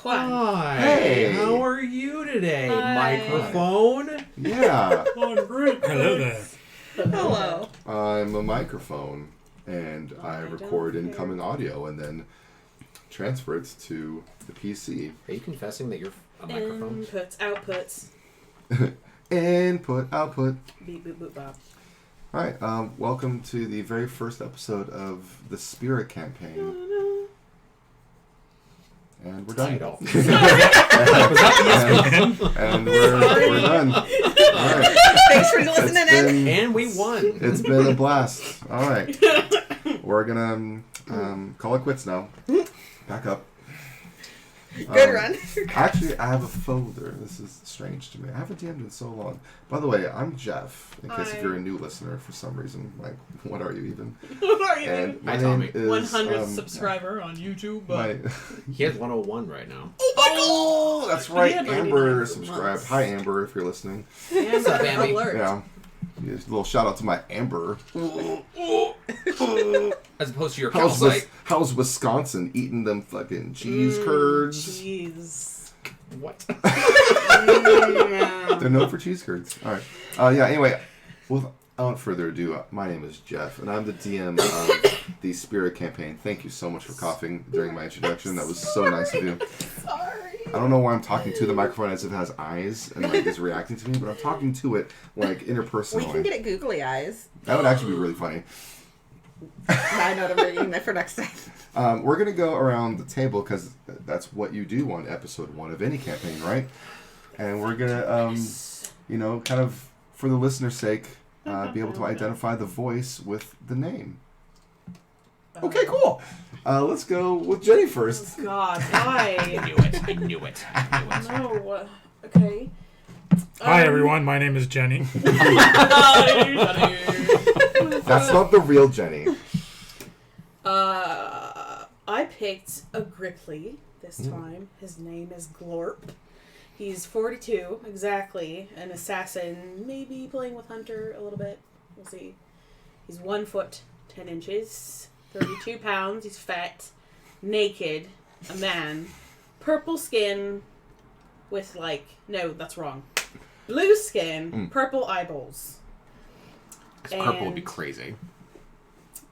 Hi. Hey. How are you today? Hi. Microphone? Yeah, I'm great. Hello there. Hello. I'm a microphone, and I I record don't incoming audio and then transfer it to the PC. Are you confessing that you're a microphone? Inputs, outputs. Input, output. Beep, boop, boop, bop. All right, welcome to the very first episode of the Spira campaign. And we're done. Title. and we're done. All right. Thanks for listening in. And we won. It's been a blast. All right. We're going to call it quits now. Back up. Good run. Actually, I have a folder. This is strange to me. I haven't DM'd in so long. By the way, I'm Jeff, in case if you're a new listener for some reason. Like, what are you even? What are you? And my Hi, name Tommy. is... 100th subscriber on YouTube. He has 101 right now. Oh, that's right. had Amber 99 subscribed. months. Hi, Amber, if you're listening. What's up, Amby? Alert. Yeah. A little shout out to my Amber. As opposed to your calcite. How's Wisconsin eating them fucking cheese curds? Jeez. What? They're known for cheese curds. All right. Yeah, anyway, without further ado, my name is Jeff, and I'm the DM of the Spira campaign. Thank you so much for coughing during my introduction. That was so nice of you. Sorry. I don't know why I'm talking to the microphone as if it has eyes and like is reacting to me, but I'm talking to it like interpersonally. We can get it googly eyes. That would actually be really funny. I know what I'm bringing there for next time. We're going to go around the table because that's what you do on episode 1 of any campaign, right? And we're going to, kind of, for the listener's sake, be able to identify the voice with the name. Okay, cool. Let's go with Jenny first. Oh, God, why? I knew it. No. Okay. Hi everyone, my name is Jenny. That's not the real Jenny. I picked a Gripply this time. His name is Glorp. He's 42, exactly. An assassin, maybe playing with Hunter a little bit. We'll see. He's 1 foot 10 inches, 32 pounds. He's fat, naked, a man, purple skin with no, that's wrong. Blue skin, purple eyeballs. Because purple would be crazy.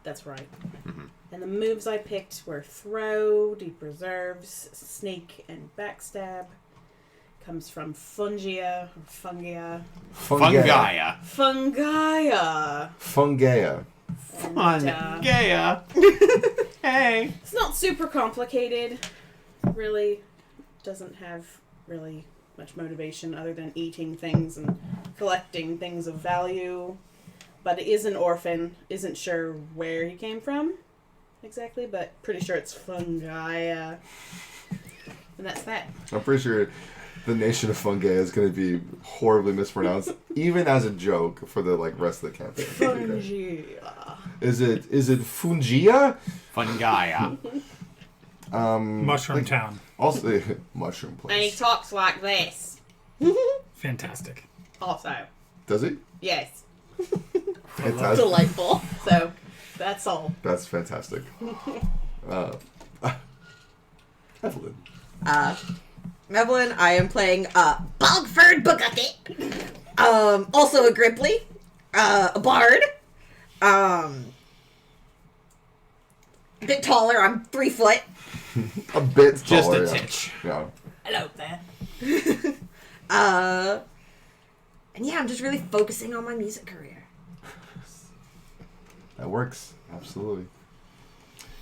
That's right. Mm-hmm. And the moves I picked were Throw, Deep Reserves, Sneak, and Backstab. Comes from Fungia. Fungaia. Fungaia. Fungaia. Hey. It's not super complicated. Really doesn't have really much motivation other than eating things and collecting things of value. But it is an orphan. Isn't sure where he came from exactly, but pretty sure it's Fungaia. And that's that. I'm pretty sure the nation of Fungaia is going to be horribly mispronounced, even as a joke for the rest of the campaign. Fungia. Is it Fungia? Fungaia. Mushroom Town. Also, mushroom And he place. talks like this. Fantastic. Also. Does he? Yes. Fantastic. Delightful. So, that's all. That's fantastic. Evelyn. Evelyn, I am playing Bogford Buggucket. Also a Gripply. A bard. A bit taller. I'm 3 foot. A bit Just taller, a yeah. titch. Yeah. Hello there. And yeah, I'm just really focusing on my music career. That works. Absolutely.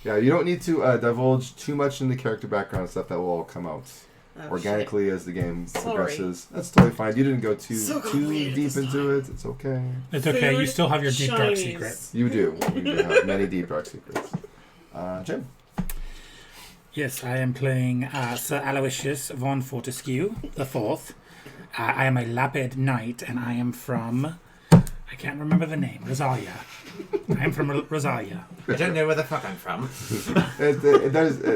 Yeah, you don't need to divulge too much in the character background stuff. That will all come out organically as the game progresses. That's totally fine. You didn't go too deep into it. It's okay. It's okay, you Food, still have your deep dark Chinese. secret. You do. You do have many deep dark secrets. Jim. Yes, I am playing Sir Aloysius von Fortescu IV. I am a Lapid Knight, and I am from... I can't remember the name. Rosalia. I am from Rosalia. I don't know where the fuck I'm from.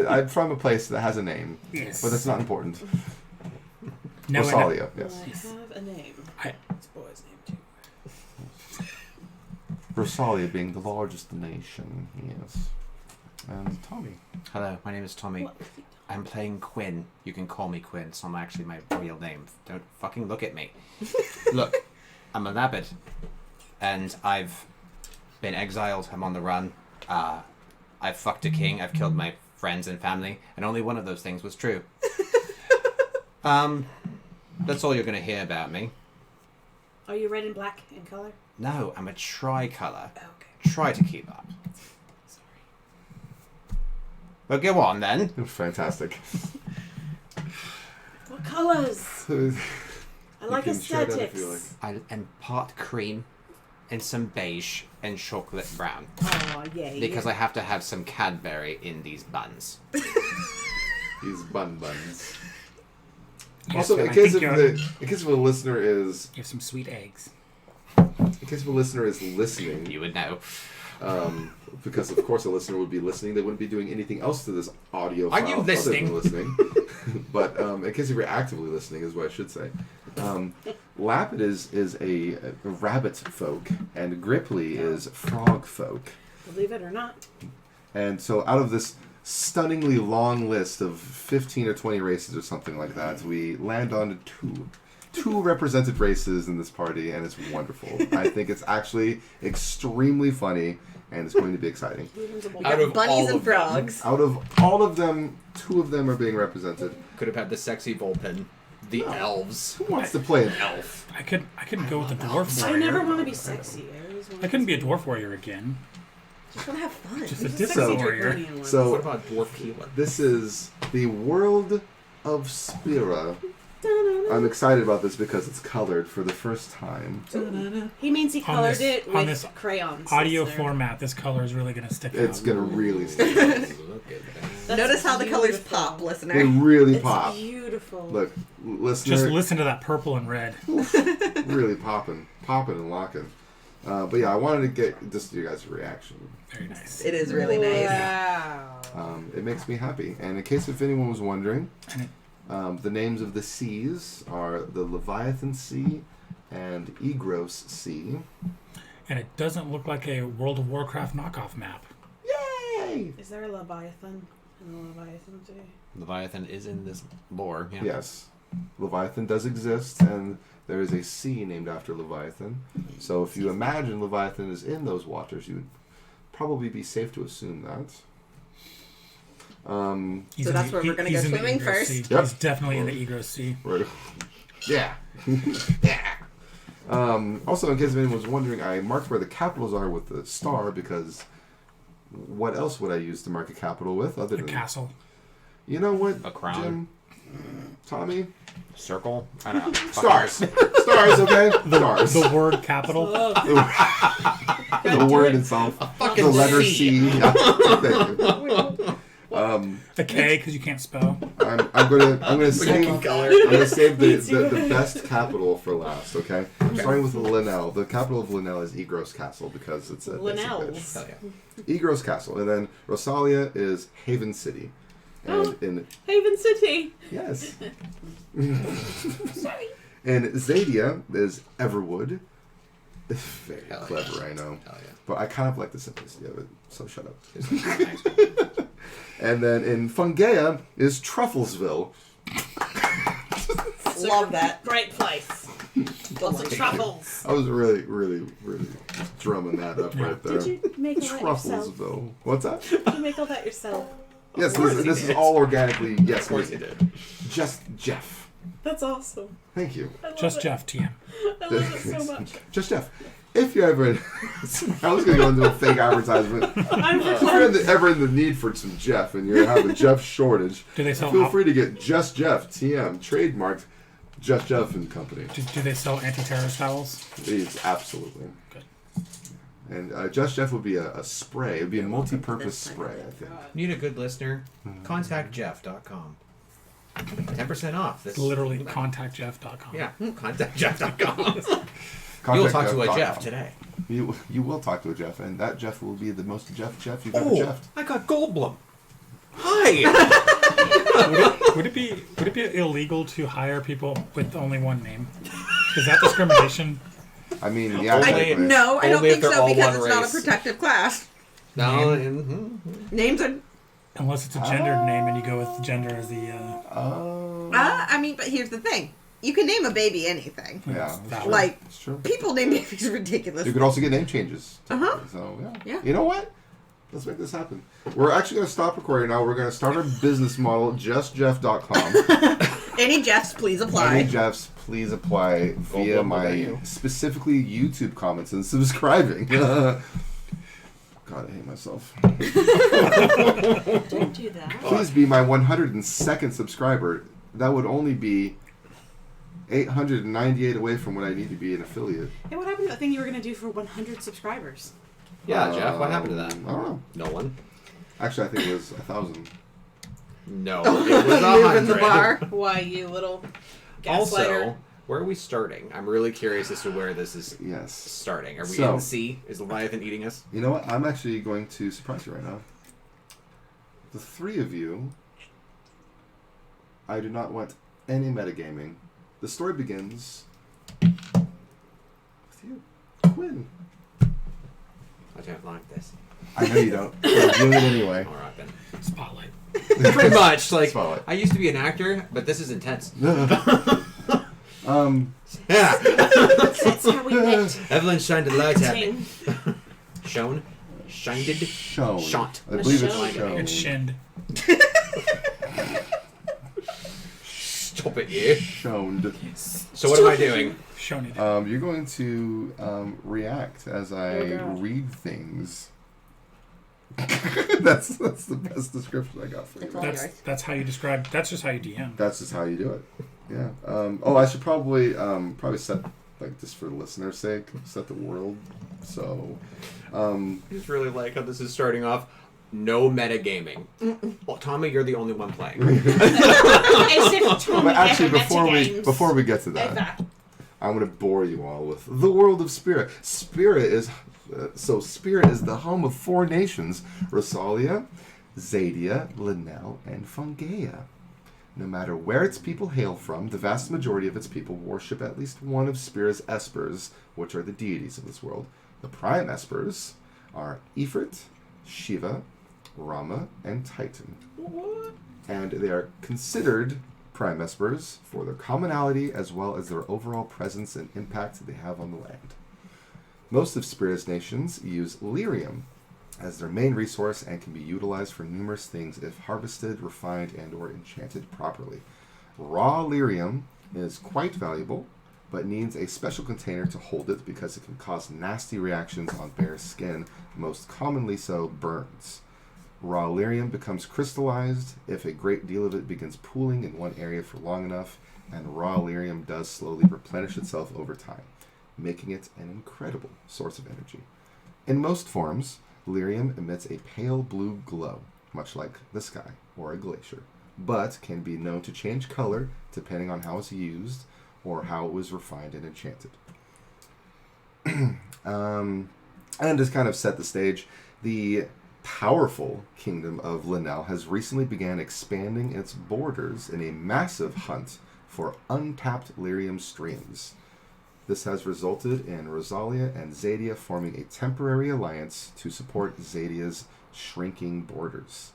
I'm from a place that has a name, Yes. but that's not important. No, Rosalia, yes. I have a name. It's a boy's name, too. Rosalia being the largest nation, yes. And Tommy. Hello, my name is Tommy. What? I'm playing Quinn. You can call me Quinn. It's not actually my real name. Don't fucking look at me. Look, I'm a labbard. And I've been exiled. I'm on the run. I've fucked a king. I've killed my friends and family. And only one of those things was true. That's all you're going to hear about me. Are you red and black in color? No, I'm a tricolour. Okay. Try to keep up. But go on then. Fantastic. What colors? I like can share that if aesthetics. you like. I am part cream and some beige and chocolate brown. Oh, yay. Because I have to have some Cadbury in these buns. These buns. Yes, Also, but in I case think of a listener is you have some sweet eggs. listening, You would know. because of course a listener would be listening, they wouldn't be doing anything else to this audio Are file you other than listening? listening. But in case if you're actively listening, is what I should say. Lapid is a rabbit folk, and Gripply is frog folk. Believe it or not. And so out of this stunningly long list of 15 or 20 races or something like that, we land on two represented races in this party, and it's wonderful. I think it's actually extremely funny, and it's going to be exciting. We Out got of bunnies all and of them. frogs. Out of all of them, 2 of them are being represented. Could have had the sexy Vulpin. The elves. Who wants to play an elf? I couldn't go with the dwarf I warrior. never want to be sexy. I always want I couldn't be a dwarf warrior again. Just want to have fun. Just a There's disc sexy warrior. draconian ones. So- What about Dwarf Healer? This is the world of Spira. I'm excited about this because it's colored for the first time. He means he On colored this- it on with this crayons. Audio listener. format, this color is really going to stick It's out. gonna really stick out. Look at that. That's Notice how the colors beautiful. pop, listener. They really It's pop. beautiful. Look, listener, Just listen to that purple and red. really popping and locking. But yeah, I wanted to get just your guys' reaction. Very nice. It is really nice. Wow. It makes me happy. And in case if anyone was wondering, And the names of the seas are the Leviathan Sea and Egros Sea. And it doesn't look like a World of Warcraft knockoff map. Yay! Is there a Leviathan in the Leviathan Sea? Leviathan is in this lore. Yeah. Yes. Leviathan does exist, and there is a sea named after Leviathan. So if you imagine Leviathan is in those waters, you would probably be safe to assume that. He's So in that's the- where we're gonna he's go in the swimming Egros first? Sea. Yep. He's definitely in the Egros Sea. Right. Yeah. Yeah. Also, in case anyone was wondering, I marked where the capitals are with the star because what else would I use to mark a capital with other A than castle. You know what, A crown. Jim? Tommy? Circle. I don't know. Stars. Stars, okay? Stars. The word capital. The word itself. fucking The letter C. C. Yeah. Thank you. A K because you can't spell. I'm gonna save color. I'm gonna save the best capital for last, okay? Starting with Linnell. The capital of Linnell is Egros Castle because it's a basic Linnell's. bitch. Hell yeah. Egros Castle. And then Rosalia is Haven City. And in Haven City. yes. And Zadia is Everwood. Very Hell clever, I know. Hell yeah. But I kind of like the simplicity of it, so shut up. It's nice. And then in Fungea is Trufflesville. Love that. Great place. Lots of truffles. I was really, really, really drumming that up right there. Did you make all that yourself? Trufflesville. What's that? Did you make all that yourself? Yes, course this he is did. all organically. Yes, Of course he did. Just Jeff. That's awesome. Thank you. I love Just it. Jeff TM. I love it so much. Just Jeff. If you're ever, I was going to go into a fake advertisement. I'm If you're ever in the need for some Jeff and you have a Jeff shortage, Do they sell? feel free to get Just Jeff TM trademarked Just Jeff and Company. Do they sell anti-terrorist towels? It's absolutely. Good. And Just Jeff would be a spray. It would be a multi-purpose spray, I think. Need a good listener? ContactJeff.com. 10% off. This Literally, contactjeff.com. Yeah, ContactJeff.com. Contact You'll talk to a Jeff.com. Jeff today. You will talk to a Jeff, and that Jeff will be the most Jeff you've ever Oh, Jeffed. I got Goldblum. Hi. Would it be illegal to hire people with only one name? Is that discrimination? I mean, yeah, Only- technically. No, I don't Only if think they're so all because one it's not a race. protective class. No, Names are. Unless it's a gendered name and you go with gender as the... I mean, but here's the thing. You can name a baby anything. Yeah, Valid. true. Like, It's true. people name babies ridiculous. You could also get name changes. Uh-huh. So, Yeah. You know what? Let's make this happen. We're actually going to stop recording now. We're going to start our business model, justjeff.com. Any Jeffs, please apply. Any Jeffs, please apply via my specifically YouTube comments and subscribing. God, I hate myself. Don't do that. Please be my 102nd subscriber. That would only be 898 away from what I need to be an affiliate. Hey, what happened to that thing you were going to do for 100 subscribers? yeah, Jeff, what happened to that? I don't know. No one. Actually, I think it was 1,000. No, it was Moving the 100. bar. Why, you little gaslighter? Also, where are we starting? I'm really curious as to where this is Yes. starting. Are we So- in C? Is Leviathan eating us? You know what? I'm actually going to surprise you right now. The three of you, I do not want any metagaming. The story begins with you, Quinn. I don't like this. I know you don't. But I'm doing it anyway. All right then. Spotlight. Pretty much. Like, Spotlight. I used to be an actor, but this is intense. Yeah. That's how we met. Evelyn shined a light at me. Ting. Shown? Shined? Shown. Shot. I believe it's Shown. shown. It's shinned. Stop it, you. Shown. So what am I doing? Shown it. You're going to react as I Oh, God. read things. that's the best description I got for you. That's how you describe... That's just how you DM. That's just how you do it. Yeah. I should probably set, like, just for the listener's sake, set the world. So, I just really like how this is starting off. No metagaming. Well, Tommy, you're the only one playing. As if Tommy but actually, ever before we get to Like that, that. I'm going to bore you all with the world of Spira. Spira is the home of four nations: Rosalia, Zadia, Linnell, and Fungaea. No matter where its people hail from, the vast majority of its people worship at least one of Spira's espers, which are the deities of this world. The prime espers are Ifrit, Shiva, Rama, and Titan. And they are considered prime espers for their commonality as well as their overall presence and impact they have on the land. Most of Spira's nations use lyrium as their main resource and can be utilized for numerous things if harvested, refined, and or enchanted properly. Raw lyrium is quite valuable, but needs a special container to hold it because it can cause nasty reactions on bare skin, most commonly so burns. Raw lyrium becomes crystallized if a great deal of it begins pooling in one area for long enough, and raw lyrium does slowly replenish itself over time, making it an incredible source of energy. In most forms, lyrium emits a pale blue glow, much like the sky or a glacier, but can be known to change color depending on how it's used or how it was refined and enchanted. And to kind of set the stage, the powerful kingdom of Linnell has recently began expanding its borders in a massive hunt for untapped lyrium streams. This has resulted in Rosalia and Zadia forming a temporary alliance to support Zadia's shrinking borders.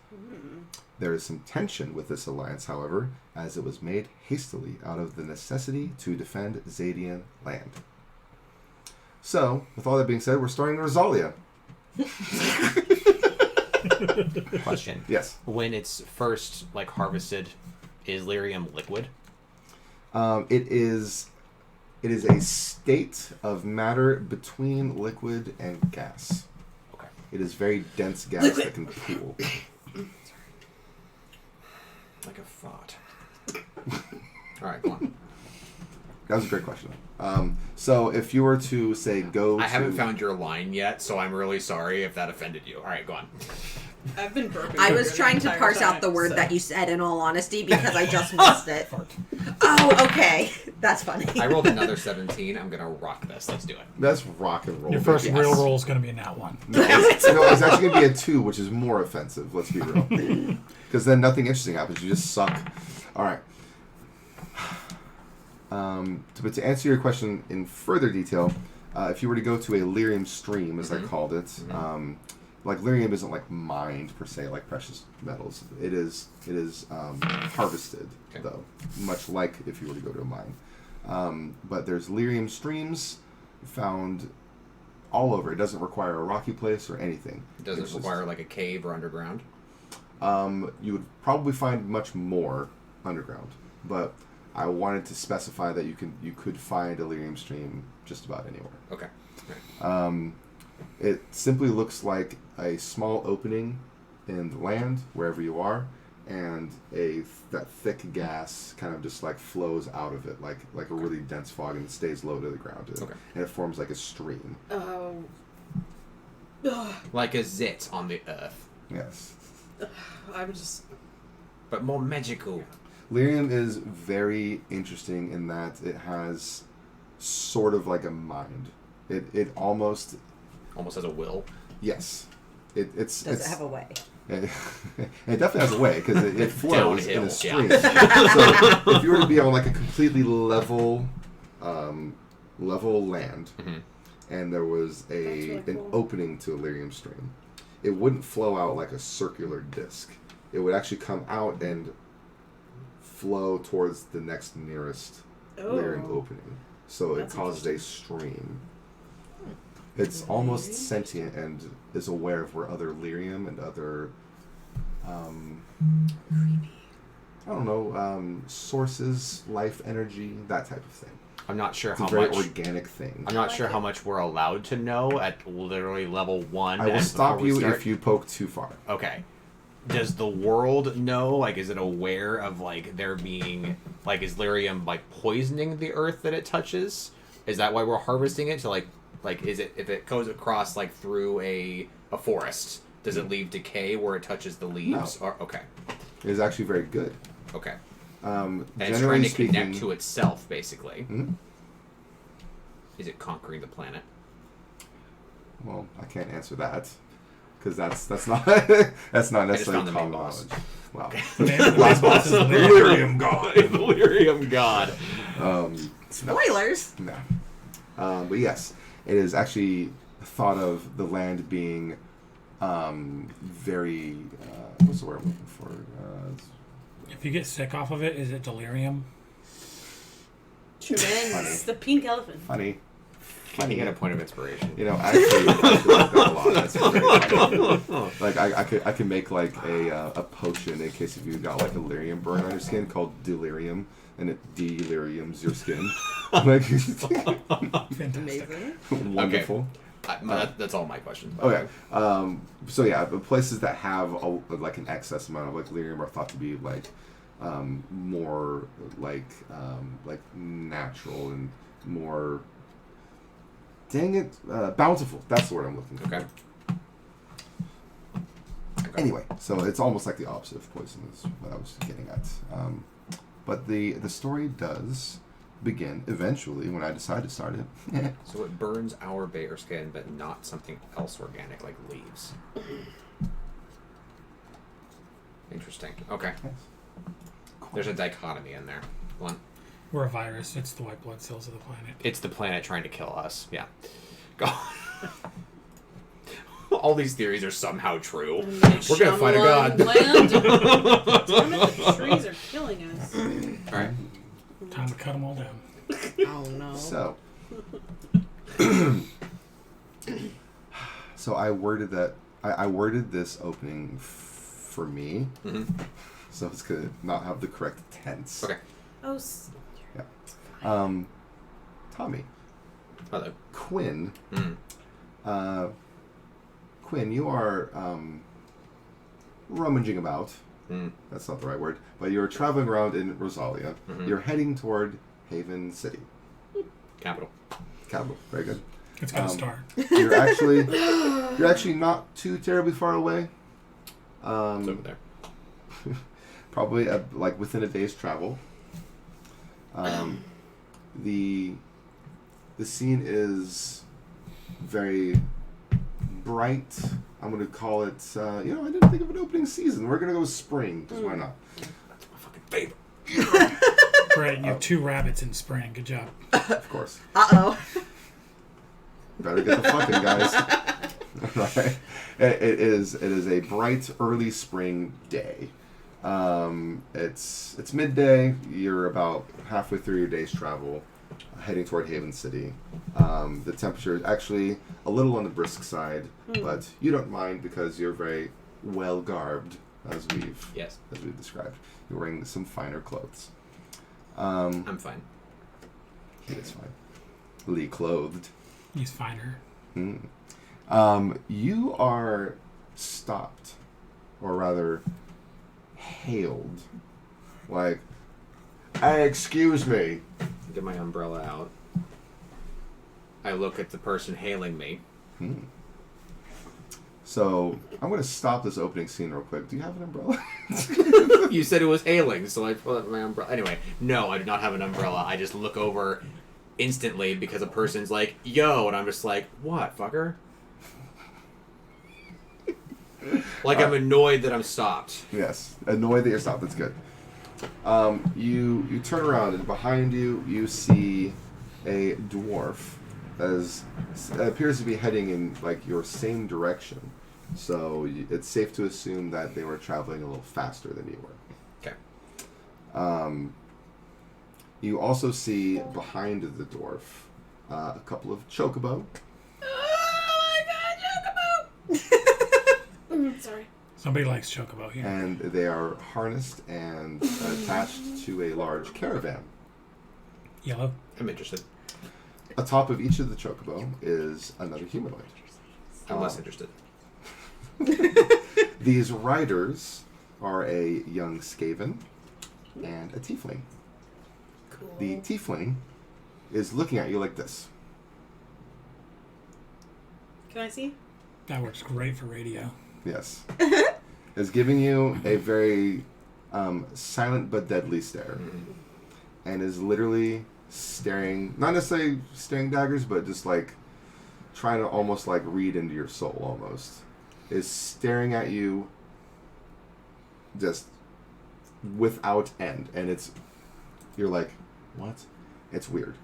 There is some tension with this alliance, however, as it was made hastily out of the necessity to defend Zadian land. So, with all that being said, we're starting Rosalia. Question. Yes. When it's first harvested, is lyrium liquid? It is a state of matter between liquid and gas. Okay. It is very dense gas that can pool. Like a thought. All right, go on. That was a great question. So if you were to say go I to... haven't found your line yet, so I'm really sorry if that offended you. All right, go on. I've been burping. I over was the trying to entire parse time, out the word so. that you said, in all honesty, because I just missed it. Oh, okay. That's funny. I rolled another 17. I'm going to rock this. Let's do it. That's rock and roll. Your first baby. real roll is going to be a nat 1. No, it's actually going to be a 2, which is more offensive. Let's be real. Because then nothing interesting happens. You just suck. All right. But to answer your question in further detail, if you were to go to a lyrium stream, as I called it, like lyrium isn't like mined per se like precious metals. It is harvested though, much like if you were to go to a mine. But there's lyrium streams found all over. It doesn't require a rocky place or anything. It doesn't require like a cave or underground? You would probably find much more underground, but I wanted to specify that you could find a lyrium stream just about anywhere. Okay. Right. It simply looks like a small opening in the land wherever you are, and that thick gas kind of just like flows out of it like a really dense fog, and it stays low to the ground. And it forms like a stream. Oh. Like a zit on the earth. Yes. I'm just... But more magical. Lyrium is very interesting in that it has sort of like a mind. It almost has a will. Yes. Does it have a way? It definitely has a way because it flows in a stream. Yeah. So if you were to be on like a completely level land, and there was really an cool. opening to a lyrium stream, it wouldn't flow out like a circular disc. It would actually come out and flow towards the next nearest lyrium opening. So That's it causes a stream. It's almost sentient and is aware of where other lyrium and other, I don't know, sources, life energy, that type of thing. I'm not sure It's how a very much organic thing. I'm not sure how much we're allowed to know at literally level 1. I will stop before we you start. if you poke too far. Okay. Does the world know, like, is it aware of, like, there being, like, is lyrium, like, poisoning the earth that it touches? Is that why we're harvesting it? To, like, is it, if it goes across, like, through a forest, does it leave decay where it touches the leaves? No. Or, okay. It is actually very good. Okay. And it's Generally trying to speaking, connect to itself, basically. Mhm. Is it conquering the planet? Well, I can't answer that because that's not that's not necessarily found the common main boss. knowledge. Wow. The last boss is Lyrium God. Lyrium God. Spoilers. No. But yes, it is actually thought of the land being very what's the word I'm looking for? If you get sick off of it, is it delirium? Tremendous. The pink elephant. funny. Can you get a point of inspiration? You know, actually like that a lot. That's very funny. Like I could make like a potion in case if you got like a lyrium burn on your skin called delirium, and it deliriums your skin. Like Fantastic. Amazing. wonderful. That's all my questions. Okay. So yeah, the places that have like an excess amount of like lyrium are thought to be like more like natural and more. Dang it, bountiful. That's the word I'm looking for. Okay. Anyway, so it's almost like the opposite of poison is what I was getting at. But the story does begin eventually when I decide to start it. So it burns our bare skin, but not something else organic like leaves. Interesting. Okay. There's a dichotomy in there. One. We're a virus. It's the white blood cells of the planet. It's the planet trying to kill us. Yeah. Go. All these theories are somehow true. We're gonna fight a god. Land. Damn it, the trees are killing us. All right. Time to cut them all down. Oh no. So, so I worded that. I worded this opening for me, so it's gonna not have the correct tense. Okay. Oh, Tommy. Hello. Quinn. Quinn, you are rummaging about. That's not the right word, but you're traveling around in Rosalia. You're heading toward Haven City. Capital. Very good. It's gonna start. You're actually not too terribly far away. It's over there. Probably like within a day's travel. The scene is very bright. I'm gonna call it. I didn't think of an opening season. We're gonna go spring. Because why not? That's my fucking favorite. Right, you have 2 rabbits in spring. Good job. Of course. Uh-oh. Better get the fucking guys. Right? It is a bright early spring day. It's midday. You're about halfway through your day's travel, heading toward Haven City. The temperature is actually a little on the brisk side, but you don't mind because you're very well garbed, as we've described. You're wearing some finer clothes. I'm fine. He is fine. Lee clothed. He's finer. You are stopped, or rather, hailed. Like, hey, excuse me. Get my umbrella out. I look at the person hailing me. So, I'm going to stop this opening scene real quick. Do you have an umbrella? You said it was hailing, so I pull out my umbrella. Anyway, no, I do not have an umbrella. I just look over instantly because a person's like, yo, and I'm just like, what, fucker? Like, I'm annoyed that I'm stopped. Yes, annoyed that you're stopped. That's good. You turn around, and behind you, you see a dwarf that appears to be heading in, like, your same direction. So it's safe to assume that they were traveling a little faster than you were. Okay. You also see behind the dwarf a couple of chocobo. Oh my god, Chocobo! Sorry. Somebody likes Chocobo here. And they are harnessed and attached to a large caravan. Yellow. I'm interested. Atop of each of the chocobo is another humanoid. I'm less interested. These riders are a young Skaven and a tiefling. Cool. The tiefling is looking at you like this. Can I see? That works great for radio. Yes. Is giving you a very silent but deadly stare. And is literally staring, not necessarily staring daggers, but just like trying to almost like read into your soul almost. Is staring at you just without end. And you're like, what? It's weird.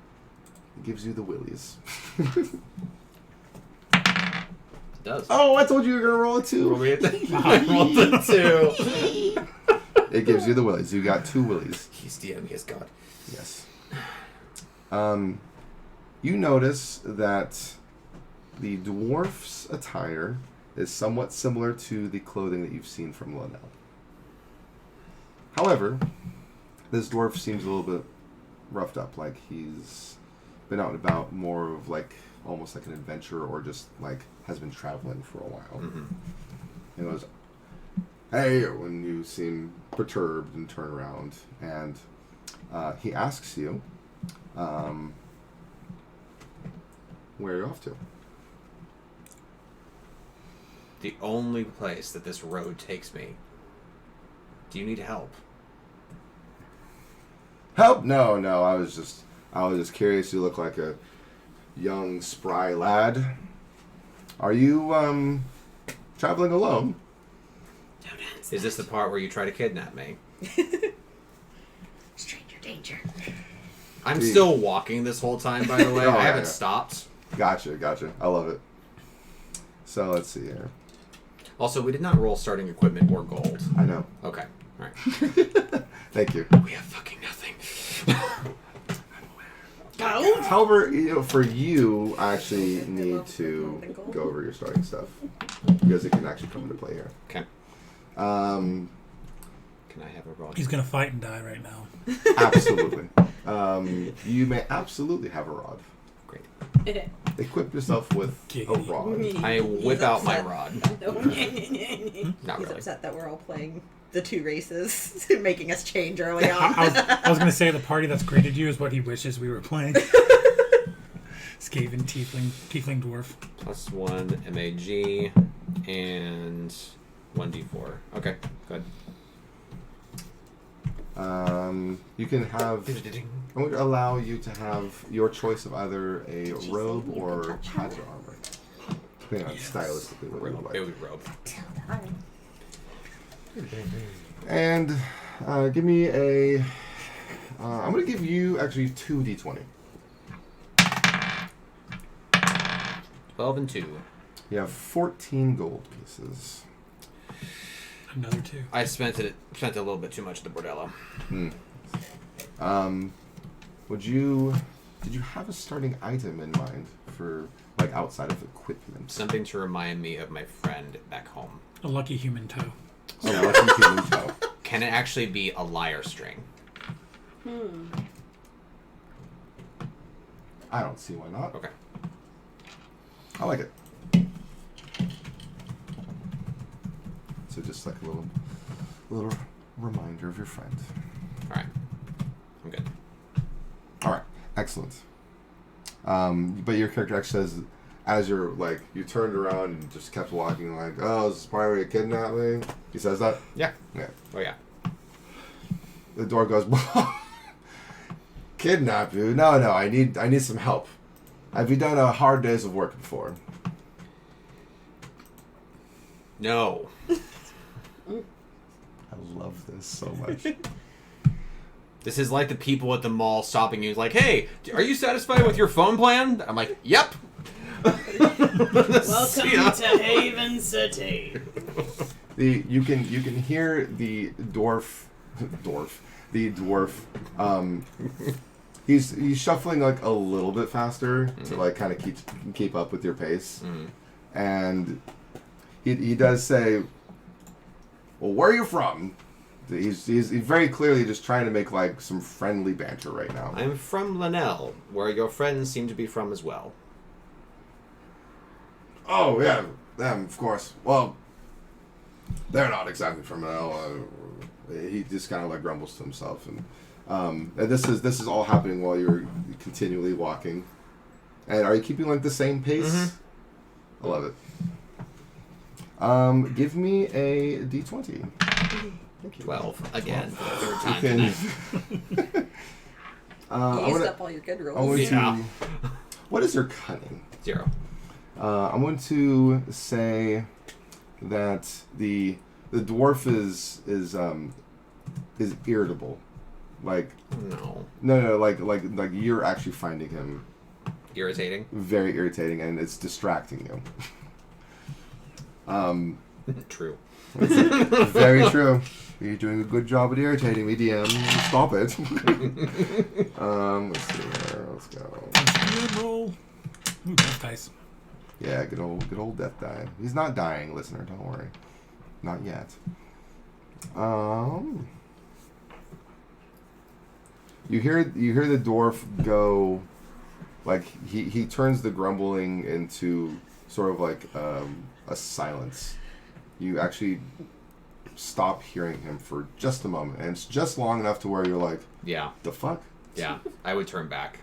It gives you the willies. It does. Oh, I told you you were going to roll a 2. Roll me I rolled the 2. It gives you the willies. You got 2 willies. He's DM, he is God. Yes. You notice that the dwarf's attire is somewhat similar to the clothing that you've seen from Linnell. However, this dwarf seems a little bit roughed up, like he's been out and about, more of like almost like an adventurer, or just like has been traveling for a while. He goes, hey, when you seem perturbed, and turn around, and he asks you, where are you off to? The only place that this road takes me. Do you need help? Help? No. I was just curious. You look like a young, spry lad. Are you traveling alone? Don't answer. Is this the part where you try to kidnap me? Stranger danger. I'm still walking this whole time, by the way. Oh, I yeah, haven't yeah. stopped. Gotcha. I love it. So let's see here. Also, we did not roll starting equipment or gold. I know. Okay. Alright. Thank you. We have fucking nothing. Gold? However, for you, I actually need to go over your starting stuff because it can actually come into play here. Okay. Um, Can I have a roll? He's going to fight and die right now. absolutely. You may absolutely have a rod. Great. Equip yourself with a rod. I whip out my rod. Not He's really. upset that we're all playing the 2 races, making us change early on. I was going to say the party that's greeted you is what he wishes we were playing. Skaven, tiefling dwarf. +1 MAG and 1d4. Okay, good. You can have. I'm going to allow you to have your choice of either a robe or padded armor, depending on stylistically what you It like. would be robe. And give me a. I'm going to give you actually 2d20. 12 and 2. You have 14 gold pieces. Another 2. I spent a little bit too much at the bordello. Did you have a starting item in mind for, like, outside of equipment? Something to remind me of my friend back home. A lucky human toe. Oh, lucky human toe. Can it actually be a lyre string? I don't see why not. Okay. I like it. So just like a little reminder of your friend. All right. I'm good. All right. Excellent. But your character actually says, as you're like, you turned around and just kept walking, like, oh, is this probably where you kidnapped me? He says that? Yeah. Yeah. Oh, yeah. The door goes, kidnap you? No, I need some help. Have you done a hard days of work before? No. I love this so much. This is like the people at the mall stopping you, like, hey, are you satisfied with your phone plan? I'm like, yep. Welcome to Haven City. You can hear the dwarf. He's shuffling like a little bit faster to like kind of keep up with your pace, and he does say, well, where are you from? He's very clearly just trying to make like some friendly banter right now. I'm from Linnell, where your friends seem to be from as well. Oh yeah, them of course. Well, they're not exactly from Linnell. He just kind of like grumbles to himself, and this is all happening while you're continually walking. And are you keeping like the same pace? Mm-hmm. I love it. Give me a D20. 12 again for the third time tonight. You used up all your good rolls. What is your cunning? 0. I'm going to say that the dwarf is irritable. Like No. like you're actually finding him Irritating? very irritating, and it's distracting you. True. Very true. You're doing a good job at irritating me, DM. Stop it. Let's see here. Let's go. Good roll. Ooh, death dice. Yeah, good old death die. He's not dying, listener. Don't worry. Not yet. You hear the dwarf go, like he turns the grumbling into sort of like a silence. You actually stop hearing him for just a moment, and it's just long enough to where you're like, Yeah. the fuck? Yeah. I would turn back.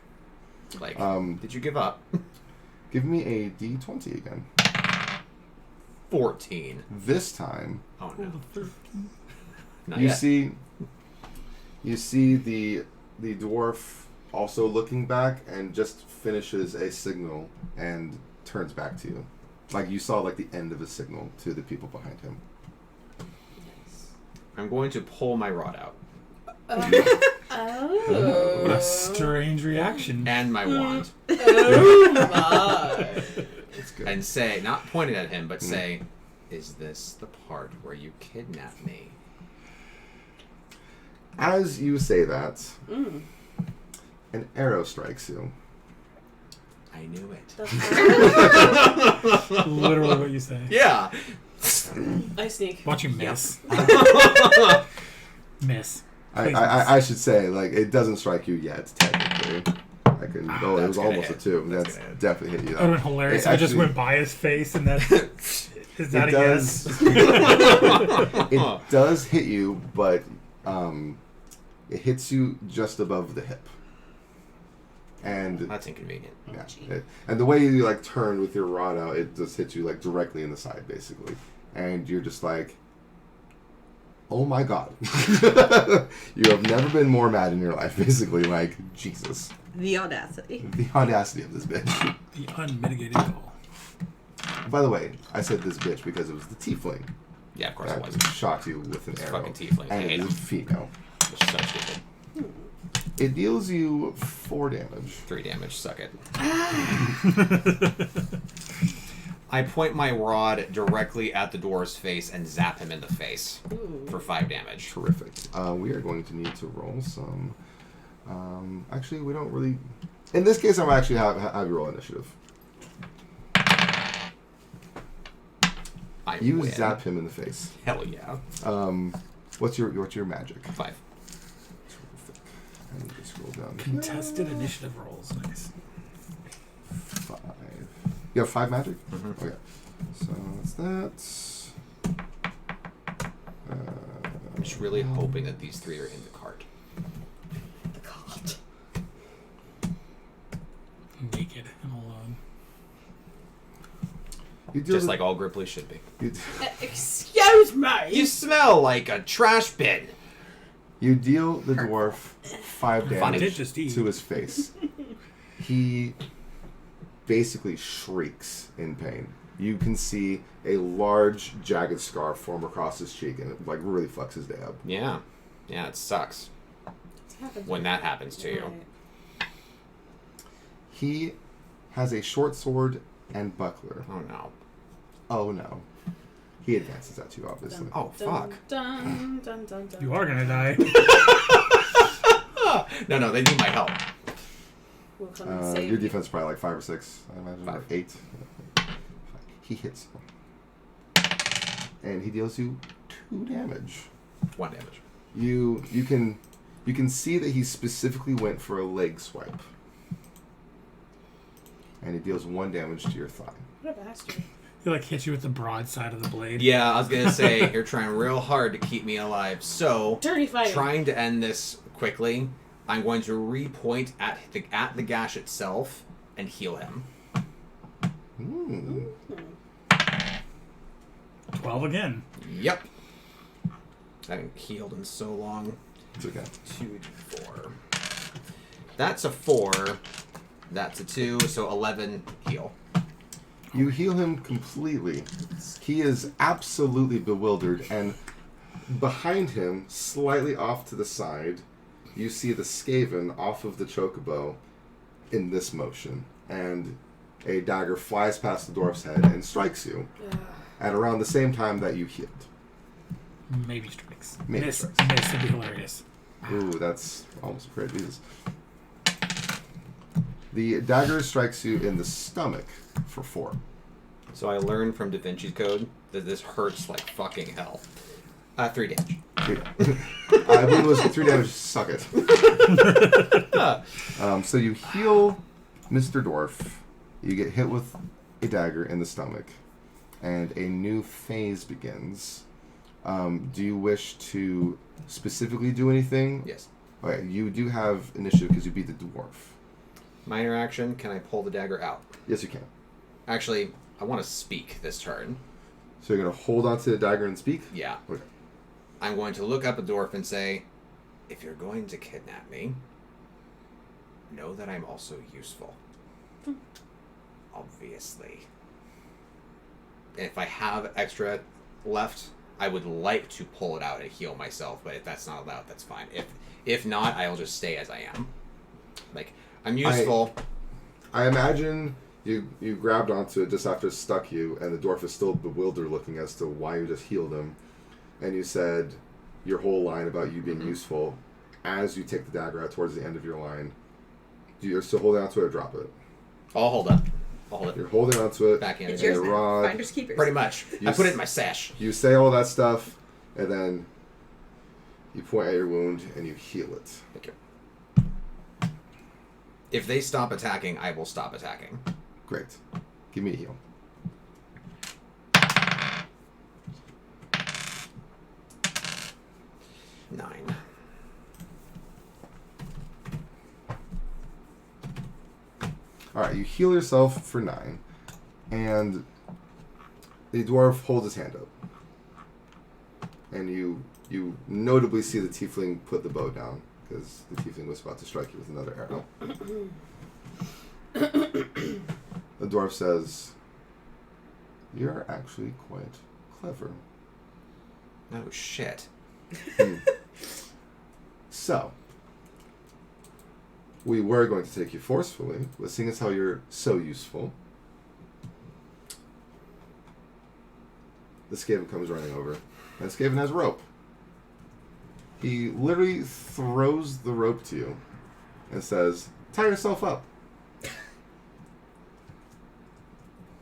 Like, did you give up? Give me a D20 again. 14. This time, Oh no. Not you yet. see the dwarf also looking back and just finishes a signal and turns back to you. Like you saw like the end of a signal to the people behind him. I'm going to pull my rod out. Oh. What a strange reaction. And my wand. Oh my. That's good. And say, not pointing at him, but say, is this the part where you kidnap me? As you say that, an arrow strikes you. I knew it. Literally what you say. Yeah. I sneak. Watch you miss. Miss. I should say, like, it doesn't strike you yet, technically. It was almost a 2. That's definitely hit you. That would have been hilarious if I just went by his face and that is that a yes? It does hit you, but it hits you just above the hip. And That's inconvenient. yeah, and the way you like turn with your rod out, it just hits you like directly in the side, basically. And you're just like, oh my god. You have never been more mad in your life, basically. Like, Jesus. The audacity. The audacity of this bitch. The unmitigated gall. By the way, I said this bitch because it was the tiefling Yeah, of course it that was. shot you with an It's arrow. fucking tiefling. I And hate it is them. female. Which is so stupid. It deals you 4 damage. 3 damage. Suck it. I point my rod directly at the dwarf's face and zap him in the face for 5 damage. Terrific. We are going to need to roll some. Actually, we don't really. In this case, I'm actually have you roll initiative. You win. zap him in the face. Hell yeah. What's your magic? 5. Terrific. I need to scroll down. Contested initiative rolls. Nice. 5. You have 5 magic? Mm-hmm. Okay. So that's that. I'm just really hoping that these 3 are in the cart. The cult. Naked and alone. You deal Just with- like all Gripply should be. Excuse me! You smell like a trash bin. You deal the dwarf 5 Funny. damage Just eat. to his face. He basically shrieks in pain. You can see a large, jagged scar form across his cheek, and it like really fucks his day up. Yeah. Yeah, it sucks when that happens to you. Right. He has a short sword and buckler. Oh no. Oh no. He advances at you, obviously. Oh fuck. Dun, dun, dun, dun. You are gonna die. No, they need my help. We'll come and save Your you. defense is probably like 5 or 6, I imagine. 5. Or 8. He hits you. And he deals you 2 damage. 1 damage. You can see that he specifically went for a leg swipe. And he deals 1 damage to your thigh. What a bastard. He like hits you with the broadside of the blade. Yeah, I was gonna say you're trying real hard to keep me alive. So, Dirty fighting. trying to end this quickly, I'm going to re-point at the gash itself and heal him. Hmm. 12 again. Yep. I haven't healed in so long. It's okay. 2d4. That's a 4. That's a 2. So 11 heal. You heal him completely. He is absolutely bewildered, and behind him, slightly off to the side, you see the Skaven off of the chocobo in this motion, and a dagger flies past the dwarf's head and strikes you at around the same time that you healed. Maybe strikes. Maybe Miss strikes. would be hilarious. Ooh, that's almost a crit. Jesus. The dagger strikes you in the stomach for 4. So I learned from Da Vinci's Code that this hurts like fucking hell. 3 damage. I believe it was 3 damage. Suck it. So you heal Mr. Dwarf. You get hit with a dagger in the stomach, and a new phase begins. Do you wish to specifically do anything? Yes. Okay, you do have initiative because you beat the dwarf. Minor action, can I pull the dagger out? Yes, you can. Actually, I want to speak this turn. So you're going to hold onto the dagger and speak? Yeah. Okay. I'm going to look up a dwarf and say, if you're going to kidnap me, know that I'm also useful. Obviously. And if I have extra left, I would like to pull it out and heal myself, but if that's not allowed, that's fine. If not, I'll just stay as I am. Like, I'm useful. I imagine you grabbed onto it just after it stuck you, and the dwarf is still bewildered looking as to why you just healed him. And you said your whole line about you being useful as you take the dagger out towards the end of your line. You're still holding onto it or drop it? I'll hold up. I'll hold it. You're holding onto it. Backhand. It's and yours a now. rod. Finders keepers. Pretty much. You I put it in my sash. You say all that stuff, and then you point at your wound and you heal it. Thank you. If they stop attacking, I will stop attacking. Great. Give me a heal. Nine. Alright, you heal yourself for 9, and the dwarf holds his hand up. And you notably see the tiefling put the bow down, because the tiefling was about to strike you with another arrow. The dwarf says, "You're actually quite clever." Oh, shit. So, we were going to take you forcefully, but seeing as how you're so useful, the Skaven comes running over. And Skaven has rope. He literally throws the rope to you and says, tie yourself up.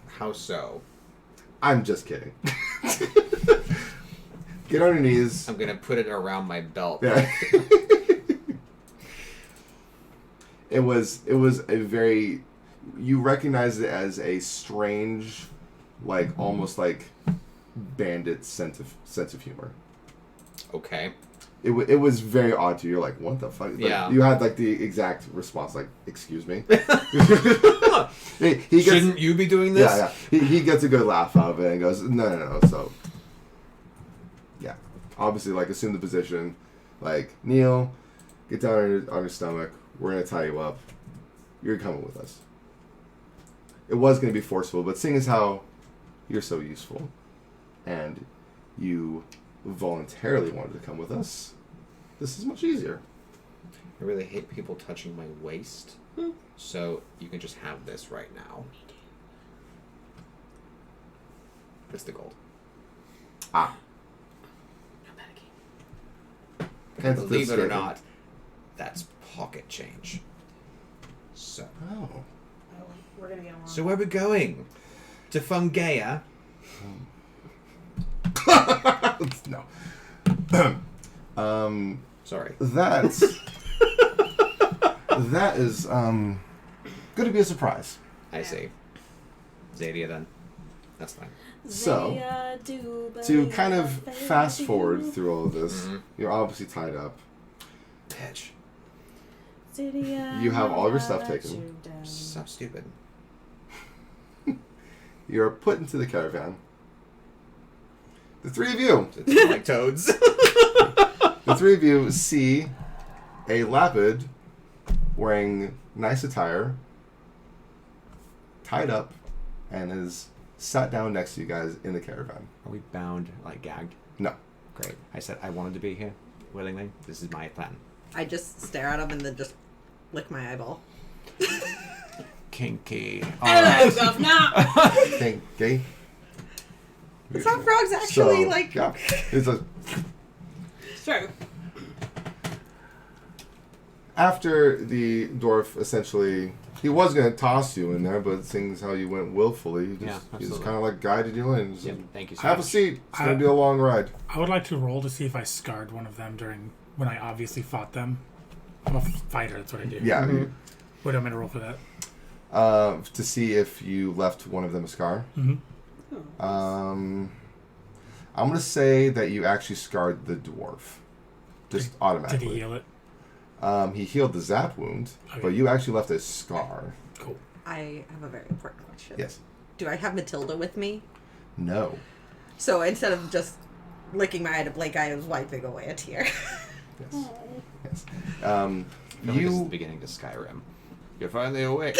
How so? I'm just kidding. Get on your knees. I'm gonna put it around my belt. Yeah. It was a very, you recognize it as a strange, like almost like bandit sense of humor. Okay. It was very odd to you. You're like, what the fuck? Like, Yeah. You had like the exact response, like, excuse me. Shouldn't you be doing this? Yeah. He gets a good laugh out of it and goes, no. So, yeah. Obviously, like, assume the position. Like, kneel, get down on your stomach. We're going to tie you up. You're coming with us. It was going to be forceful, but seeing as how you're so useful and you voluntarily wanted to come with us, this is much easier. I really hate people touching my waist, so you can just have this right now. It's the gold. Ah. No panicking. Hence Believe this it or Skaven. not, that's pocket change. So. Oh. Oh, we're gonna get along. So where are we going? To Fungaea? No. Sorry. That is going to be a surprise. I see. Zadia then. That's fine. So, to kind of fast forward through all of this, you're obviously tied up. Bitch. You have all your stuff taken. So stupid. You're put into the caravan. The three of you. It's like toads. The three of you see a lapid wearing nice attire, tied up, and is sat down next to you guys in the caravan. Are we bound, like gagged? No. Great. I said I wanted to be here willingly. This is my plan. I just stare at him and then just lick my eyeball. Kinky. Hello, governor. Okay, gay. Some frogs actually like. Yeah. It's a, True. after the dwarf essentially, he was going to toss you in there, but seeing as how you went willfully, he just absolutely. kind of like guided you in. Yep, thank you so Have much. a seat. It's going to be a long ride. I would like to roll to see if I scarred one of them during when I obviously fought them. I'm a fighter, that's what I do. Yeah. What do you want me to roll for that? To see if you left one of them a scar. Mm-hmm. I'm going to say that you actually scarred the dwarf. Just automatically. Did he heal it? He healed the zap wound, Okay. but you actually left a scar. Cool. I have a very important question. Yes. Do I have Matilda with me? No. So instead of just licking my eye to blink, I was wiping away a tear. Yes. Yes. I feel like this is the You beginning to Skyrim. You're finally awake.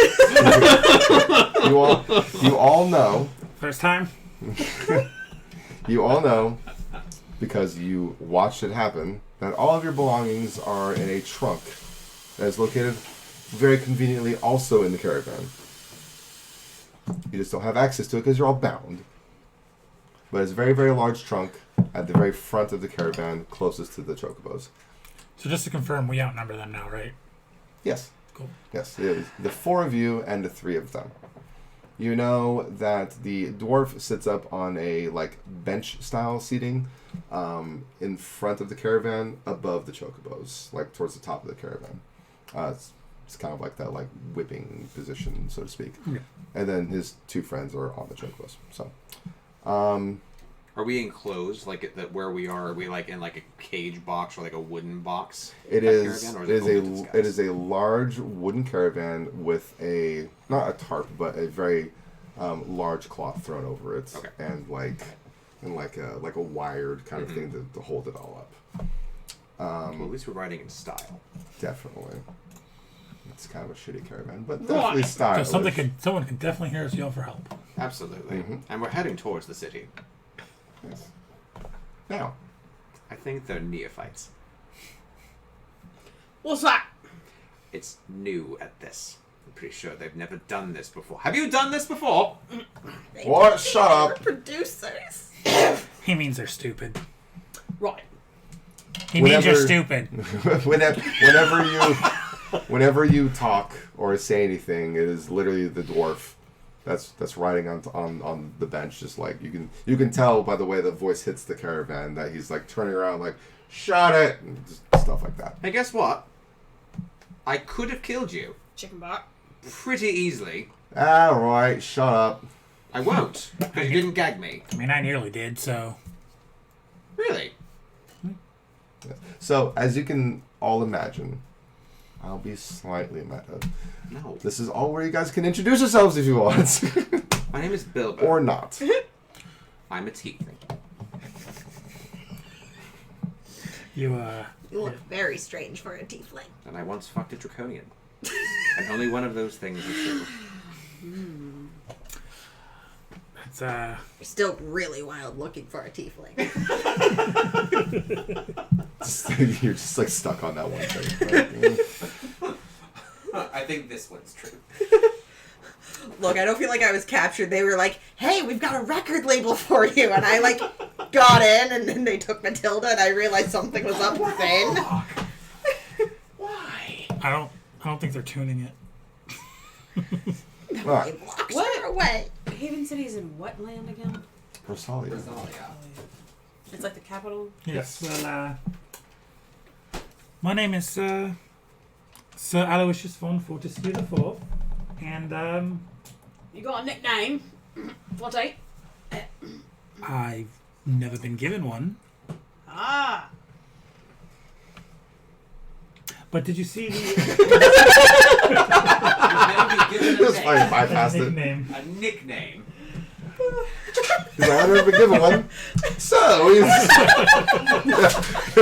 you all know. First time? You all know, because you watched it happen, that all of your belongings are in a trunk that is located very conveniently also in the caravan. You just don't have access to it because you're all bound. But it's a very, very large trunk at the very front of the caravan closest to the chocobos. So just to confirm, we outnumber them now, right? Yes. Cool. Yes, it is the four of you and the three of them. You know that the dwarf sits up on a like bench style seating in front of the caravan above the chocobos, like towards the top of the caravan. It's kind of like that like whipping position, so to speak. Yeah. And then his two friends are on the chocobos. So Are we enclosed, like at where we are? Are we like in like a cage box or like a wooden box? it that is caravan, or it is open to a skies? it is a large wooden caravan with a not a tarp but a very large cloth thrown over it, Okay. and like a wired kind of thing to hold it all up. Well, at least we're riding in style. Definitely, it's kind of a shitty caravan, but definitely So stylish. someone can definitely hear us yell for help. Absolutely. Mhm. And we're heading towards the city. Yes. Now, I think they're neophytes. What's that? It's new at this. I'm pretty sure they've never done this before. Have you done this before? What? Shut up. Producers. He means they're stupid. Right. He means you're Whenever- stupid. Whenever you talk or say anything, it is literally the dwarf that's riding on the bench. Just like you can tell by the way the voice hits the caravan that he's like turning around like, shut it, and just stuff like that. Hey, guess what? I could have killed you Chicken bot. pretty easily. All right, shut up. I won't, because you didn't gag me. I mean, I nearly did, so... Really? So as you can all imagine, I'll be slightly meta. No. This is all where you guys can introduce yourselves if you want, My name is Bilbo. or not. I'm a tiefling. You look very strange for a tiefling. And I once fucked a draconian. And only one of those things is true. It's, You're still really wild looking for a tiefling. You're just like stuck on that one thing. Right? I think this one's true. Look, I don't feel like I was captured. They were like, hey, we've got a record label for you. And I, like, got in, and then they took Matilda, and I realized something was up then. Why? I don't think they're tuning it. All right. Blocks What? her away. Haven City's in what land again? Rosalia. Rosalia. It's like the capital. Yes, well, my name is Sir Aloysius von Fortescu IV, and You got a nickname? What date? I've never been given one. Ah. But did you see the Just fine, bypassed it. nickname? A nickname. He's like, I've never been given one. So, it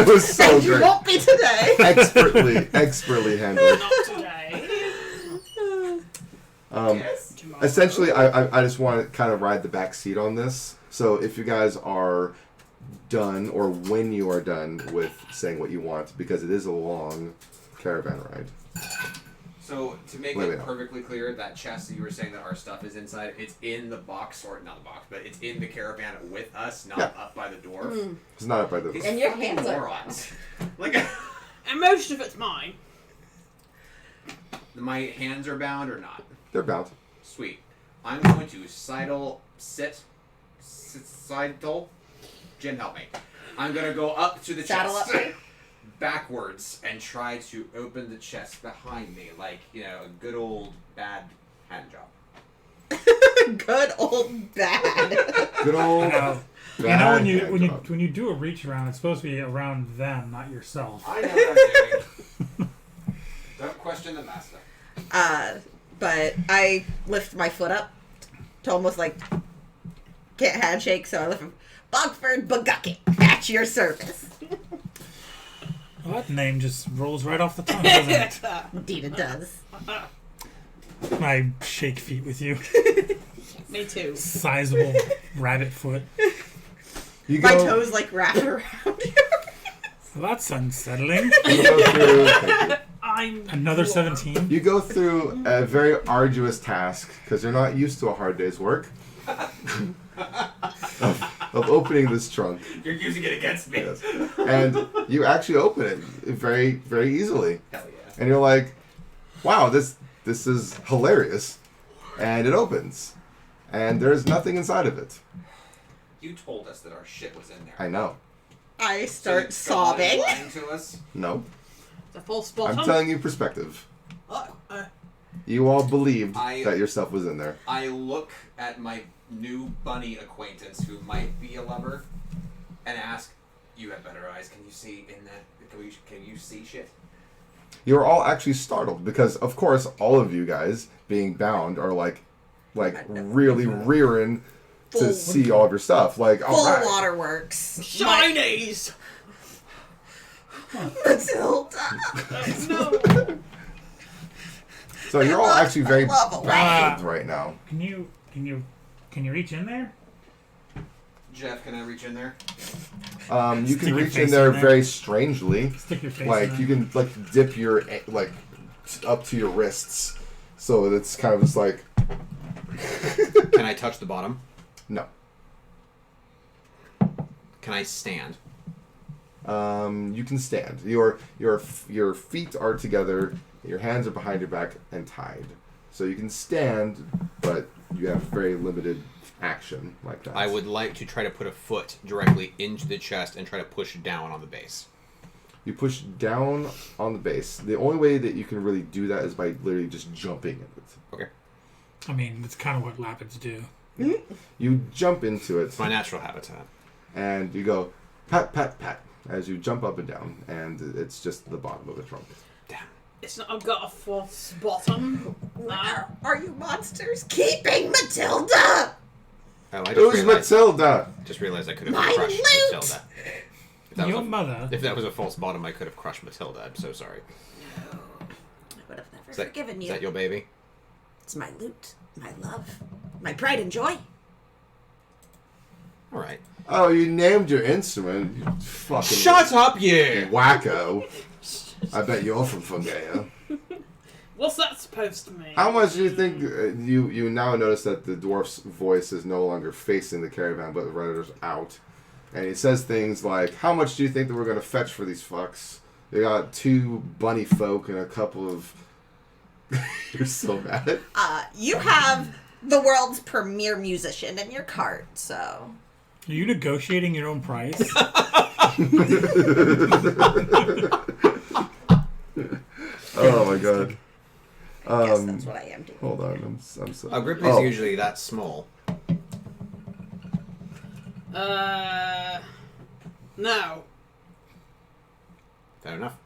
was so And you great. won't be today. Expertly handled. Not today. Yes. Tomorrow. Essentially, I just want to kind of ride the back seat on this. So if you guys are done, or when you are done with saying what you want, because it is a long caravan ride. So, to make Wait, it wait. perfectly clear, that chest that you were saying that our stuff is inside, it's in the box, or not the boch, but it's in the caravan with us, not Yeah. up by the dwarf. It's not up by the... These And your fucking hands are morons. Like, And most of it's mine. my hands are bound or not? They're bound. Sweet. I'm going to sidle. Jin, help me. I'm going to go up to the Saddle chest. up me. Backwards and try to open the chest behind me, like, a good old bad hand job. Good old bad. Good old... No. You know bad when hand job. when you do a reach around, it's supposed to be around them, not yourself. I know what I'm doing. Don't question the master. But I lift my foot up to almost like can't handshake, so I lift Bogford Buggucket at your service. Well, that name just rolls right off the tongue, doesn't it? Indeed it does. I shake feet with you. Me too. Sizable rabbit foot. You My go, toes like wrap around you. Well, that's unsettling. you go through... Thank you. I'm Another 17. You go through a very arduous task because you're not used to a hard day's work of opening this trunk. You're using it against me. Yes. And you actually open it very, very easily. Hell yeah. And you're like, wow, this is hilarious. And it opens. And there's nothing inside of it. You told us that our shit was in there. I know. I So start you're sobbing. lying to us? No. the full spot. I'm telling you perspective. Oh, You all believed I- that your stuff was in there. I look at my new bunny acquaintance who might be a lover and ask, you have better eyes, can you see in that, can you see shit? You're all actually startled because, of course, all of you guys being bound are like really rearing to Full- see all of your stuff. Like, Full all right. waterworks. Chinese. Matilda. No. So you're all actually very Love away. baffled right now. Can you reach in there? Jeff, can I reach in there? You Stick can your reach face in there in there. very strangely. Stick your face Like in you there. can like dip your like up to your wrists So it's kind of just like... Can I touch the bottom? No. Can I stand? You can stand. Your feet are together, your hands are behind your back and tied. So you can stand, but you have very limited action like that. I would like to try to put a foot directly into the chest and try to push down on the base. You push down on the base. The only way that you can really do that is by literally just jumping in it. Okay. I mean, that's kind of what Lapids do. You jump into it. It's my natural habitat. And you go pat, pat, pat as you jump up and down, and it's just the bottom of the trunk. Damn. It's not. I've got a false bottom. Where are you monsters keeping Matilda? Oh, I Who's Matilda? Just realized I could have My crushed loot! Matilda. If that Your was a- mother. If that was a false bottom, I could have crushed Matilda. I'm so sorry. No, I would have never Is that, forgiven you. is that your baby? It's my loot, my love, my pride and joy. All right. Oh, you named your instrument. You fucking Shut up, you! wacko. I bet you're from Fungea. What's that supposed to mean? How much do you think you now notice that the dwarf's voice is no longer facing the caravan, but rather just out? And he says things like, "How much do you think that we're going to fetch for these fucks? They got 2 bunny folk and a couple of..." You're so mad. You have the world's premier musician in your cart, so... Are you negotiating your own price? Oh my god. Yes, that's what I am doing. Hold on, I'm so... A Grippy's usually that small. No. Fair enough.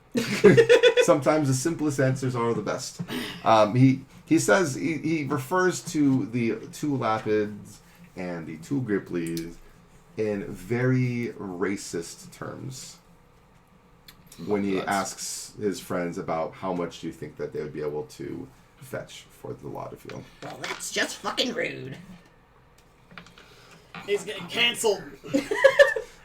Sometimes the simplest answers are the best. He says he refers to the 2 Lapids and the 2 Gripleys in very racist terms when he asks his friends about how much do you think that they would be able to fetch for the lot of you. Well, that's just fucking rude. He's getting cancelled.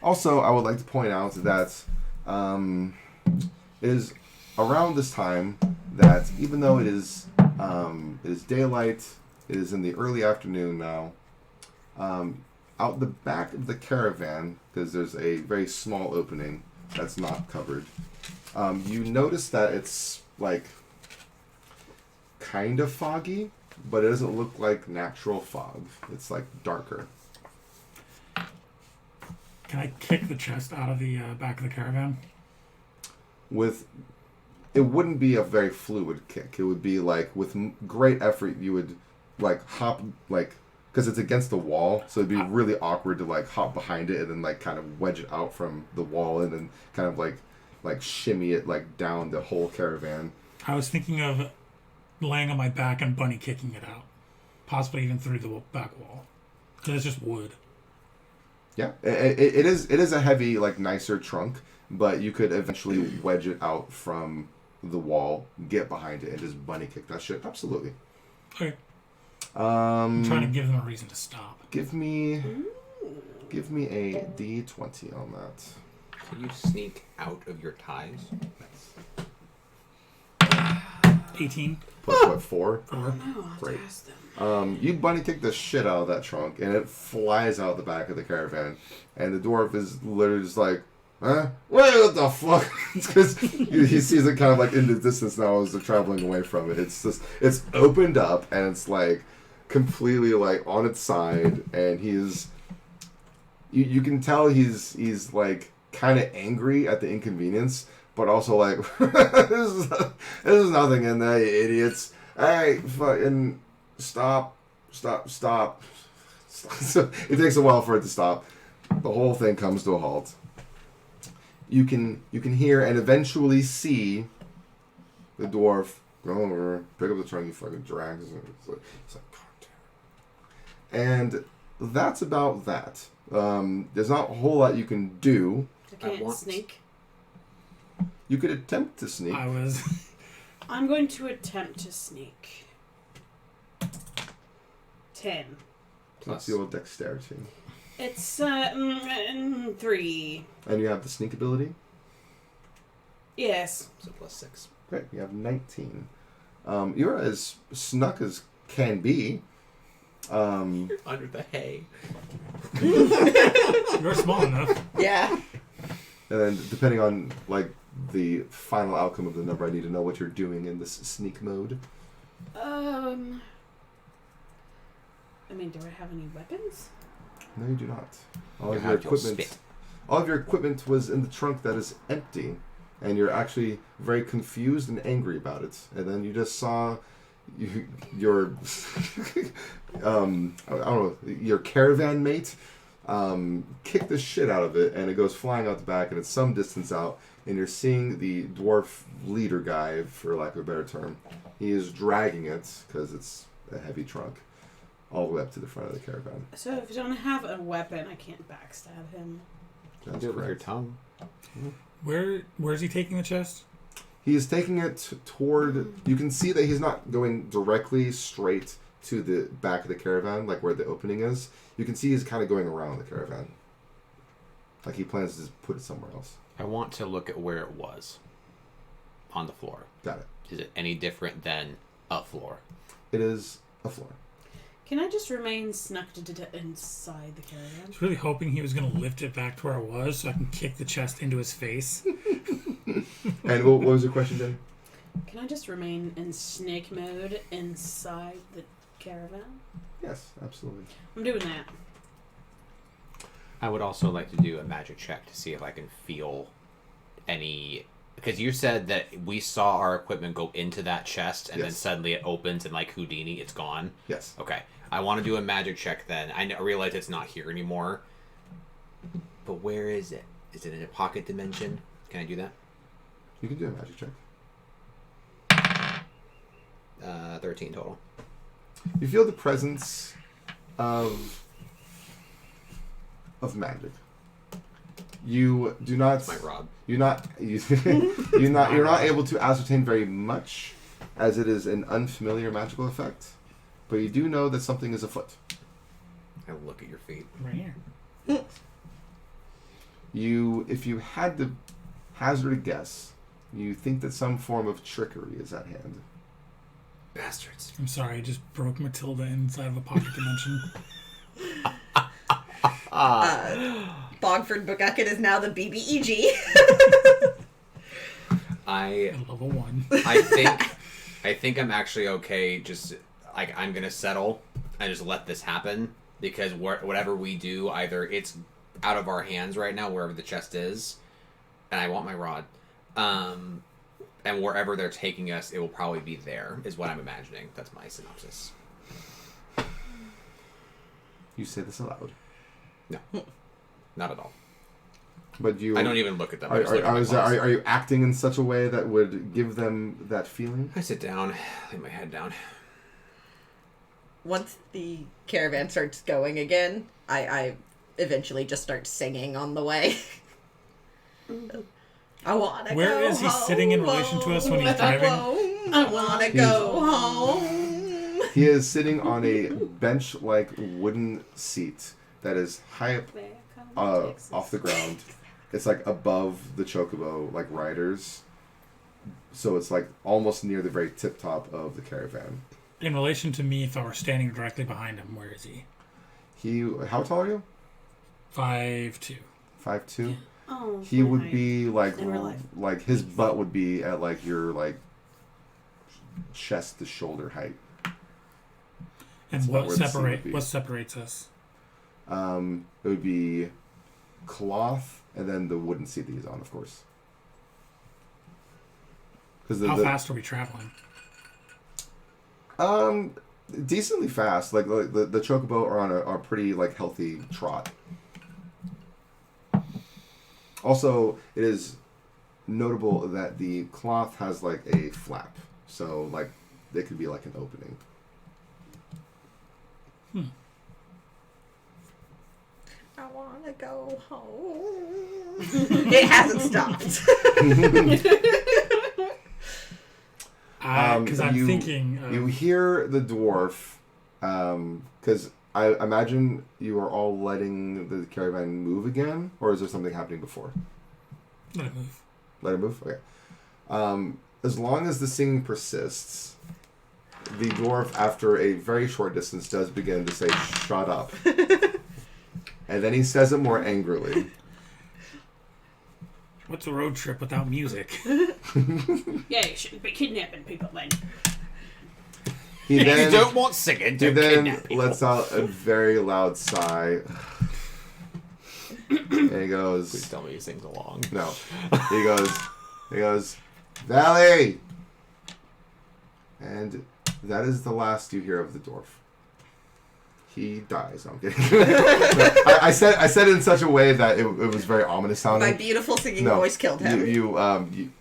Also, I would like to point out that it is around this time that even though it is daylight, it is in the early afternoon now, out the back of the caravan, because there's a very small opening that's not covered, you notice that it's like kind of foggy, but it doesn't look like natural fog. It's like darker. Can I kick the chest out of the back of the caravan? It wouldn't be a very fluid kick. It would be like with great effort you would like hop like because it's against the wall, so it'd be really awkward to like hop behind it and then like kind of wedge it out from the wall and then kind of like shimmy it like down the whole caravan. I was thinking of laying on my back and bunny kicking it out, possibly even through the back wall, because it's just wood. Yeah, it is a heavy like nicer trunk, but you could eventually wedge it out from the wall, get behind it, and just bunny kick that shit. Absolutely. Okay. I'm trying to give them a reason to stop. Give me a D20 on that. Can you sneak out of your ties? 18. Plus what, 4? No, Great. I asked them. You bunny kick the shit out of that trunk, and it flies out the back of the caravan, and the dwarf is literally just like, huh? Wait, what the fuck? Because he sees it kind of like in the distance now as they're traveling away from it. It's just, it's opened up, and it's like completely like on its side, and he's, you can tell he's like kind of angry at the inconvenience, but also like, this is nothing in there, you idiots. Hey, fucking stop. So it takes a while for it to stop. The whole thing comes to a halt. You can hear and eventually see the dwarf go over, pick up the trunk, he fucking drags it. It's like, God damn. And that's about that. There's not a whole lot you can do. I can't sneak. You could attempt to sneak. I'm going to attempt to sneak. 10. Plus your dexterity. It's 3. And you have the sneak ability? Yes. So plus 6. Great, you have 19. You're as snuck as can be. Under the hay. You're small enough. Yeah. And then, depending on like the final outcome of the number, I need to know what you're doing in this sneak mode. I mean, do I have any weapons? No, you do not. All You of your have your equipment. spit. All of your equipment was in the trunk that is empty, and you're actually very confused and angry about it. And then you just saw your I don't know, your caravan mate kick the shit out of it, and it goes flying out the back, and it's some distance out, and you're seeing the dwarf leader guy, for lack of a better term. He is dragging it because it's a heavy trunk all the way up to the front of the caravan. So if you don't have a weapon, I can't backstab him. That's Do it with your correct. tongue. Where's he taking the chest? He is taking it toward. You can see that he's not going directly straight to the back of the caravan, like where the opening is. You can see he's kind of going around the caravan. Like he plans to put it somewhere else. I want to look at where it was on the floor. Got it. Is it any different than a floor? It is a floor. Can I just remain snuck inside the I caravan? was really hoping he was going to lift it back to where it was so I can kick the chest into his face. And what was your question, Jenny? Can I just remain in snake mode inside the caravan? Yes, absolutely. I'm doing that. I would also like to do a magic check to see if I can feel any... Because you said that we saw our equipment go into that chest, and then Yes. suddenly it opens, and like Houdini, it's gone. Yes. Okay. I want to do a magic check then. I realize it's not here anymore. But where is it? Is it in a pocket dimension? Can I do that? You can do a magic check. 13 total. You feel the presence of magic. You do not. My rod. You're not able to ascertain very much, as it is an unfamiliar magical effect. But you do know that something is afoot. I look at your feet. Right here. If you had to hazard a guess, you think that some form of trickery is at hand. Bastards. I'm sorry, I just broke Matilda inside of a pocket dimension. Bogford Buggucket is now the BBEG. I Level 1. I think I'm actually okay. Just like I'm gonna settle and just let this happen because whatever we do, either it's out of our hands right now, wherever the chest is, and I want my rod. And wherever they're taking us, it will probably be there. Is what I'm imagining. That's my synopsis. You say this aloud. No, not at all. But you. I don't even look at them. I Are, just look at my claws. are you acting in such a way that would give them that feeling? I sit down, lay my head down. Once the caravan starts going again, I eventually just start singing on the way. I wanna go Where is he sitting in relation to us when he's driving? I wanna go home. He is sitting on a bench-like wooden seat that is high up off the ground. It's like above the chocobo, like riders. So it's like almost near the very tip top of the caravan. In relation to me, if I were standing directly behind him, where is he? How tall are you? 5'2". 5'2". Oh, He would be like in real life. like his butt would be at like your like chest to shoulder height. And That's what where the seat would be. separates us? It would be cloth and then the wooden seat that he's on, of course. Because How fast are we traveling? decently fast. Like the chocobo are on a pretty like healthy trot. Also, it is notable that the cloth has like a flap, so like it could be like an opening. I wanna go home. It hasn't stopped. Because I'm thinking... You hear the dwarf, because I imagine you are all letting the caravan move again, or is there something happening before? Let it move. Let it move? Okay. as long as the singing persists, the dwarf, after a very short distance, does begin to say, "Shut up." And then he says it more angrily. What's a road trip without music? Yeah, you shouldn't be kidnapping people then. He If then, you don't want singing, he don't then kidnap people. lets out a very loud sigh. And he Please goes, tell me he sings along. no. He goes, "Valley!" And that is the last you hear of the dwarf. He dies. I'm kidding. I said it in such a way that it was very ominous sounding. My beautiful singing No, voice killed him. You,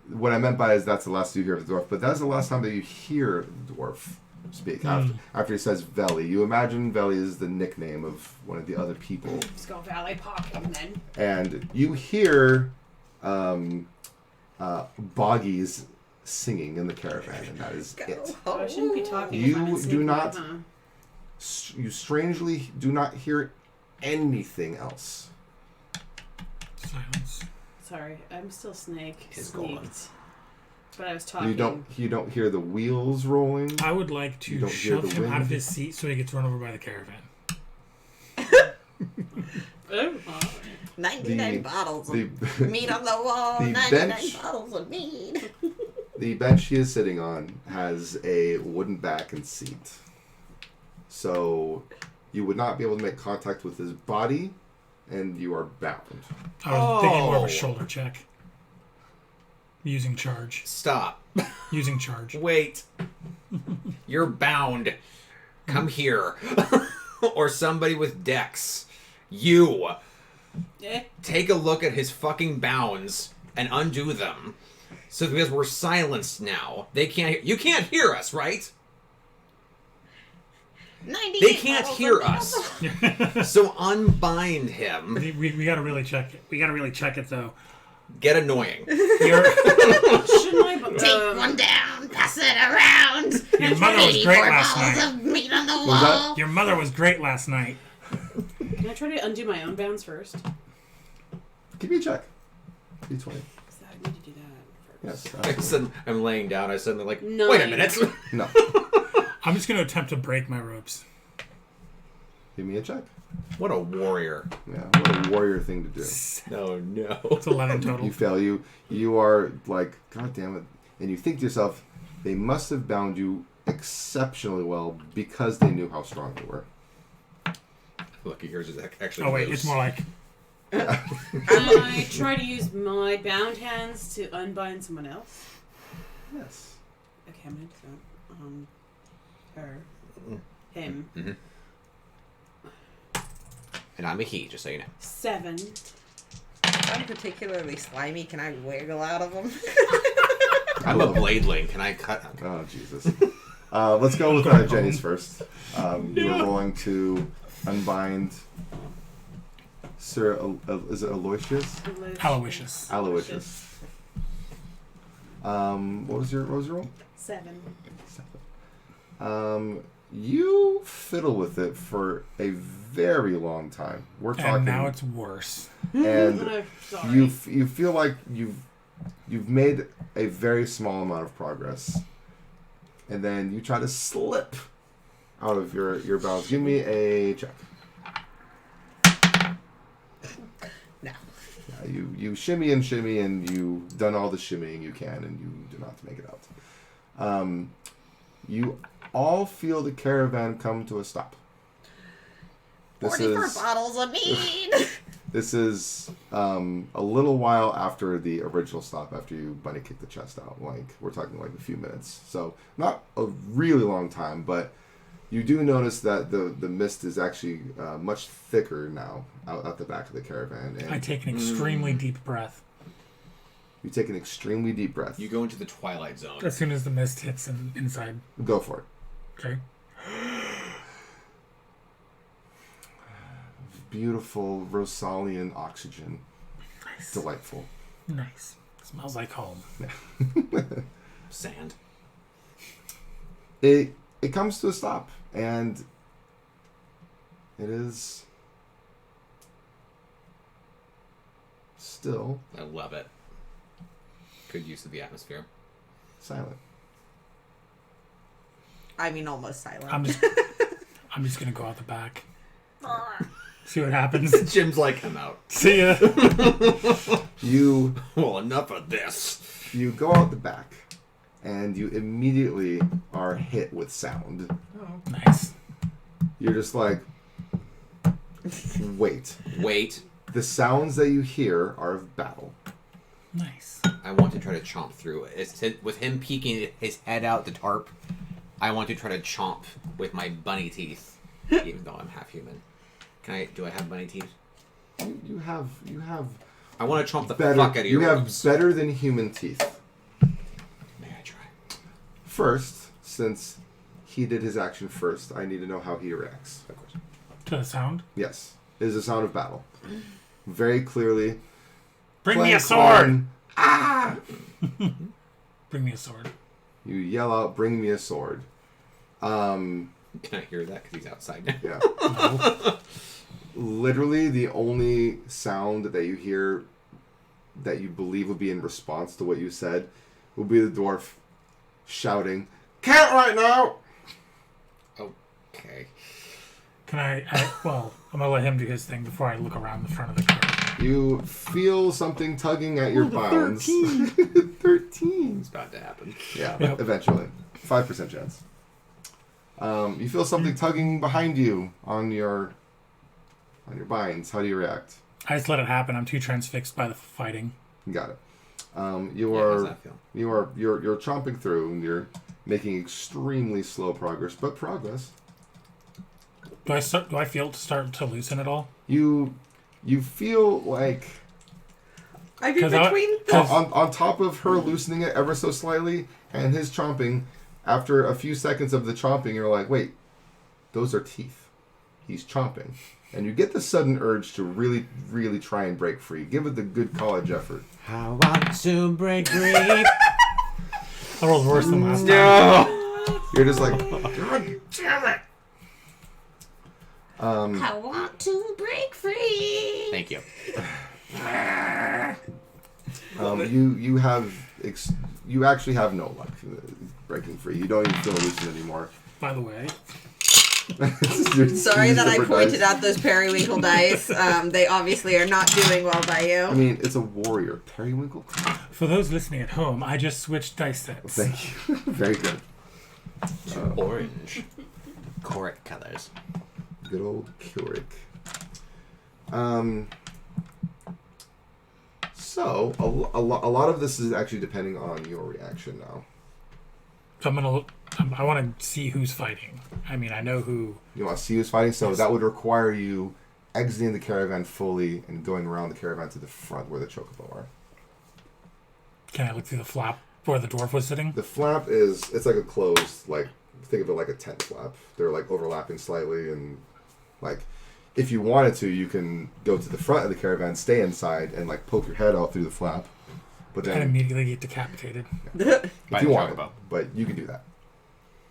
what I meant by is that's the last you hear of the dwarf, but that's the last time that you hear the dwarf speak. After he says Veli. You imagine Veli is the nickname of one of the other people. Let's go Valley Parking then. And you hear Boggies singing in the caravan, and that is it. Oh, I shouldn't be talking. You if I'm in do sync with not- it, huh? You strangely do not hear anything else. Silence. Sorry, I'm still Snake. He's Sneaked. gone. But I was talking. You don't hear the wheels rolling. I would like You to don't hear shove the him out of wind. his seat so he gets run over by the caravan. Oh, 99 The- bottles the- of meat on the wall. the 99 bench- bottles of meat. The bench he is sitting on has a wooden back and seat. So you would not be able to make contact with his body, and you are bound. I was thinking more of Oh. a shoulder check. Using charge. Stop. Using charge. Wait. You're bound. Come here. Or somebody with dex. You. eh. Take a look at his fucking bounds and undo them. So because we're silenced now, they can't. You can't hear us, right? 98 They can't bottles hear of meat on the- us. So unbind him. We gotta really check it. We gotta really check it though. Get annoying. Your, Shouldn't I? Take one down, pass it around. your mother was 84 great last bottles night. of meat on the Was wall. Your mother was great last night. Can I try to undo my own bounds first? Give me a check. D20. Because I need to do that first. Yes. I'm laying down. I suddenly like. No. Wait a minute. No. I'm just gonna attempt to break my ropes. Give me a check. What a warrior. Yeah. What a warrior thing to do. Oh no. It's 11 total. You fail. You are like, God damn it. And you think to yourself, they must have bound you exceptionally well because they knew how strong you were. Look, yours is actually. Oh wait, loose. it's more like Can I try to use my bound hands to unbind someone else? Yes. Okay, I'm gonna do that. Her. Him. Mhm. And I'm a he, just so you know. 7. If I'm particularly slimy, can I wiggle out of them? I'm a bladeling. Can I cut? Okay. Oh, Jesus. Let's go with Jenny's first. You're rolling to unbind Sir, is it Aloysius? Aloysius. Aloysius. What was your roll? 7. You fiddle with it for a very long time. We're talking, And now it's worse. and Oh, sorry. you feel like you've made a very small amount of progress, and then you try to slip out of your bounds. Give me a check. No. Yeah, you shimmy and you've done all the shimmying you can, and you do not make it out. You all feel the caravan come to a stop. 44 bottles of meat. This is a little while after the original stop, after you bunny kicked the chest out. Like, we're talking like a few minutes. So not a really long time, but you do notice that the mist is actually much thicker now out at the back of the caravan. And I take an extremely deep breath you take an extremely deep breath. You go into the twilight zone. as soon as the mist hits inside. Go for it. Okay. Beautiful Rosalian oxygen. Nice. Delightful. Nice. Smells like home. Sand. It comes to a stop, and it is still I love it. Good use of the atmosphere. silent. I mean, almost silent. I'm just gonna go out the back. See what happens. Jim's like, I'm out. See ya. You Well, enough of this. you go out the back, and you immediately are hit with sound. Oh. Nice. You're just like, wait. Wait. The sounds that you hear are of battle. Nice. I want to try to chomp through it. With him peeking his head out the tarp, I want to try to chomp with my bunny teeth, even though I'm half human. Do I have bunny teeth? You have I want to chomp the better. fuck out of You your have ribs. better than human teeth. May I try? First, since he did his action first, I need to know how he reacts. Of course. To the sound. Yes, it is a sound of battle. Very clearly. Bring me a Clank, sword. clang. Ah! Bring me a sword. You yell out, "Bring me a sword!" Can I hear that? Because he's outside now. Yeah. No. Literally, the only sound that you hear that you believe would be in response to what you said will be the dwarf shouting, "Can't right now!" Okay. Can well, I'm gonna let him do his thing before I look around the front of the car. You feel something tugging at your bounds. 13. It's about to happen. Yeah, Yep. eventually. 5% chance. You feel something tugging behind you on your binds. How do you react? I just let it happen. I'm too transfixed by the fighting. You got it. How's You're that feel? chomping through, and you're making extremely slow progress, but progress. Do I feel to start to loosen at all? You feel like I mean, 'Cause I- between the... 'cause- on top of her loosening it ever so slightly and his chomping, after a few seconds of the chomping, you're like, wait, those are teeth. He's chomping. And you get the sudden urge to really, really try and break free. Give it the good college effort. How about to break free? I rolled worse than last time. No! You're just like, God damn it! I want to break free. Thank you. You actually have no luck breaking free. You don't even feel loosened anymore. By the way, Sorry that I pointed out those periwinkle dice. They obviously are not doing well by you. I mean, it's a warrior. Periwinkle? for those listening at home, I just switched dice sets. Thank you. Very good. Orange. Coric colors. Good old Keurig. So, a lot of this is actually depending on your reaction now. So I want to see who's fighting. I mean, I know who. You want to see who's fighting, so that would require you exiting the caravan fully and going around the caravan to the front where the chocobo are. Can I look through the flap where the dwarf was sitting? The flap it's like a closed, like, think of it like a tent flap. They're like overlapping slightly, and like, if you wanted to, you can go to the front of the caravan, stay inside, and like poke your head out through the flap. But And then, immediately get decapitated. if By you the want, chocobo. but you can do that.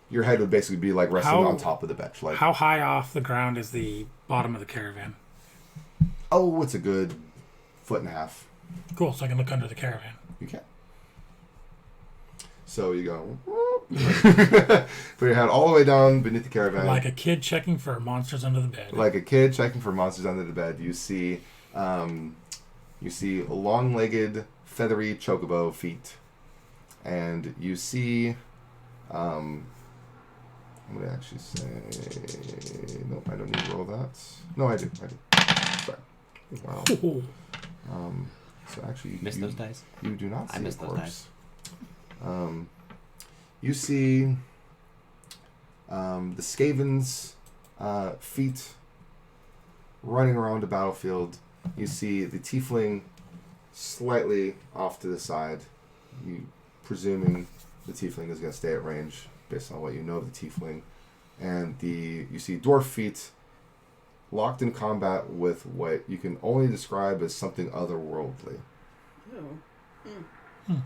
Your head would basically be like resting How- on top of the bench, like, How high off the ground is the bottom of the caravan? oh, it's a good 1.5 feet. Cool, so I can look under the caravan. You can. So you go, put your head all the way down beneath the caravan. Like a kid checking for monsters under the bed. Like a kid checking for monsters under the bed. You see long-legged, feathery chocobo feet, and you see. I'm gonna actually say nope. I don't need to roll that. No, I do. Sorry. Wow. Ooh. So actually, Missed those dice? You do not see I missed a those corpse. You see the Skaven's feet running around the battlefield. You see the tiefling slightly off to the side. You presuming the tiefling is going to stay at range based on what you know of the tiefling. And you see dwarf feet locked in combat with what you can only describe as something otherworldly. Oh.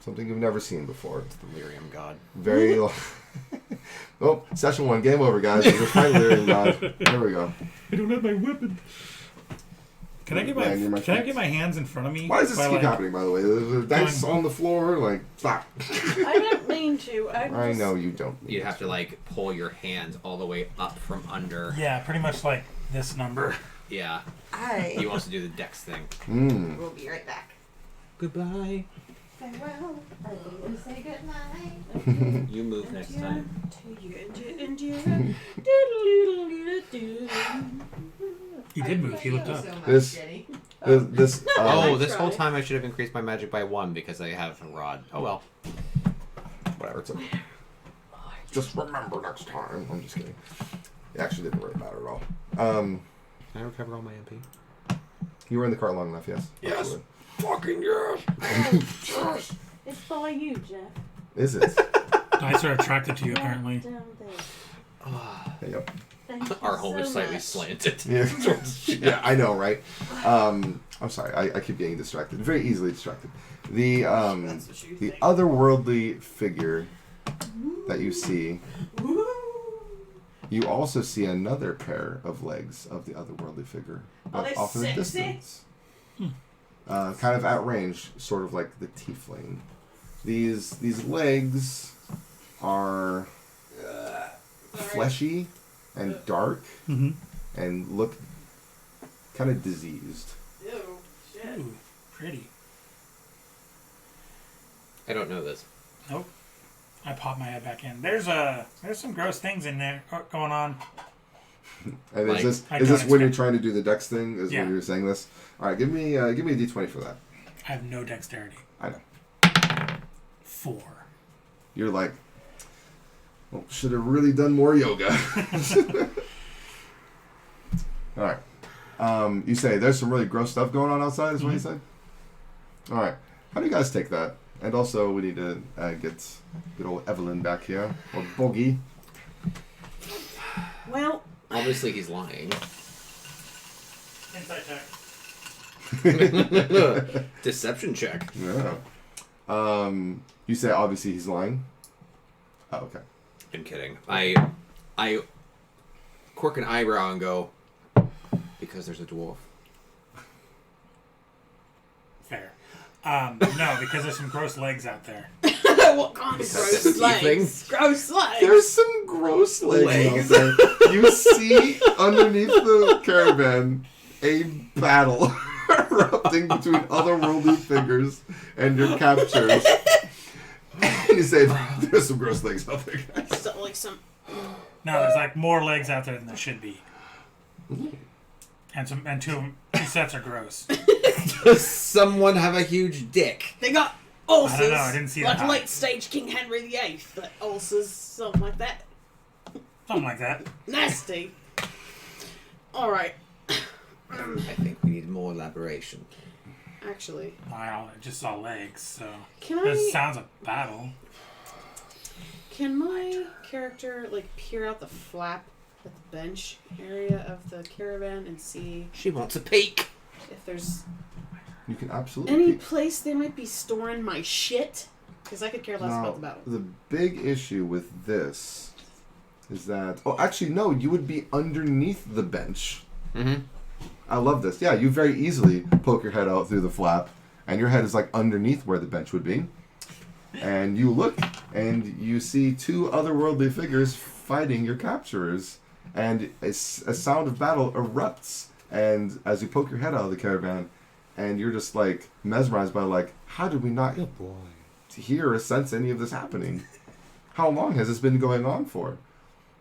Something you've never seen before. Delirium god. Very oh, session 1, game over, guys. We're fighting Lyrian God. There we go. I don't have my weapon. Can I get land near my Can I feet. get my hands in front of me? Why does this While, keep like, happening, by the way? The dice on the floor, like, stop. I don't mean to. I know you don't. You have to like pull your hand all the way up from under. Yeah, pretty much like this number. Yeah. I He wants to do the dex thing. will be right back. Goodbye. Farewell. I will say goodnight. You move next time. He did move. He looked up. This this Oh, this Try. whole time I should have increased my magic by 1 because I have a rod. Oh well. whatever. It's okay. Just remember next time. I'm just kidding. It actually didn't really matter at all. Can I recover all my MP? You were in the car long enough, yes? Yes. Absolutely. Fucking yes! Yes. It's by you, Jeff. Is it? Dice are attracted to you, apparently. Down there. Yep. Thank you Our home so is slightly much. slanted. Yeah. Yeah, I know, right? I'm sorry. I keep getting distracted. Very easily distracted. The That's what you the think. otherworldly figure that you see. You also see another pair of legs of the otherworldly figure, but they off in the sexy? distance. Kind of at range, sort of like the tiefling. These legs are fleshy and dark Mm-hmm. and look kind of diseased. Ew, shit. Ooh, pretty. I don't know this. Nope. I pop my head back in. There's some gross things in there going on. And Like, is I this don't when you're expect- trying to do the dex thing? Is Yeah. when you're saying this? All right, give me a d20 for that. I have no dexterity. I know. 4. You're like, well, should have really done more yoga. All right. You say there's some really gross stuff going on outside, is what you said? All right. How do you guys take that? And also, we need to get good old Evelyn back here, or Boggy. Well, Obviously, he's lying. Insight check. Deception check. Yeah. You say obviously he's lying. Oh, okay. I'm kidding. I quirk an eyebrow and go, because there's a dwarf. Fair. No, because there's some gross legs out there. what kind of Is that gross the legs? Gross legs. There's some gross legs out there. You see underneath the caravan a battle erupting between otherworldly figures and your captors. And you say, there's some gross legs out there, guys. So, like some. No, there's like more legs out there than there should be. And two sets are gross. Does someone have a huge dick? They got ulcers. I don't know, I didn't see like that. late stage King Henry VIII, but ulcers, something like that. Something like that. Nasty. All right. I think we need more elaboration. Actually, I just saw legs, so can this I? sounds a battle. Can my character like peer out the flap at the bench area of the caravan and see She wants a peek. if there's You can absolutely any peek. place they might be storing my shit? Because I could care less Now, about the battle. the big issue with this is that... Oh, actually, no. You would be underneath the bench. Mm-hmm. I love this. Yeah, you very easily poke your head out through the flap, and your head is like underneath where the bench would be. And you look, and you see two otherworldly figures fighting your capturers. And a sound of battle erupts. And as you poke your head out of the caravan, and you're just like mesmerized by like, how did we not hear or sense any of this happening? How long has this been going on for?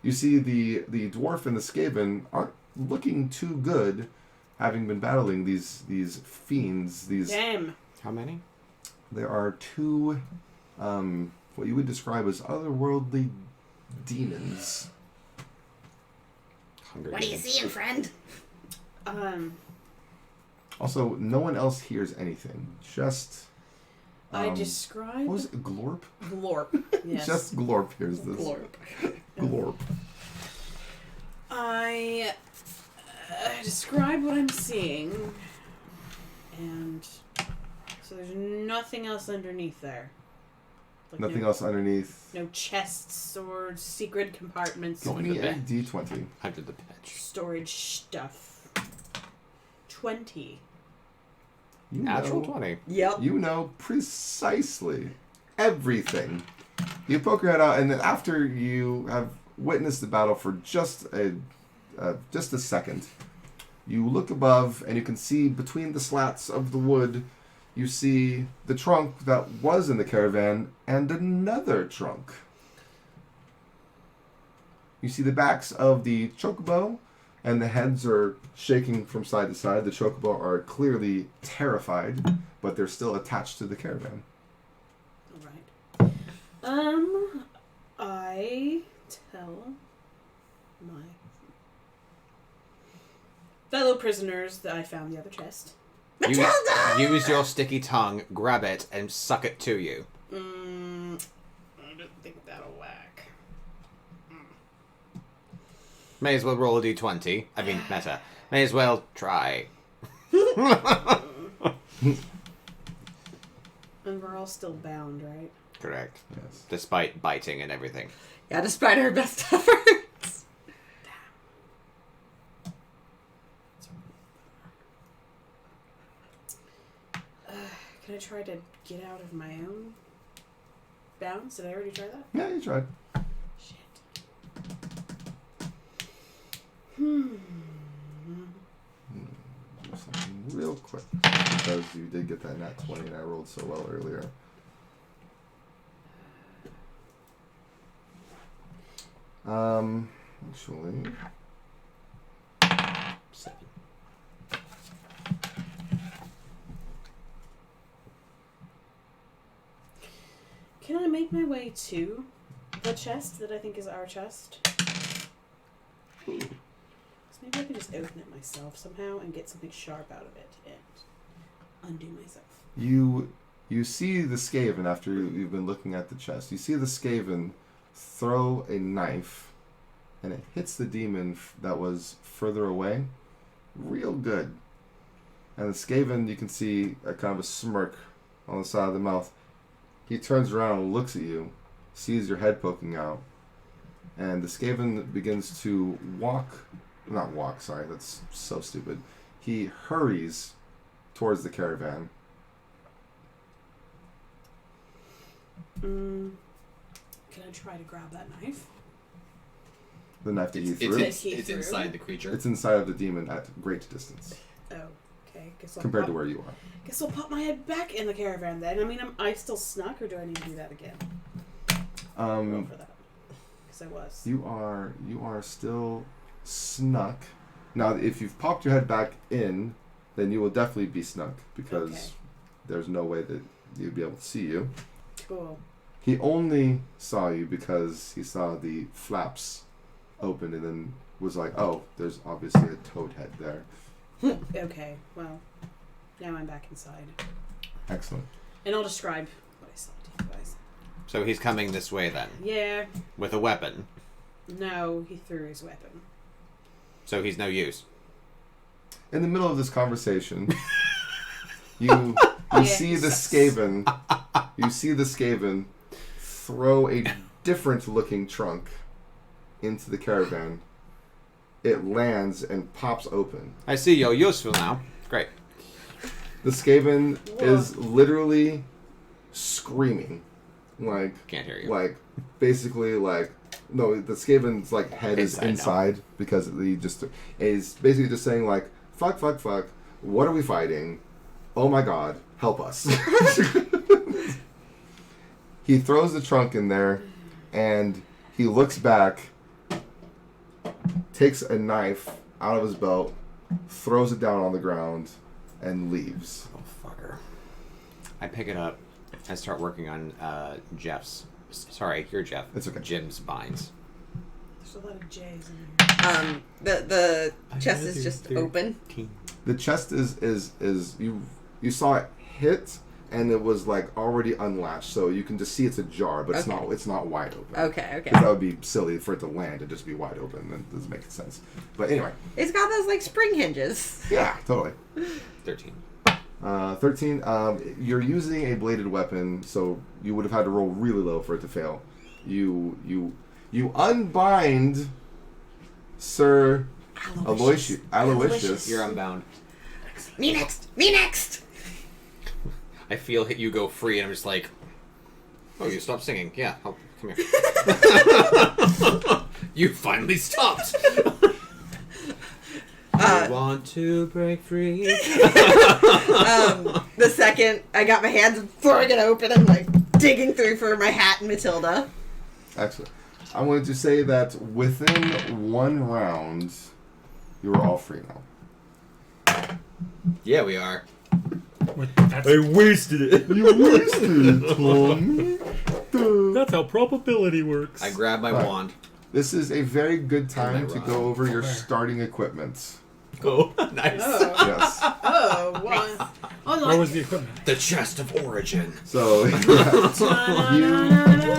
You see the dwarf and the Skaven aren't looking too good, having been battling these fiends. Damn. How many? There are two, what you would describe as otherworldly demons. What are you seeing, friend? Also, no one else hears anything. Just I described what was it? Glorp? Glorp. Yes. Just Glorp hears this. Glorp. Glorp. I describe what I'm seeing, and so there's nothing else underneath there. Like Nothing else underneath. No chests or secret compartments. Give Going me to a bed. D20. Under the bench. Storage stuff. 20. Natural 20. Yep. You know precisely everything. You poke your head out, and then after you have witnessed the battle for just a second, you look above, and you can see between the slats of the wood, you see the trunk that was in the caravan, and another trunk. You see the backs of the chocobo, and the heads are shaking from side to side. The chocobo are clearly terrified, but they're still attached to the caravan. Alright. I tell my fellow prisoners that I found the other chest. Use your sticky tongue, grab it, and suck it to you. I don't think that'll whack. May as well roll a d20. I mean, meta. May as well try. And we're all still bound, right? Correct. Yes. Despite biting and everything. Yeah, despite our best efforts. Can I try to get out of my own bounds? Did I already try that? Yeah, you tried. Shit. Do something real quick. Because you did get that nat 20 and I rolled so well earlier. Actually... 7. Can I make my way to the chest that I think is our chest? So maybe I can just open it myself somehow and get something sharp out of it and undo myself. You see the Skaven after you've been looking at the chest. You see the Skaven throw a knife and it hits the demon that was further away real good. And the Skaven, you can see a kind of a smirk on the side of the mouth. He turns around and looks at you, sees your head poking out, and the Skaven begins to that's so stupid. He hurries towards the caravan. Can I try to grab that knife? The knife that he threw. It's inside the creature. It's inside of the demon at great distance Oh, okay. Guess I'll compared pop, to where you are. Guess I'll pop my head back in the caravan then. I mean, I still snuck, or do I need to do that again? Roll for that. Because I was. You are still snuck. Now, if you've popped your head back in, then you will definitely be snuck because Okay. there's no way that you'd be able to see you. Cool. He only saw you because he saw the flaps open and then was like, oh, there's obviously a toad head there. Okay, well, now I'm back inside. Excellent. And I'll describe what I saw to you guys. So he's coming this way then, Yeah, with a weapon. no, he threw his weapon. So he's no use. In the middle of this conversation, you see the Skaven. You see the Skaven throw a different looking trunk into the caravan. It lands and pops open. I see you're useful now. Great. The Skaven is literally screaming, like Can't hear you. like basically like no. The Skaven's like head is Inside now. inside because he just is basically just saying like fuck, fuck, fuck. What are we fighting? Oh my God, help us! He throws the trunk in there, and he looks back, takes a knife out of his belt, throws it down on the ground, and leaves. Oh, fucker. I pick it up and start working on Jeff's. Sorry, you're Jeff. It's okay. Jim's binds. There's a lot of J's in here. The chest is just open. The chest is you saw it hit, and it was like already unlatched, so you can just see it's ajar, but Okay. it's not wide open. Okay. Because that would be silly for it to land and just be wide open. That doesn't make sense. But anyway, It's got those like spring hinges. yeah, totally. 13. 13. You're using a bladed weapon, so you would have had to roll really low for it to fail. You unbind Sir Aloysius. You're unbound. Me next. I feel you go free, and I'm just like, oh, you stopped singing. Yeah, come here. You finally stopped. I want to break free. The second I got my hands and throwing it open and like digging through for my hat and Matilda. Excellent. I wanted to say that within 1 round, you are all free now. Yeah, we are. wasted it. You wasted it, Tom. That's how probability works. I grab my wand. This is a very good time to go over your starting equipment. Oh, nice. Oh. Yes. Oh, one. Oh, Where was the equipment? The chest of origin. So you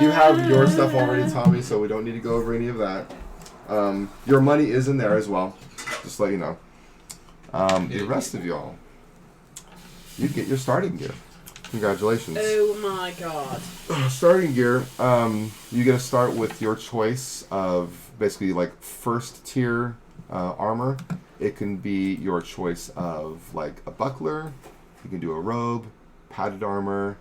have your stuff already, Tommy, so we don't need to go over any of that. Your money is in there as well, just to let you know. The rest of y'all, you get your starting gear. Congratulations. Oh my god. Starting gear, you get to start with your choice of basically like first tier armor. It can be your choice of like a buckler. You can do a robe, padded armor.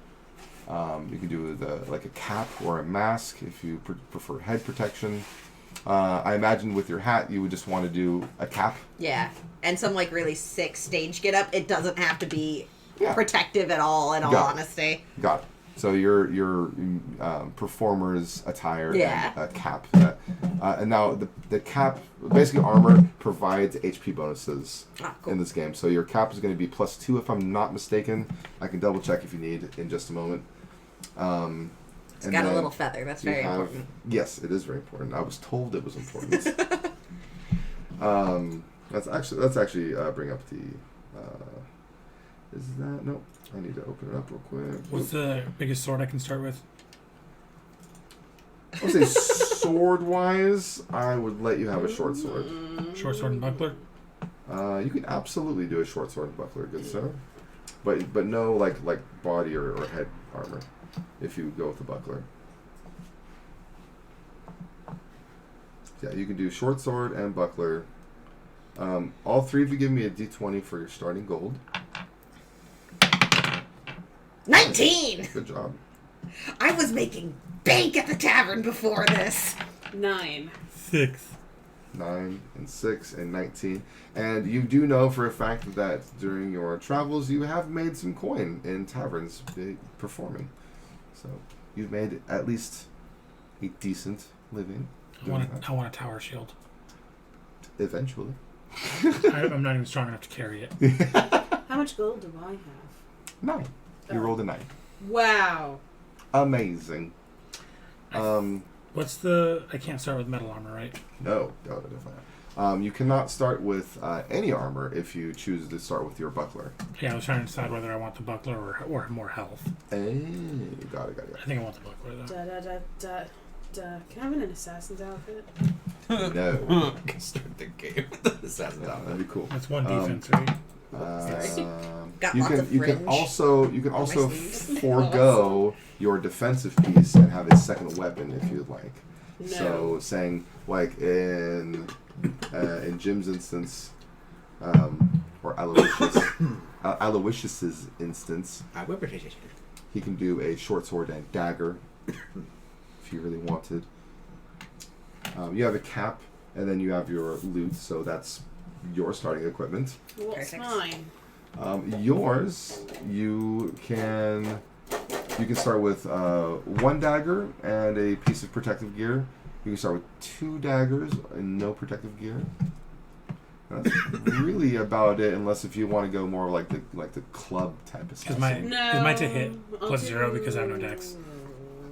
You can do like a cap or a mask if you prefer head protection. I imagine with your hat you would just want to do a cap. Yeah, and some like really sick stage get up. It doesn't have to be protective at all. In all honesty. Got it. So your performer's attire and a cap. And now the cap, basically armor, provides HP bonuses in this game. So your cap is going to be +2 if I'm not mistaken. I can double check if you need in just a moment. It's got a little feather. That's very important. Yes, it is very important. I was told it was important. Let's actually bring up the... is that... Nope. I need to open it up real quick. What's the biggest sword I can start with? I would say sword-wise, I would let you have a short sword. Short sword and buckler? You can absolutely do a short sword and buckler, good sir. But no like body or head armor if you go with the buckler. Yeah, you can do short sword and buckler. All three of you give me a d20 for your starting gold. 19! Good job. I was making bank at the tavern before this. 9. 6. 9 and 6 and 19. And you do know for a fact that during your travels you have made some coin in taverns performing. So you've made at least a decent living. I want a tower shield. Eventually. I'm not even strong enough to carry it. How much gold do I have? 9. You rolled a 9. Wow. Amazing. What's the... I can't start with metal armor, right? No, definitely not. You cannot start with any armor if you choose to start with your buckler. Yeah, I was trying to decide whether I want the buckler or more health. Hey, got it. I think I want the buckler, though. Can I have an assassin's outfit? No. Start the game with the assassin's That'd outfit. be cool. That's one defense, right? Got you lots of can fringe. also sleeves. forego your defensive piece and have a second weapon if you'd like. No. So saying like in Jim's instance, or Aloysius's instance, he can do a short sword and dagger if you really wanted. You have a cap, and then you have your loot, so that's your starting equipment. What's mine? Yours, you can start with 1 dagger and a piece of protective gear. You can start with 2 daggers and no protective gear. That's really about it, unless if you want to go more like the club type of stuff. Is my to hit +0 because I have no dex?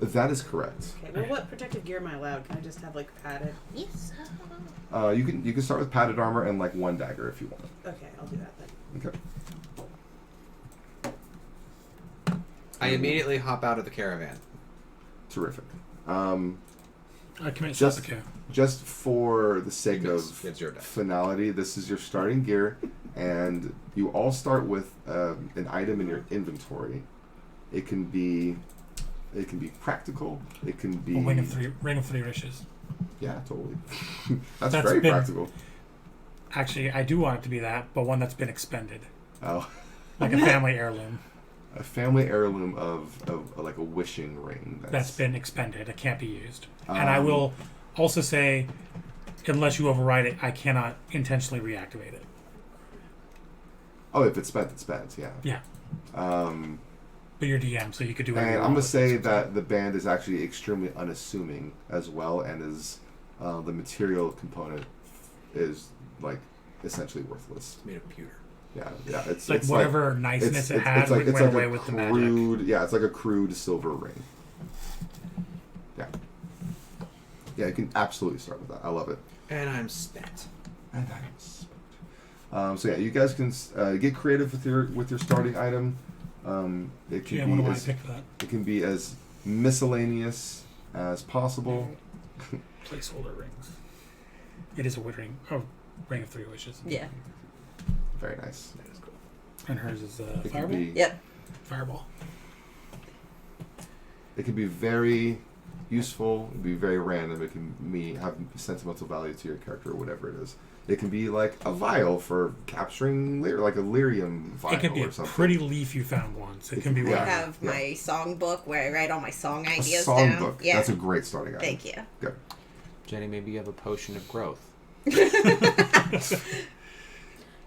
That is correct. Okay, well, what protective gear am I allowed? Can I just have like padded? Yes. You can start with padded armor and like 1 dagger if you want. Okay, I'll do that then. Okay. I immediately hop out of the caravan. Terrific. I commit Just- seppuku. Just for the sake It's of your deck. finality, this is your starting gear, and you all start with an item in your inventory. It can be practical. It can be Ring of three riches. Yeah, totally. That's That's very been- practical. Actually, I do want it to be that, but one that's been expended, Oh, like a family heirloom. a family heirloom of like a wishing ring That's been expended. It can't be used. And I will also say, unless you override it, I cannot intentionally reactivate it. Oh, if it's spent, it's spent. Yeah. Yeah. But you're DM, so you could do And whatever you I'm want gonna with say it. that the band is actually extremely unassuming as well, and is the material component is like essentially worthless. It's made of pewter. Yeah. It's like whatever niceness it had went away with the magic. Yeah, it's like a crude silver ring. Yeah. Yeah, you can absolutely start with that. I love it. And I'm spent. And I'm spent. So yeah, you guys can get creative with your starting item. It can Yeah, be what do I as pick for that? it can be as miscellaneous as possible. Placeholder rings. It is a wood ring. Oh, ring of 3 wishes. Yeah. Very nice. That is cool. And hers is It can fireball? be Yep. Fireball. it can be very useful. It can be very random. It can have sentimental value to your character or whatever it is. It can be like a vial for capturing like a lyrium vial It could be or a something. pretty leaf you found once. It can be I Yeah. whatever. have my songbook where I write all my song A ideas song down. book. Yeah. That's a great starting item. Thank you. Good. Jenny, maybe you have a potion of growth.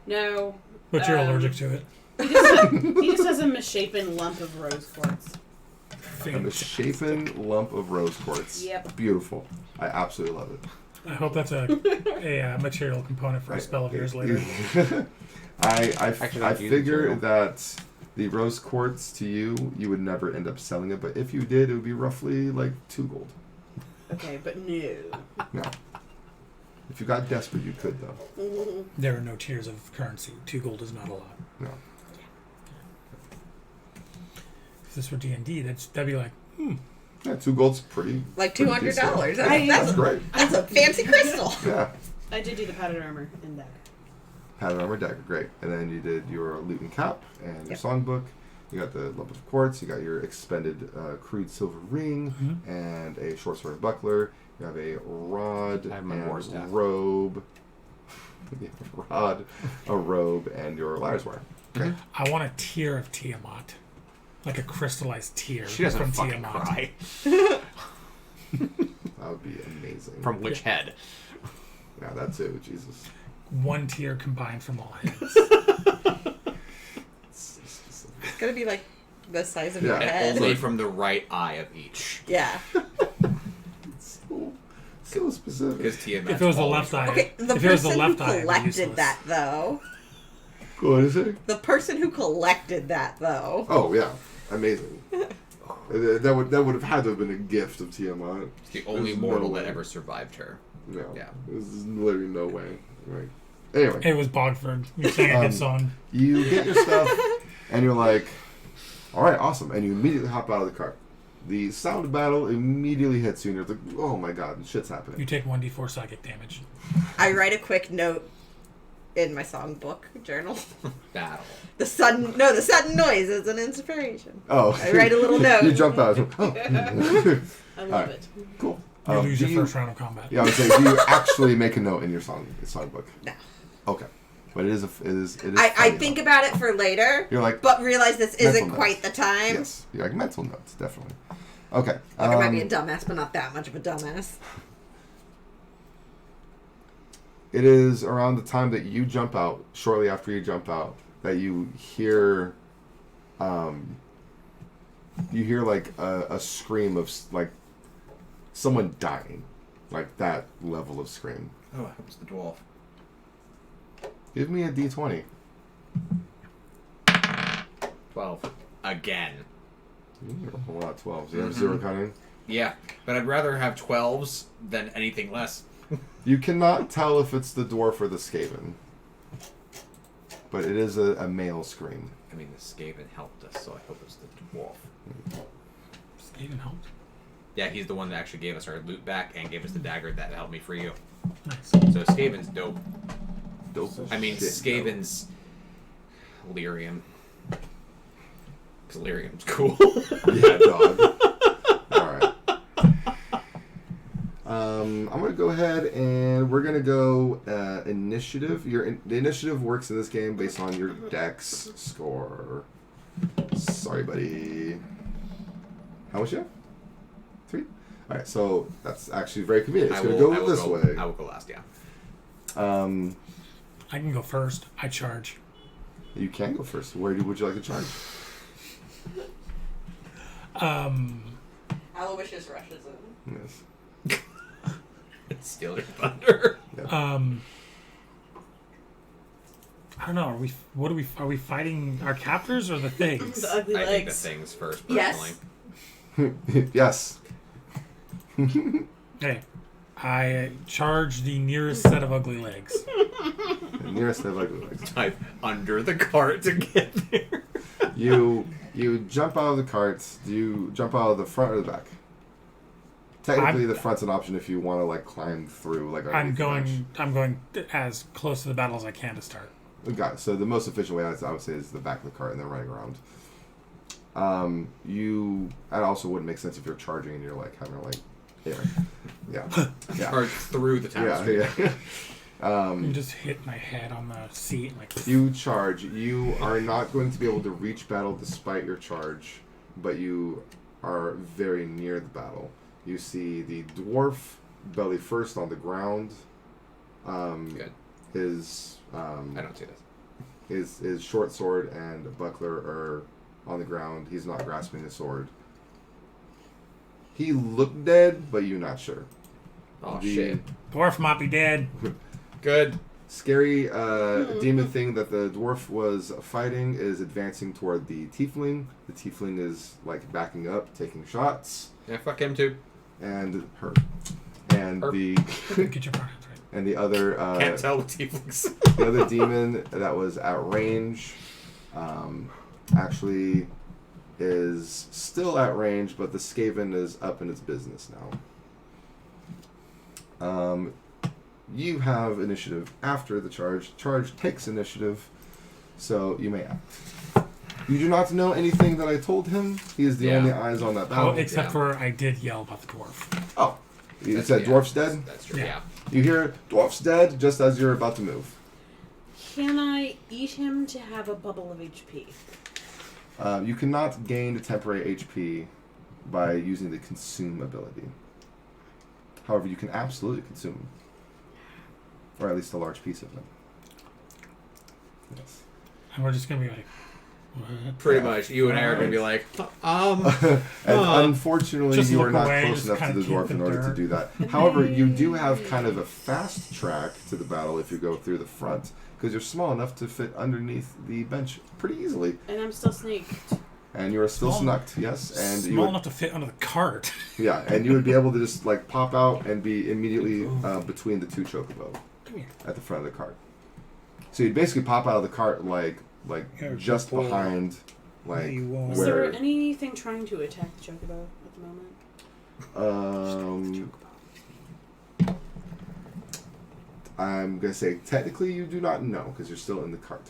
No. But you're allergic to it. He just has a misshapen lump of rose quartz. A misshapen lump of rose quartz. Yep. Beautiful. I absolutely love it. I hope that's a material component for a spell of yours later. I Actually, figure that the rose quartz to you would never end up selling it, but if you did, it would be roughly like 2 gold. Okay, but no. No. If you got desperate, you could though. There are no tiers of currency. 2 gold is not a lot. No. If this were D&D, that'd be like, Yeah, 2 gold's pretty. Like pretty $200. decent. That's That's great. That's a fancy crystal. Yeah. I did do the padded armor and dagger. Pattern armor dagger, great. And then you did your lute and cap and your Yep. songbook. You got the lump of quartz. You got your expended crude silver ring Mhm. and a short sword buckler. You have a rod I have my war and staff. robe. You have a rod, a robe, and your liar's wire. Okay. I want a tear of Tiamat. Like a crystallized tear She doesn't from fucking Tiamat. cry. That would be amazing. From which head? Yeah, that too. Jesus. 1 tear combined from all heads. It's gonna be like the size of Yeah. your And head. only from the right eye of each. Yeah. So specific. Because Tiamat. If it was the left eye, Okay, the if it was the person left who eye, it'd be collected useless. that, though. What is it? The person who collected that, though. Oh yeah, amazing. That would have had to have been a gift of Tiamat. It's the only There's mortal no that way. ever survived her. No. Yeah. There's literally no way. Right. Anyway, It was Bogford. You sang a hit song. you get your stuff, and you're like, all right, awesome. And you immediately hop out of the cart. The sound of battle immediately hits you, and you're like, oh my god, shit's happening. You take 1d4 psychic damage. I write a quick note in my songbook journal. Battle. The sudden noise is an inspiration. Oh. I write a little note. You jump out. Oh. I love Alright. it. Cool. You lose do your first round of combat. Yeah, I would say, do you actually make a note in your songbook? No. Okay. But it is I funny, think though. about it for later, You're like, but realize this Mental isn't notes. quite the time. yes. You're like, mental notes, definitely. Okay. Look, I might be a dumbass, but not that much of a dumbass. It is around the time that you jump out, shortly after you jump out, that you hear like a scream of like someone dying, like that level of scream. Oh, it was the dwarf. Give me a d20. 12. Again. You're a lot of 12s. You have 0 cunning. Yeah, but I'd rather have 12s than anything less. You cannot tell if it's the dwarf or the Skaven, but it is a male scream. I mean, the Skaven helped us, so I hope it's the dwarf. Skaven helped. Yeah, he's the one that actually gave us our loot back and gave us the dagger that helped me free you. Nice. So Skaven's dope. Dope. I mean, Shit, Skaven's lyrium. Because lyrium's cool. Yeah, dog. Alright. I'm going to go ahead and we're going to go initiative. The initiative works in this game based on your dex score. Sorry, buddy. How much you have? 3? Alright, so that's actually very convenient. It's going to go this way. I will go last, yeah. I can go first. I charge. You can go first. Where would you like to charge? Aloysius rushes in. Yes. Steal your thunder. Yeah. I don't know. Are we fighting our captors or the things? The ugly I think the legs. things first, Yes. personally. Yes. Hey, I charge the nearest set of ugly legs. The nearest of ugly legs. Type under the cart to get there. You jump out of the cart. Do you jump out of the front or the back? Technically, the front's an option if you want to like climb through. Like I'm going as close to the battle as I can to start. Got it. So the most efficient way I would say is the back of the cart and then running around. That also wouldn't make sense if you're charging and you're like having to like, yeah. Charge through the town street. Yeah. You just hit my head on the seat like. You charge. You are not going to be able to reach battle despite your charge, but you are very near the battle. You see the dwarf belly first on the ground. Good. His I don't see this. his short sword and buckler are on the ground. He's not grasping his sword. He looked dead, but you're not sure. Oh, The shit. Dwarf might be dead. Good. Scary demon thing that the dwarf was fighting is advancing toward the tiefling. The tiefling is like backing up, taking shots, Yeah, fuck him too. and her, and Her. the Get your pronouns right. and the other Can't tell with tieflings. the other demon that was at range, actually is still at range, but the Skaven is up in its business now. You have initiative after the charge. Charge takes initiative, so you may act. You do not know anything that I told him. He is the Yeah. only eyes on that Oh, battle. except Yeah. for I did yell about the dwarf. Oh, you That's- said yeah, dwarf's dead? That's true, Yeah. yeah. You hear dwarf's dead just as you're about to move. Can I eat him to have a bubble of HP? You cannot gain temporary HP by using the consume ability. However, you can absolutely consume him. Or at least a large piece of him. Yes. And we're just gonna be like, what? Pretty Yeah. much. You and I are going to be like, And unfortunately, Just you are look not away, close just enough to kinda the dwarf keep in the order to dirt. do that. However, you do have kind of a fast track to the battle if you go through the front, because you're small enough to fit underneath the bench pretty easily. And I'm still sneaked. And you are still Small- snucked, yes. And you Small would, enough to fit under the cart. yeah, and you would be able to just like pop out and be immediately between the two chocobo Come here. at the front of the cart. So you'd basically pop out of the cart like Here, just pull. behind, like You won't. Is where. there anything trying to attack the chocobo at the moment? I'm gonna say technically you do not know because you're still in the cart.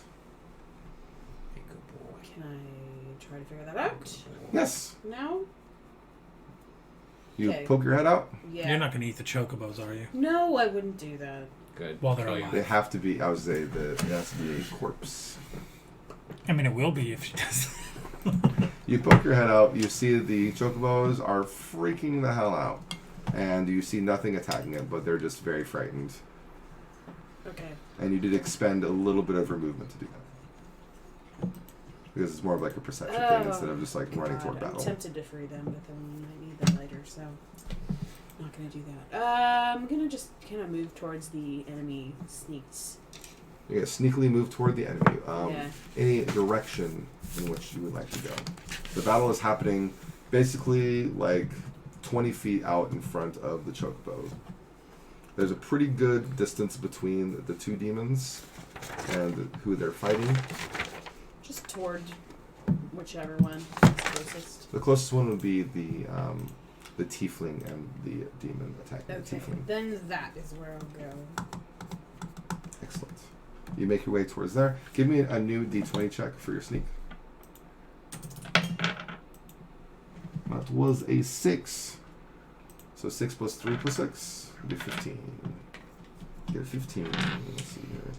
Can I try to figure that out? Yes. No? You Okay. poke your head out. Yeah. You're not gonna eat the chocobos, are you? No, I wouldn't do that. Good. While they're Oh, yeah. alive. They have to be. I would say that it has to be a corpse. I mean, it will be if she does. You poke your head out. You see the chocobos are freaking the hell out, and you see nothing attacking it, but they're just very frightened. Okay. And you did expend a little bit of your movement to do that. Because it's more of like a perception thing instead of just like running toward I'm battle. tempted to free them, but then I need them later, so not gonna do that. I'm gonna just kind of move towards the enemy sneaks. You gotta sneakily move toward the enemy. Yeah. Any direction in which you would like to go. The battle is happening basically like 20 feet out in front of the chocobo. There's a pretty good distance between the two demons and who they're fighting. Just toward whichever one is closest. The closest one would be the tiefling and the demon attacking the Okay, tiefling. then that is where I'll go. Excellent. You make your way towards there. Give me a new d20 check for your sneak. That was a 6. So 6 plus 3 plus 6 would be 15. Get a 15. Let's see here.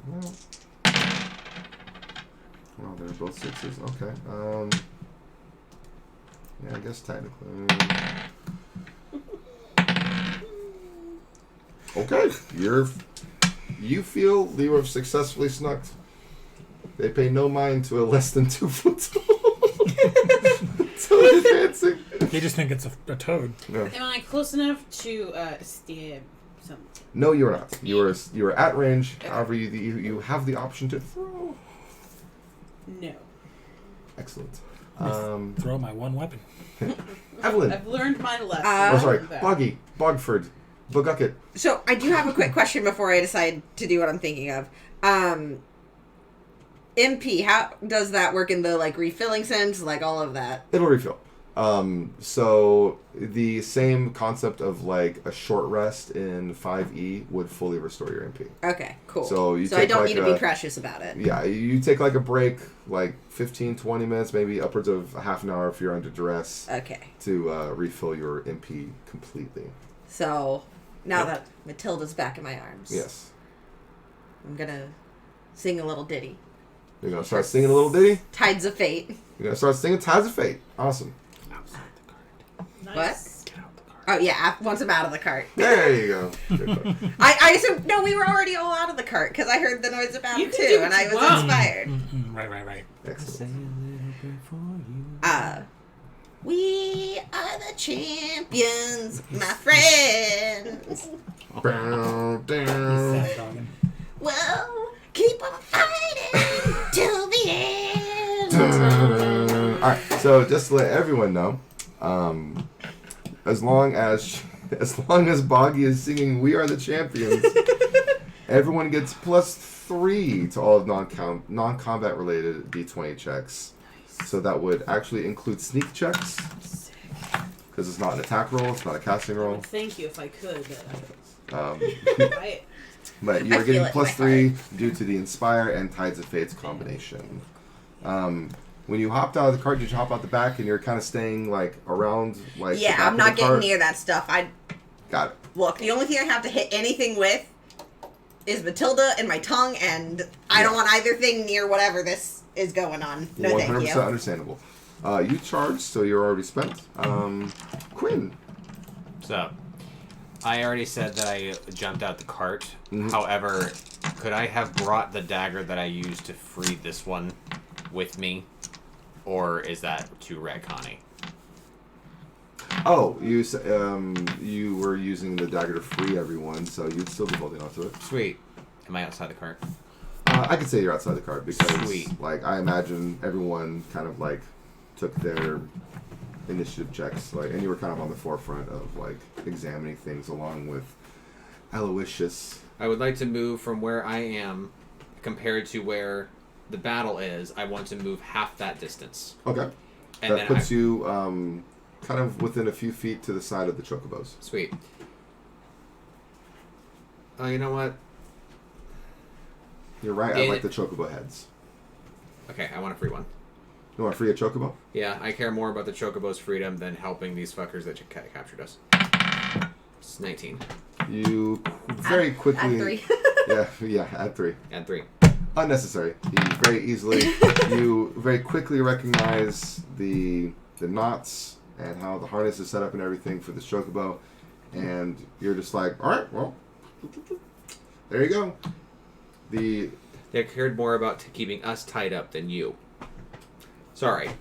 Well, Well, they're both 6s. Okay. Yeah, I guess technically. Okay, you feel you have successfully snuck. They pay no mind to a less than 2 foot toad advancing. They just think it's a toad. No. Am I close enough to stab something? No, you are not. You are at range. However, you have the option to throw. No. Excellent. Throw my one weapon. Evelyn. I've learned my lesson. Oh, sorry. That. Bogford. Buggucket. So I do have a quick question before I decide to do what I'm thinking of. MP, how does that work in the like refilling sense, like all of that? It'll refill. So the same concept of like a short rest in 5e would fully restore your MP. Okay, cool. So I take don't like need to be precious about it. Yeah, you take like a break, like 15, 20 minutes, maybe upwards of a half an hour if you're under duress. Okay. To refill your MP completely. So now that Matilda's back in my arms, Yes. I'm gonna sing a little ditty. You're gonna start singing a little ditty. Tides of Fate. You're gonna start singing Tides of Fate. Awesome. Outside the cart. Nice. What? Get out the cart. Oh yeah, once I'm out of the cart. There you go. Good. I assumed no, we were already all out of the cart because I heard the noise about You it can too, do and I was what you want. inspired. Right. Excellent. We are the champions, my friends. Bow He's down. sad dogging. Well, keep on fighting till the end. Alright, so just to let everyone know, as long as Boggy is singing "We Are the Champions," everyone gets +3 to all of non-combat related D20 checks. Nice. So that would actually include sneak checks, because it's not an attack roll, it's not a casting roll. Thank you if I could. But but you I are feel getting it in my +3 due to the Inspire and Tides of Fates combination. When you hopped out of the cart, did you hop out the back and you're kind of staying like around like? Yeah, the back I'm of not the getting cart? near that stuff. Got it. Look, the only thing I have to hit anything with is Matilda and my tongue, and I don't want either thing near whatever this is going on. No, 100% thank you. understandable. You charged, so you're already spent. Quinn. So, I already said that I jumped out the cart. Mhm. However, could I have brought the dagger that I used to free this one with me? Or is that too retconny? Oh, you were using the dagger to free everyone, so you'd still be holding onto it. Sweet. Am I outside the cart? I could say you're outside the cart because, Sweet. like, I imagine everyone kind of like took their initiative checks, like, and you were kind of on the forefront of like examining things along with Aloysius. I would like to move from where I am compared to where the battle is. I want to move half that distance. Okay, And that then puts you kind of within a few feet to the side of the chocobos. Sweet. Oh, you know what? You're right. I like the chocobo heads. Okay, I want a free one. You want to free a chocobo? Yeah, I care more about the chocobo's freedom than helping these fuckers that captured us. It's 19. You very quickly. Add 3. yeah, add 3. Add 3. Unnecessary. You very quickly recognize the knots and how the harness is set up and everything for this chocobo, and you're just like, all right, well, there you go. They cared more about keeping us tied up than you. Sorry.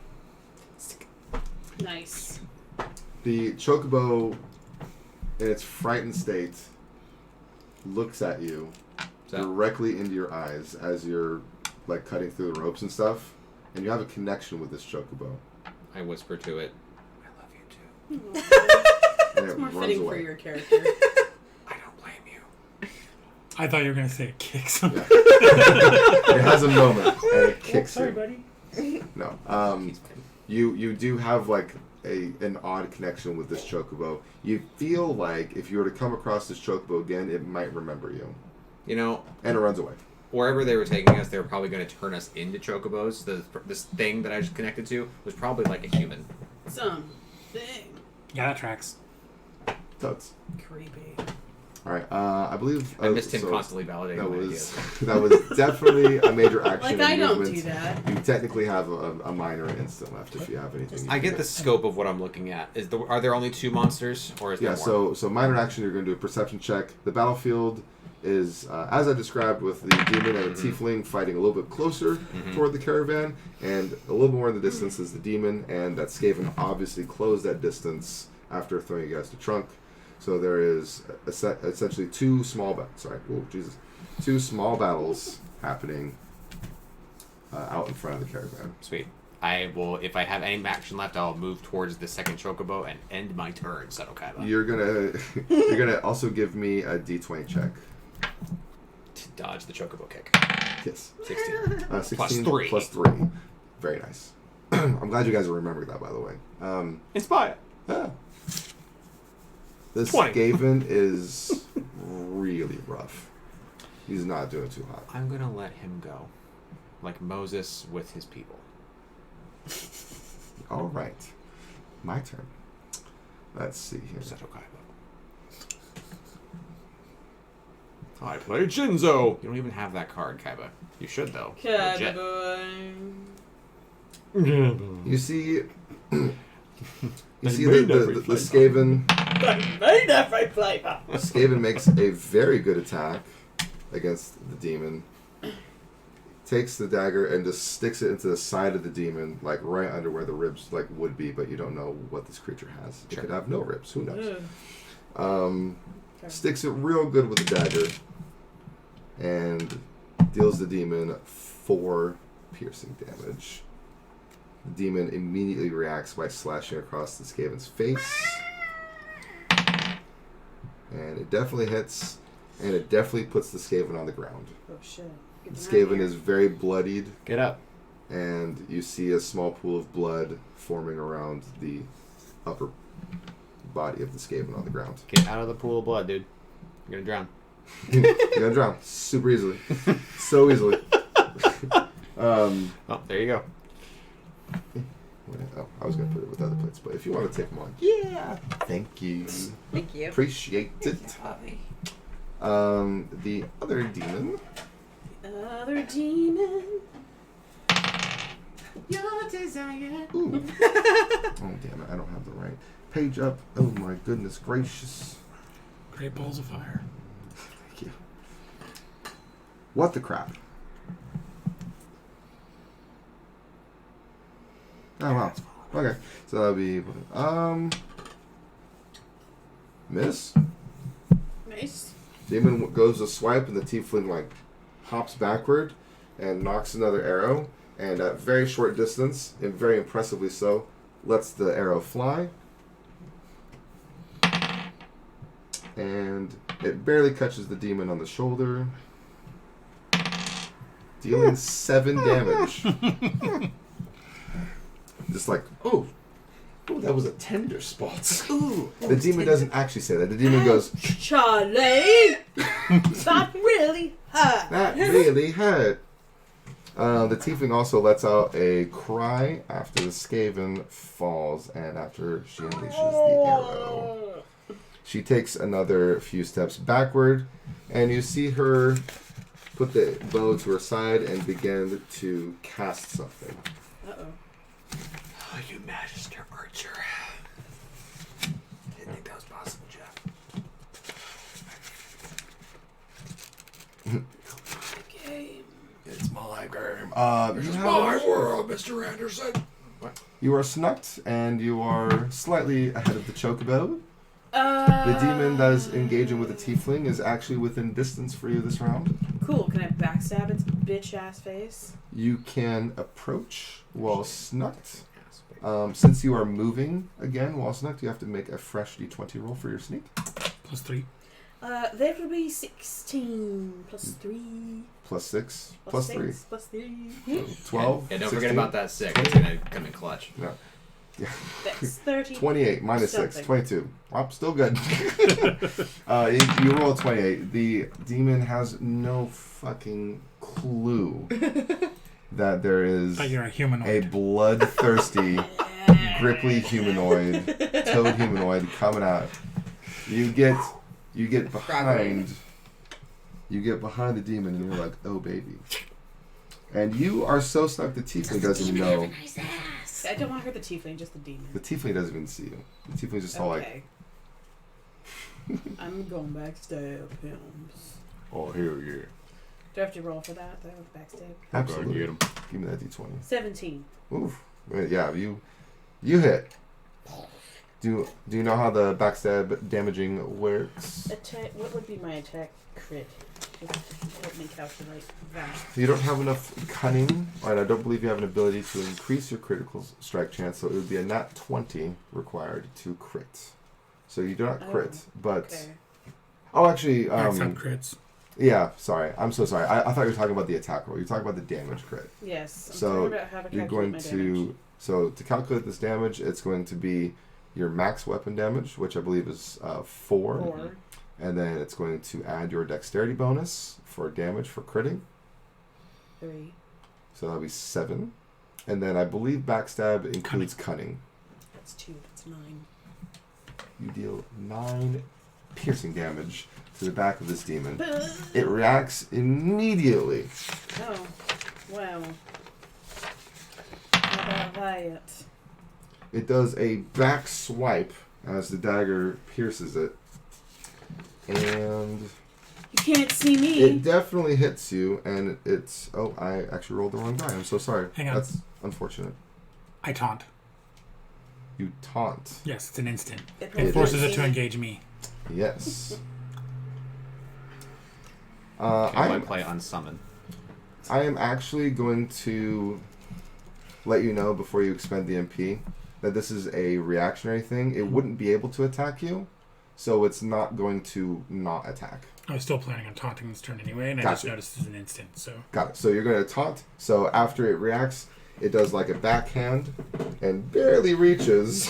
Nice. The chocobo, in its frightened state, looks at you directly into your eyes as you're like cutting through the ropes and stuff, and you have a connection with this chocobo. I whisper to it, I love you too. And It's it more runs fitting for away. your character. I don't blame you. I thought you were going to say it kicks him. Yeah. It has a moment and it kicks Sorry, you. buddy. No. You do have like an odd connection with this chocobo. You feel like if you were to come across this chocobo again, it might remember you. You know, And it runs away. wherever they were taking us, they were probably going to turn us into chocobos. This thing that I just connected to was probably like a human. Something Yeah, that tracks. Totes. creepy. All right. I believe I missed him so constantly validating That my was ideas. that was definitely a major action. Like, I and don't movement. do that. You technically have a minor instant left if you have anything. I get the scope of what I'm looking at. Are there only 2 monsters, or is there more? So minor action. You're going to do a perception check. The battlefield is as I described, with the demon and the tiefling fighting a little bit closer toward the caravan, and a little more in the distance is the demon, and that Skaven obviously closed that distance after throwing you guys to trunk. So there is essentially two small battles happening out in front of the caravan. Sweet. I will, if I have any action left, I'll move towards the second chocobo and end my turn, Setokaiba. You're gonna also give me a D20 check to dodge the chocobo kick. Yes. 16. 16 +3. plus 3. Very nice. I'm glad you guys are remembering that, by the way. Inspire. Yeah. This 20. Skaven is really rough. He's not doing too hot. I'm gonna let him go, like Moses with his people. All right. My turn. Let's see here. Setokaiba. I play Jinzo. You don't even have that card, Kaiba. You should though. Legit. You see the Skaven. Skaven makes a very good attack against the demon. Takes the dagger and just sticks it into the side of the demon, like right under where the ribs like would be, but you don't know what this creature has. It could have no ribs. Who knows? Sticks it real good with the dagger and deals the demon 4 piercing damage. The demon immediately reacts by slashing across the Skaven's face. And it definitely hits, and it definitely puts the Skaven on the ground. Oh shit. The Skaven is very bloodied. Get up. And you see a small pool of blood forming around the upper body of the Skaven on the ground. Get out of the pool of blood, dude. You're gonna drown. You're gonna drown super easily. So easily. Oh, there you go. Oh, I was gonna put it with other plates, but if you want to take them on, yeah. Thank you. Thank you. Appreciate it. The other demon. Your desire. Ooh. Oh damn it! I don't have the right page up. Oh my goodness gracious! Great balls of fire. Thank you. What the crap? Oh wow. Okay, so that'll be miss. Nice. Demon goes to swipe, and the tiefling like hops backward and knocks another arrow, and at very short distance, and very impressively so, lets the arrow fly, and it barely catches the demon on the shoulder, dealing 7 damage. Just like, oh, that was a tender spot. Ooh. The demon doesn't actually say that. The demon goes, Charlie! That really hurt. that really hurt. The tiefling also lets out a cry after the Skaven falls and after she unleashes the arrow. She takes another few steps backward, and you see her put the bow to her side and begin to cast something. Uh-oh. Oh, you Magister Archer. Didn't think that was possible, Jeff. Game. It's my game. This is my world, Mr. Anderson. What? You are snucked, and you are slightly ahead of the chocobo. The demon that is engaging with the tiefling is actually within distance for you this round. Cool. Can I backstab its bitch-ass face? You can approach while snucked. Since you are moving again while snucked, you have to make a fresh d20 roll for your sneak. +3. That would be 16 plus 3. Plus 6. Plus 3. 6 plus 3. 12. Yeah, don't 16. forget about that 6. It's gonna come in clutch. No. Yeah. That's 30. 28 minus 6. Something. 22. Oh, still good. You roll a 28. The demon has no fucking clue that there is But you're a humanoid. a bloodthirsty, gripply humanoid, toad humanoid coming out. You get You get behind the demon and you're like, oh baby. And you are so stuck the tiefling doesn't know. Nice ass. I don't want to hurt the tiefling, just the demon. The tiefling doesn't even see you. The tiefling's just all like, Okay. I'm going backstab him. oh hell yeah. Do I have to roll for that, though? Backstab? Absolutely. Get him. Give me that d20. 17. Oof. Yeah, you hit. Do you know how the backstab damaging works? Attack. What would be my attack crit? Just help me calculate that. You don't have enough cunning, and I don't believe you have an ability to increase your critical strike chance, so it would be a nat 20 required to crit. So you do not crit, but... Okay. Oh, actually... Backstab crits. Yeah, sorry. I'm so sorry. I thought you were talking about the attack roll. You're talking about the damage crit. Yes. I'm So talking about how to you're calculate going my to... damage. So to calculate this damage, it's going to be your max weapon damage, which I believe is 4. 4. And then it's going to add your dexterity bonus for damage for critting. 3. So that'll be 7. And then I believe backstab includes cunning. That's 2. That's 9. You deal 9 piercing damage to the back of this demon. It reacts immediately. Oh. Wow. How about that? It does a back swipe as the dagger pierces it. And You can't see me. it definitely hits you, and it's... Oh, I actually rolled the wrong die. I'm so sorry. Hang on. That's unfortunate. I taunt. You taunt. Yes, it's an instant. It It It forces is. it to engage me. Yes. I might play unsummon. I am actually going to let you know before you expend the MP that this is a reactionary thing. It wouldn't be able to attack you, so it's not going to not attack. I was still planning on taunting this turn anyway, and I Gotcha. just noticed it's an instant, so... Got it. So you're going to taunt. So after it reacts, it does like a backhand and barely reaches,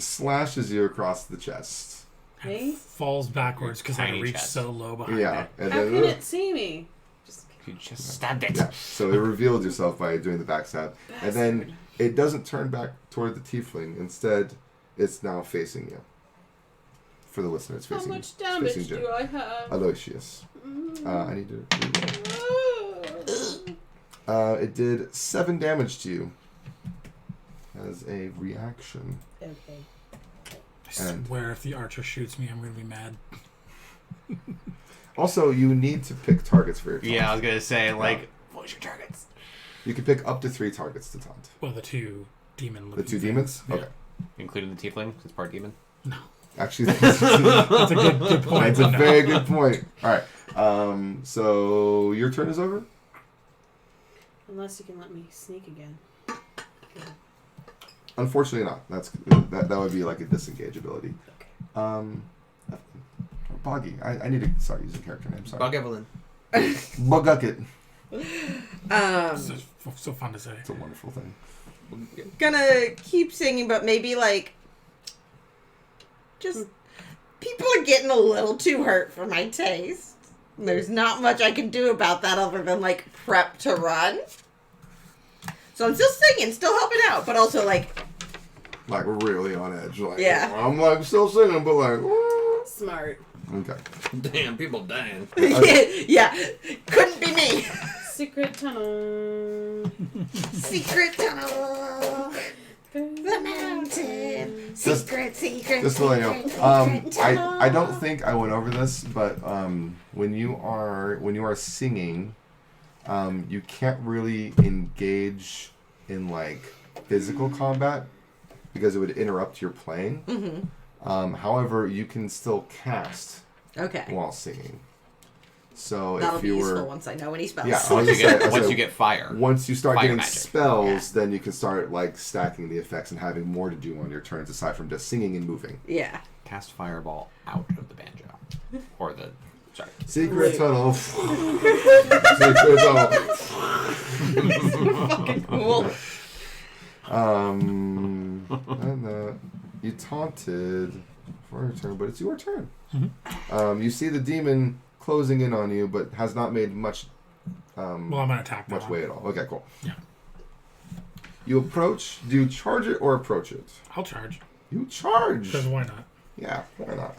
slashes you across the chest. Me? Falls backwards because I Tiny reached chest. so low behind Yeah. it. And How then, can it see me? You just stabbed it. yeah. So it revealed yourself by doing the backstab. And then it doesn't turn back toward the tiefling. Instead, it's now facing you. For the listener, it's How facing much it's damage facing Jim. do I have? Aloysius. I need to it did 7 damage to you as a reaction. Okay. I swear if the archer shoots me, I'm going to be mad. Also, you need to pick targets for your taunt. Yeah, I was gonna say, like, what's your targets? You can pick up to 3 targets to taunt. Well, the two demon The 2 demons? Yeah. Okay. Including the tiefling, since part demon. No. Actually, that's That's a good point. that's a but no. very good point. Alright. So your turn is over? Unless you can let me sneak again. Unfortunately not. That would be like a disengage ability. Okay. Boggy. I need to start using character names. Sorry. Bug Evelyn. Buggucket. So fun to say. It's a wonderful thing. Gonna keep singing, but maybe like just people are getting a little too hurt for my taste. There's not much I can do about that other than like prep to run. So I'm still singing, still helping out, but also like really on edge. Like, Yeah. I'm like still singing, but like. Smart. Okay. Damn, people dying. yeah, couldn't be me. Secret tunnel. Secret tunnel. The mountain. Secret. Just to let you know, I don't think I went over this, but when you are singing, you can't really engage in like physical combat because it would interrupt your playing. Mm-hmm. However, you can still cast Okay. while singing. So That'll if be you useful were once I know any spells. Yeah, I was Once gonna say, you get fire. once you start Fire getting magic. spells, then you can start like stacking the effects and having more to do on your turns aside from just singing and moving. Yeah. Cast fireball out of the banjo. Or the... Sorry. Secret Wait. tunnel. Secret tunnel. Fucking cool. And you taunted for your turn, but it's your turn. You see the demon closing in on you, but has not made much. Well, I'm going to attack that Much one. way at all. Okay, cool. Yeah. You approach. Do you charge it or approach it? I'll charge. You charge. Because why not? Yeah, why not?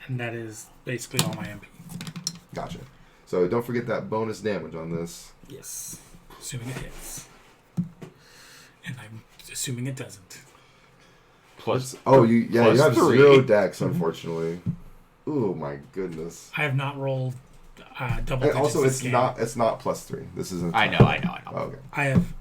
And that is basically all my MP. Gotcha. So don't forget that bonus damage on this. Yes. Assuming it hits. And I'm assuming it doesn't. You have 3. 0 dex, unfortunately. Oh my goodness. I have not rolled double And digits also, this it's game. not +3. This isn't. I know. Oh, okay. I have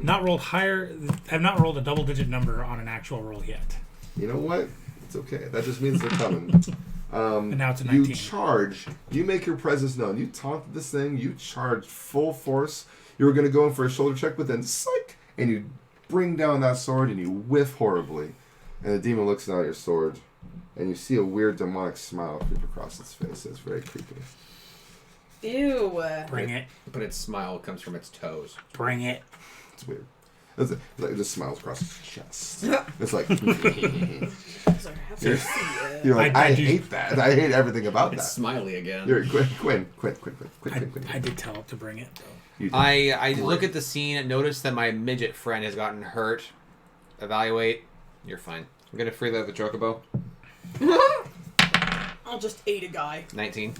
Not rolled higher. I have not rolled a double-digit number on an actual roll yet. You know what? It's okay. That just means they're coming. And now it's a 19. You charge. You make your presence known. You taunt this thing. You charge full force. You were going to go in for a shoulder check, but then psych, and you bring down that sword and you whiff horribly. And the demon looks down at your sword, and you see a weird demonic smile creep across its face. It's very creepy. Ew. Bring it. But its smile comes from its toes. Bring it. It's weird. It's like it just smiles across its chest. It's like you're like I hate that. I hate everything about It's that. smiley again. You're Quinn. I did tell it to bring it, though. You did. I look at the scene and notice that my midget friend has gotten hurt. Evaluate. You're fine. I'm gonna free the chocobo. I'll just aid a guy. 19.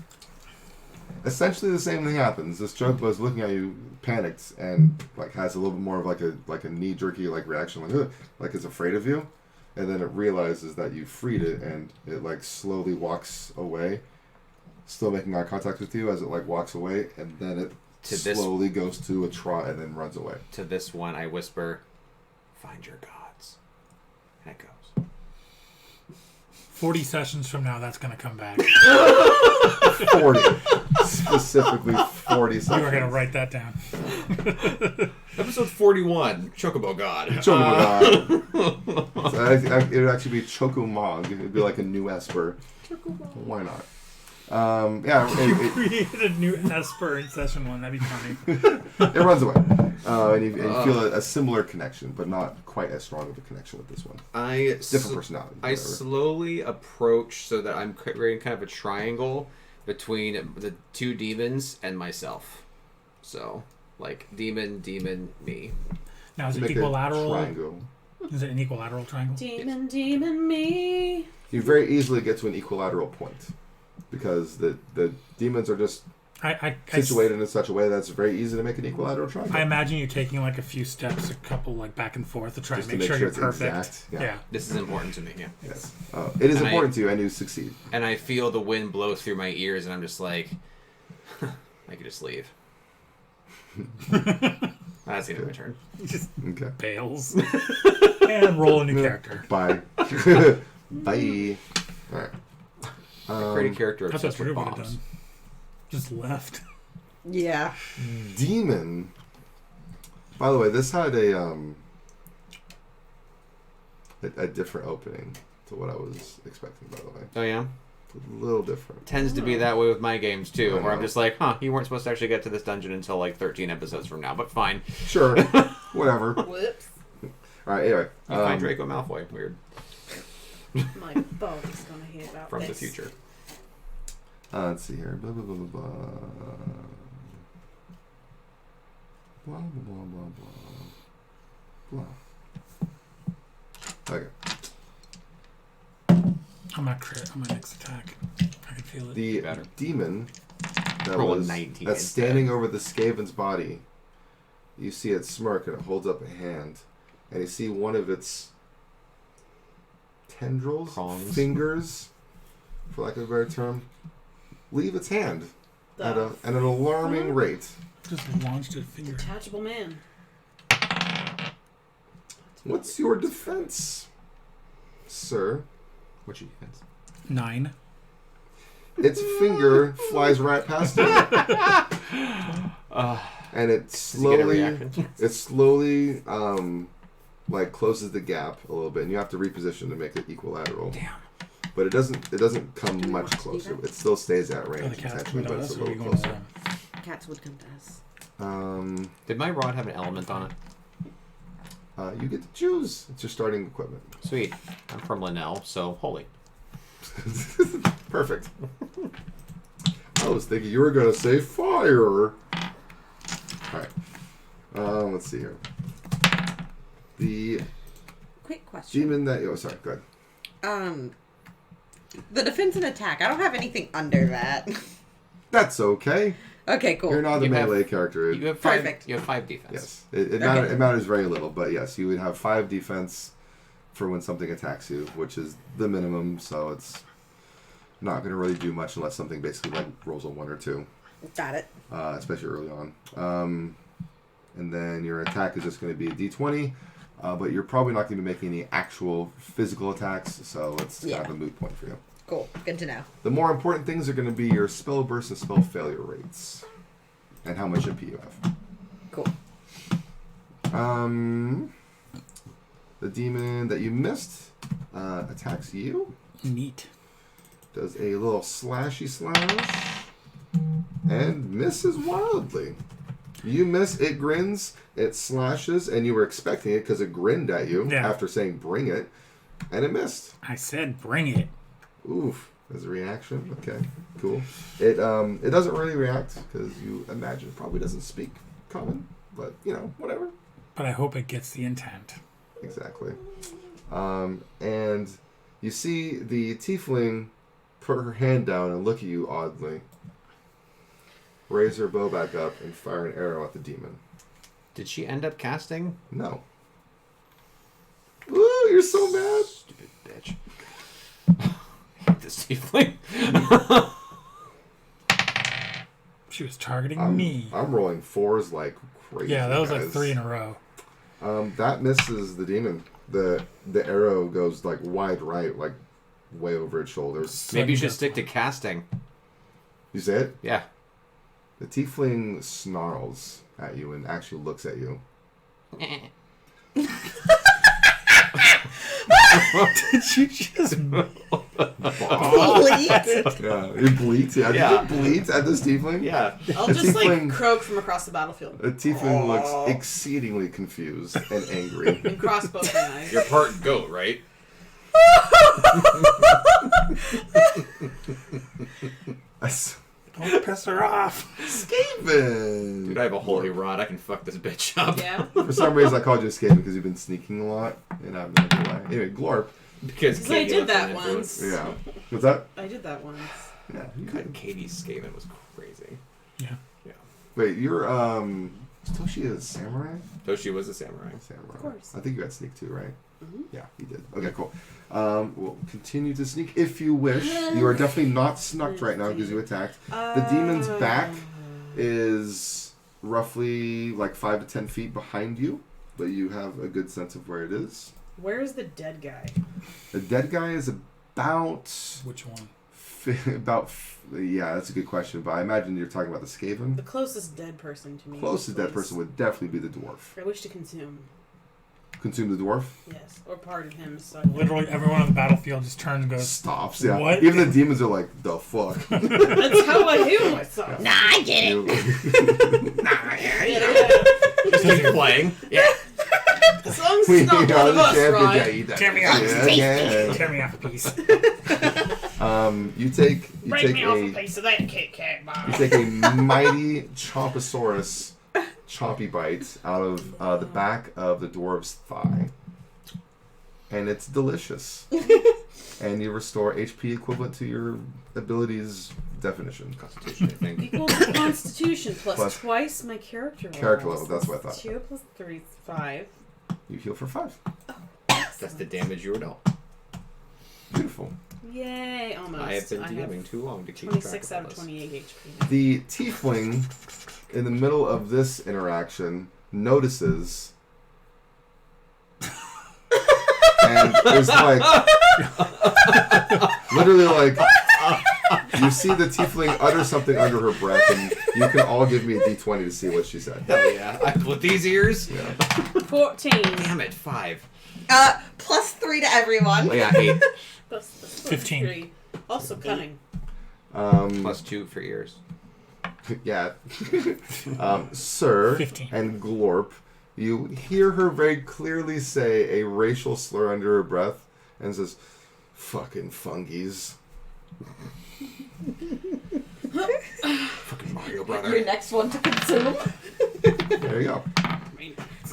Essentially the same thing happens. This chocobo is looking at you, panicked, and like has a little bit more of like a knee jerky like reaction, like ugh, like it's afraid of you, and then it realizes that you freed it, and it like slowly walks away, still making eye contact with you as it like walks away, and then it slowly goes to a trot and then runs away. To this one, I whisper, "Find your gods." And it goes. 40 sessions from now, that's going to come back. 40. Specifically 40 seconds. You are going to write that down. Episode 41, Chocobo God. Chocobo God. So it would actually be Chocomog. It would be like a new Esper. Why not? Created a new Esper in session 1. That'd be funny. It runs away. And you feel a similar connection, but not quite as strong of a connection with this one. Different personality. I slowly approach so that I'm creating kind of a triangle between the two demons and myself. So, like, demon, me. Now, is it Make a equilateral? triangle. Is it an equilateral triangle? Demon, demon, me. You very easily get to an equilateral point. Because the demons are just situated in such a way that's very easy to make an equilateral triangle. I imagine you taking like a few steps, a couple like back and forth to try and make sure you're it's perfect. Exact. Yeah. This is important to me, yeah. Yes. It is important to you, and you succeed. And I feel the wind blow through my ears, and I'm just like, I could just leave. That's the end of my turn. Just Okay. bails. And roll a new character. Bye. Bye. All right. Create a character That's what obsessed with Drew would have bombs. done. Just left. Yeah. Demon. By the way, this had a different opening to what I was expecting. By the way, Oh yeah, a little different. tends to be that way with my games too, I where I'm know. just like, you weren't supposed to actually get to this dungeon until like 13 episodes from now, but fine. Sure. Whatever. All Whoops. right. Anyway, You find Draco Malfoy, weird, My body's gonna hear about from this. the future. let's see here. Blah blah blah blah blah. Blah blah blah blah blah. Okay. I'm not crit. I'm my next attack. I can feel it. The Better. demon that Roll a was 19 that's instead. standing over the Skaven's body. You see it smirk and it holds up a hand, and you see one of its tendrils, Prongs. fingers, for lack of a better term, leave its hand at The an alarming rate. Just launched a finger. detachable man. What's your defense, sir? What's your defense? 9. Its finger flies right past you, and it Does he get a slowly. reaction? It slowly, like closes the gap a little bit, and you have to reposition to make it equalateral. Damn. But it doesn't come Do we much want to do closer. that? It still stays at Oh, the range cats intentionally, coming but to it's us, a or are we little going to closer. them? Cats would come to us. Did my rod have an element on it? You get to choose. It's your starting equipment. Sweet. I'm from Linnell, so holy. Perfect. I was thinking you were gonna say fire. Alright. Let's see here. The Quick question. demon that... Oh, sorry. Go ahead. The defense and attack. I don't have anything under that. That's okay. Okay, cool. You're not the You have- melee character. You have 5. Perfect. You have 5 defense. Yes, it Okay. matters very little, but yes, you would have 5 defense for when something attacks you, which is the minimum. So it's not going to really do much unless something basically like rolls a 1 or 2, Got it. especially early on. And then your attack is just going to be a D20, but you're probably not going to be making any actual physical attacks, so it's kind of a moot point for you. Cool. Good to know. The more important things are going to be your spell burst and spell failure rates, and how much MP you have. Cool. The demon that you missed attacks you. Neat. Does a little slashy slash. And misses wildly. You miss, it grins, it slashes, and you were expecting it because it grinned at you after saying bring it. And it missed. I said bring it. Oof. As a reaction. Okay. Cool. It doesn't really react because you imagine it probably doesn't speak common. But, whatever. But I hope it gets the intent. Exactly. And you see the tiefling put her hand down and look at you oddly. Raise her bow back up and fire an arrow at the demon. Did she end up casting? No. Ooh, you're so mad. Stupid bitch. I hate this tiefling. She was targeting me. I'm rolling 4s like crazy. Yeah, that was guys. like 3 in a row. That misses the demon. The arrow goes like wide right, like way over its shoulders. Maybe you should stick to casting. You say it? Yeah. The tiefling snarls at you and actually looks at you. Did you just... Bleat. Yeah, it bleats. Yeah, it bleats at this tiefling. Yeah. I'll The just tiefling- croak from across the battlefield The tiefling looks exceedingly confused and angry. and cross both my eyes. You're part goat, right? Don't piss her off. Skaven! Dude, I have a holy rod. I can fuck this bitch up. Yeah. For some reason, I called you Skaven because you've been sneaking a lot, and I have no idea why. Anyway, Glorp. Because I Katie did left that an influence. once. Yeah. What's that? I did that once. Yeah. God, Katie's Skaven was crazy. Yeah. Yeah. Wait, you're, Toshi is samurai? Toshi was a samurai. Samurai. Of course. I think you got sneak too, right? Mhm. Yeah, you did. Okay, cool. We'll continue to sneak if you wish. You are definitely not snucked right now because you attacked. The demon's back is roughly like 5 to 10 feet behind you, but you have a good sense of where it is. Where is the dead guy? The dead guy is about... Which one? Yeah, that's a good question, but I imagine you're talking about the Skaven. The closest dead person to me. Closest dead please. person would definitely be the dwarf. I wish to consume. Consume the dwarf? Yes. Or part of him. So Literally everyone on the battlefield just turns and goes, Stops, yeah. What? Even the demons are like, the fuck? that's how I heal myself. Nah, I get it. You- Just keep playing. Yeah. As long as it's not one of us, right? tear me off. Yeah. Tear me off a piece. You take Break me off a a piece of that Kit Kat bar. you take a mighty Chomposaurus chompy bite out of the back of the dwarf's thigh, and it's delicious. And you restore HP equivalent to your abilities definition. Constitution, I think. Equal to Constitution plus Plus twice my character level. character level, that's what I thought. 2 plus 3 is 5. You heal for 5. That's the damage you were dealt. Beautiful. Yay! Almost. I have been DMing too long to keep 26 track out of of all this. 28 HP. The tiefling, in the middle of this interaction, notices and is like, literally like, you see the tiefling utter something under her breath, and you can all give me a d20 to see what she said. Hell yeah. With these ears? Yeah. 14. Damn it, 5. Plus 3 to everyone. Oh yeah, 8. Plus 15. 3. Also cunning. Plus 2 for ears. Yeah. Sir 15. and Glorp, you hear her very clearly say a racial slur under her breath and says, "Fucking fungies." Fucking Mario Brother. Your next one to consume. There you go.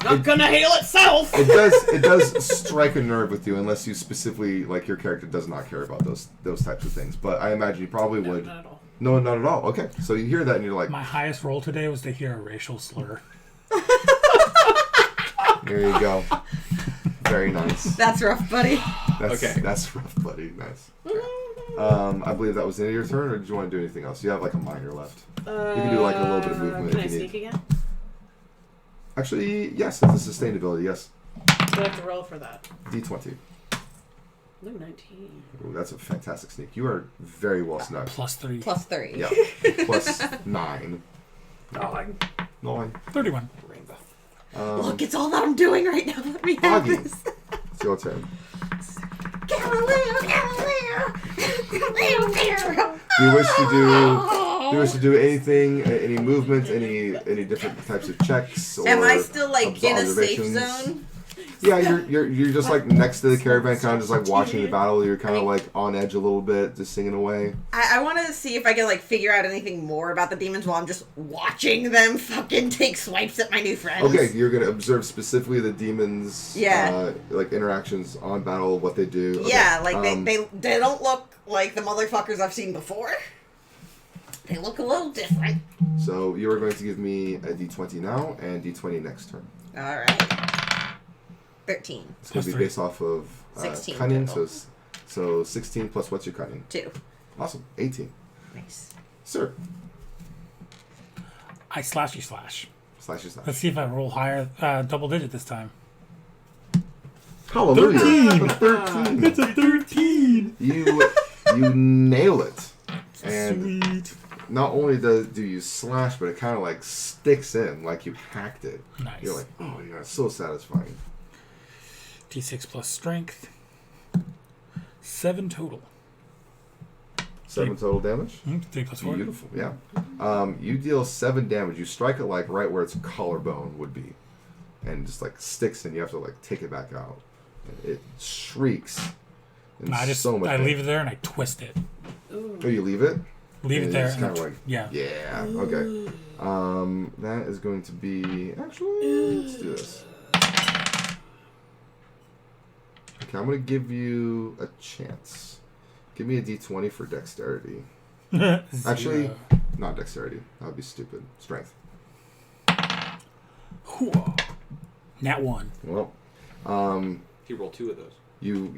It's not gonna heal itself. It does strike a nerve with you unless you specifically, like, your character does not care about those types of things. But I imagine you probably would. Not at all. No, not at all. Okay, so you hear that and you're like, My highest roll today was to hear a racial slur. there you go. Very nice. That's rough, buddy. That's rough, buddy. Nice. Okay. I believe that was the end of your turn, or did you want to do anything else? You have like a minor left. You can do like a little bit of movement Can I if you sneak need. again? Actually, yes, it's a sustainability, yes. Do I have to roll for that? D20. Ooh, 19. Ooh, that's a fantastic sneak. You are very well snugged. +3. +3. Yeah. Plus 9. 9. 31. Rainbow. Look, it's all that I'm doing right now. Let me have Foggy. this. It's your turn. Galileo. Do you wish to do anything, any movement, any different types of checks? Or Am I still like in a safe observations? zone? Yeah, you're just like next to the caravan, kind of just like watching the battle. You're kind of like on edge a little bit, just singing away. I want to see if I can like figure out anything more about the demons while I'm just watching them fucking take swipes at my new friends. Okay, you're gonna observe specifically the demons. Yeah. Like interactions on battle, what they do. Okay. Yeah, like they don't look like the motherfuckers I've seen before. They look a little different. So you are going to give me a D20 now and D20 next turn. All right. 13. It's going to be +3. based off of 16 cunning. total. So 16 plus what's your cunning? 2. Awesome. 18. Nice. Sir. I slash you slash. Slash your slash. Let's see if I roll higher, double digit this time. Hallelujah. 13. 13. It's a 13. You nail it. And Sweet. not only do you slash, but it kind of like sticks in, like you hacked it. Nice. You're like, oh yeah, it's so satisfying. D6 plus strength. 7 total. 7 total damage. 3 plus 4. Beautiful, yeah. You deal 7 damage. You strike it like right where its collarbone would be, and just like sticks in. You have to like take it back out. And it shrieks. And I pain. leave it there and I twist it. Ooh. Oh, you leave it? Leave it And there. it's And kind of like yeah. yeah. Okay. That is going to be actually. Let's do this. Okay, I'm gonna give you a chance. Give me a D20 for dexterity. Actually, Zero. not dexterity. That would be stupid. Strength. Nat 1. Well, He rolled 2 of those. you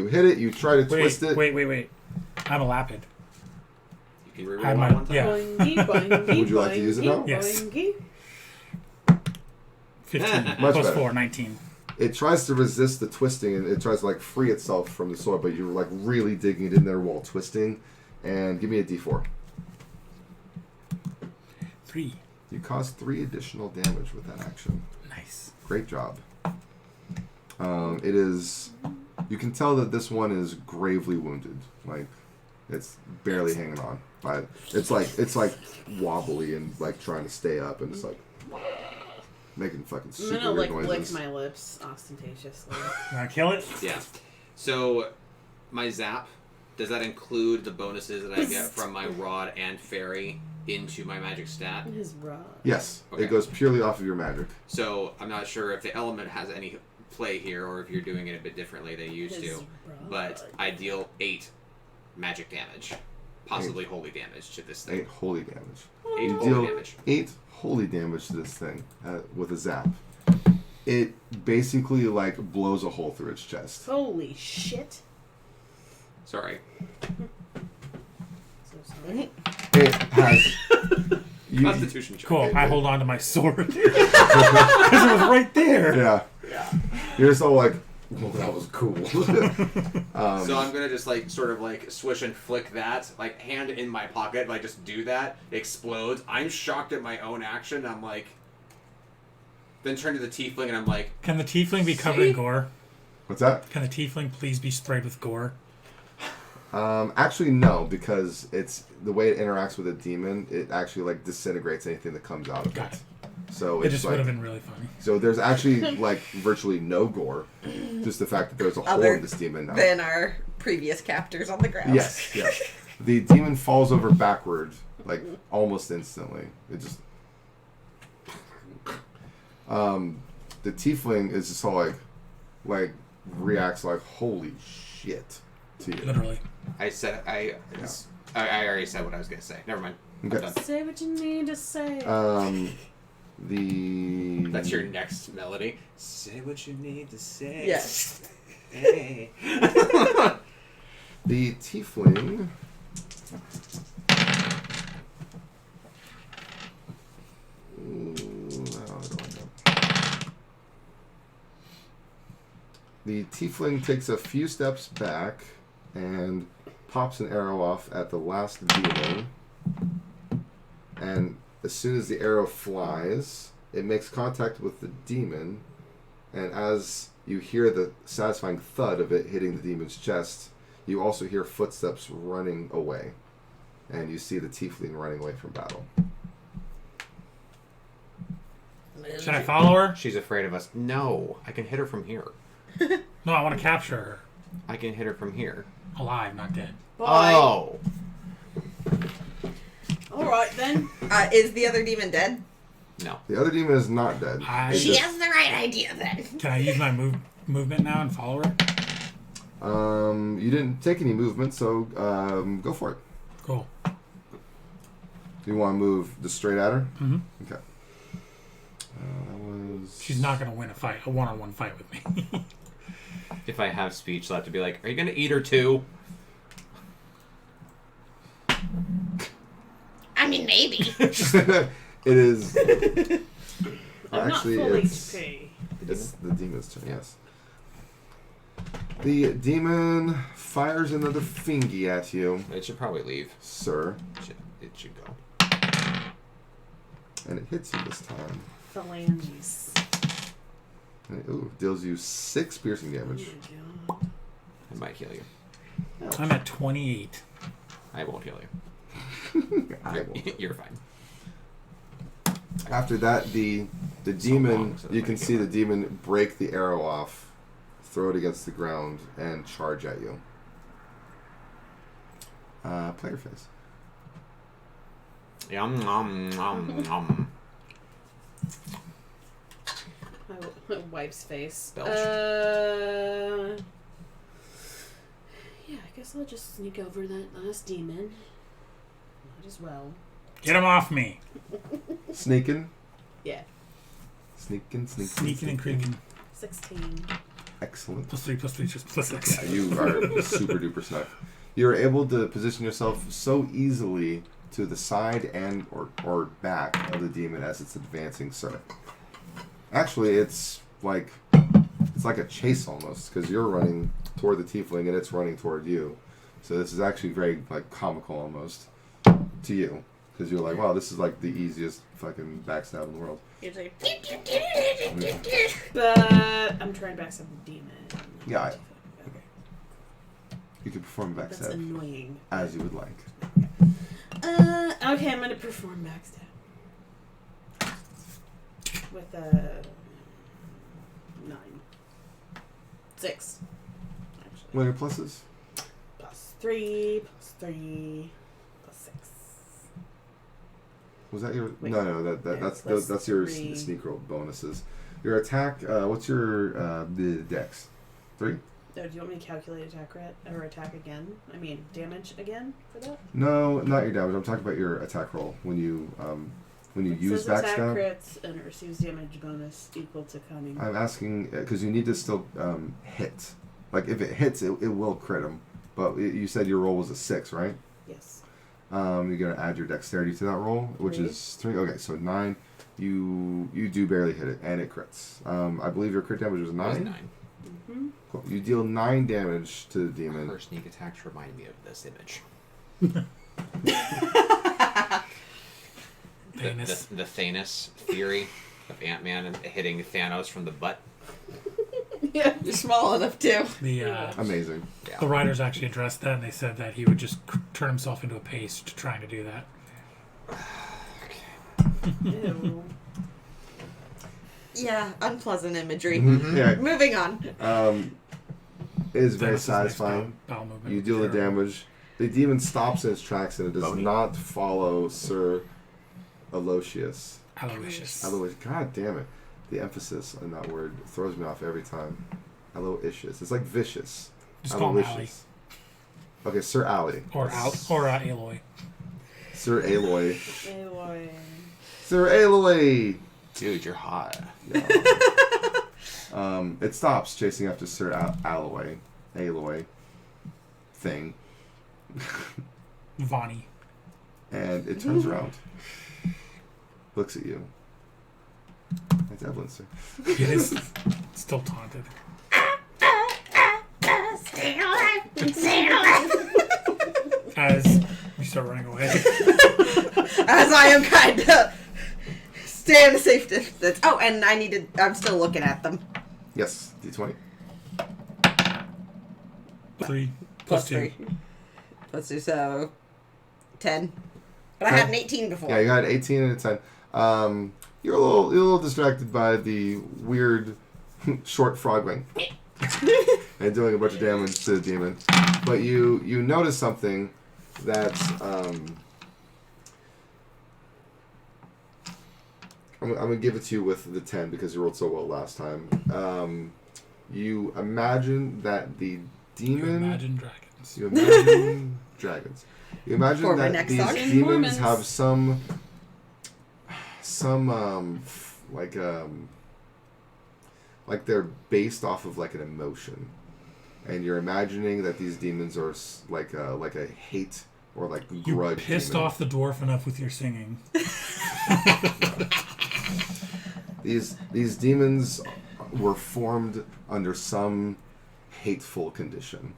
hit it. You try to twist it. Wait. I'm a lapid. You can reroll I that might- one time. yeah. Boingy, boingy, Would you like to use it now? boingy, Yes. boingy. 15. Much plus better. 4, 19. It tries to resist the twisting, and it tries to like free itself from the sword, but you're like really digging it in there while twisting. And give me a D4. 3. You cause 3 additional damage with that action. Nice. Great job. It is. You can tell that this one is gravely wounded. Like, it's barely hanging on. But it's like wobbly and like trying to stay up, and it's like making fucking I'm super gonna weird like lick noises. my lips ostentatiously. You want to kill it? Yeah. So, my zap, does that include the bonuses that I get from my rod and fairy into my magic stat? His rod. Yes, Okay. it goes purely off of your magic. So, I'm not sure if the element has any play here or if you're doing it a bit differently than you used His to. rod. But I deal 8 magic damage, possibly holy damage to this 8 thing. holy damage. 8 You holy deal damage. 8 holy damage to this thing with a zap. It basically like blows a hole through its chest. Holy shit. Sorry. So sorry. It has. You, Constitution check. Cool. I hold on to my sword. Because it was right there. yeah. You're just all like, well, that was cool. So I'm gonna just like sort of like swish and flick that, like hand in my pocket, like just do that, explodes. I'm shocked at my own action. I'm like, then turn to the tiefling and I'm like, Can the tiefling be covered in gore? What's that? Can the tiefling please be sprayed with gore? Actually, no, because it's the way it interacts with a demon. It actually like disintegrates anything that comes out of Got it. it. So It it's just like, would have been really funny. so there's actually like virtually no gore. Just the fact that there's a hole Other in this demon now. Than our previous captors on the ground. Yes, yes. The demon falls over backward, like almost instantly. It just The tiefling is just all like reacts like holy shit to you. Literally. I already said what I was gonna say. Never mind. I'm Okay. done. Say what you need to say. That's your next melody. Say what you need to say. Yes. Hey. The tiefling. The tiefling takes a few steps back and pops an arrow off at the last demon. And as soon as the arrow flies, it makes contact with the demon. And as you hear the satisfying thud of it hitting the demon's chest, you also hear footsteps running away. And you see the tiefling running away from battle. Should I follow her? She's afraid of us. No, I can hit her from here. No, I want to capture her. I can hit her from here. Alive, not dead. Bye. Oh. Alright then. Is the other demon dead? No. The other demon is not dead. She has the right idea then. Can I use my movement now and follow her? You didn't take any movement, so go for it. Cool. Do you want to move just straight at her? Mm-hmm. Okay. That was... She's not going to win a one-on-one fight with me. If I have speech, I'll have to be like, are you gonna eat her too? I mean, maybe. It is... I'm Actually, not full it's... HP. It's the demon's turn, yes. The demon fires another fingy at you, It should probably leave. sir. It should go. And it hits you this time. Phalanges. And it deals you 6 piercing damage. Oh my god. It might heal you. I'm at 28. I won't heal you. I won't. You're fine. After that, the demon, you can see the demon break the arrow off, throw it against the ground, and charge at you. Player face. Yum, nom, nom, nom. My wife's face. Belch. Yeah, I guess I'll just sneak over that last demon. Might as well. Get him off me. Sneaking. Yeah. Sneaking. Sneaking and creaking. 16. Excellent. +3, just +6. Yeah, you are super duper snuck. You're able to position yourself so easily to the side and or back of the demon as it's advancing, sir. Actually, it's like a chase almost, because you're running toward the tiefling and it's running toward you. So this is actually very like comical almost to you, because you're like, wow, this is like the easiest fucking backstab in the world. You're like, but I'm trying to backstab the demon. Yeah, Okay. You can perform That's backstab annoying. as you would like. Okay, I'm gonna perform backstab. With a 9. 6. Actually. What are your pluses? +3, +3, +6. Was that your? Wait. No, Yeah, that's your +3. sneak roll bonuses. Your attack. What's your the dex? 3? Do you want me to calculate attack again? I mean, damage again for that? No, not your damage. I'm talking about your attack roll when you It use says attack backstab. crits and it receives damage bonus equal to cunning. I'm asking because you need to still hit. Like if it hits, it will crit him. But you said your roll was a 6, right? Yes. You're gonna add your dexterity to that roll, which 3. is 3. Okay, so 9. You do barely hit it, and it crits. I believe your crit damage was 9. It was 9. Mm-hmm. Cool. You deal 9 damage to the demon. Her sneak attacks remind me of this image. The Thanos theory of Ant-Man and hitting Thanos from the butt. Yeah. You're small enough too. Amazing. Yeah. The writers actually addressed that, and they said that he would just turn himself into a paste trying to do that. Ew. Yeah, unpleasant imagery. Yeah. Moving on. It is That very was his next satisfying. bowel movement. You deal the damage. The demon stops in its tracks and it does Bony. not follow Sir Aloysius. Aloysius. God damn it. the emphasis on that word throws me off every time. Aloysius. It's like vicious. Just call him Ally. Okay, Sir Ally. Or Aloy. Sir Aloy. Aloy. Sir Aloy! Dude, you're hot. Yeah. It stops chasing after Sir Aloy thing. Vonnie. And it turns around. Looks at you. It's Evelyn, sir. It is still taunted. Stay alive! Stay alive! As we start running away. As I am kind of staying a safe distance. Oh, and I'm still looking at them. Yes, D20. 3 plus 2. 3. Plus 2, so 10. But I had an 18 before. Yeah, you got an 18 and a 10. You're a little distracted by the weird short frog going and doing a bunch of damage to the demon. But you notice something that's I'm gonna give it to you with the 10 because you rolled so well last time. You imagine that the demon. You imagine dragons. You imagine dragons. You imagine For my that next these song. demons Mormons. have some like they're based off of like an emotion, and you're imagining that these demons are like a hate or like You grudge. pissed demon. off the dwarf enough with your singing. These demons were formed under some hateful condition,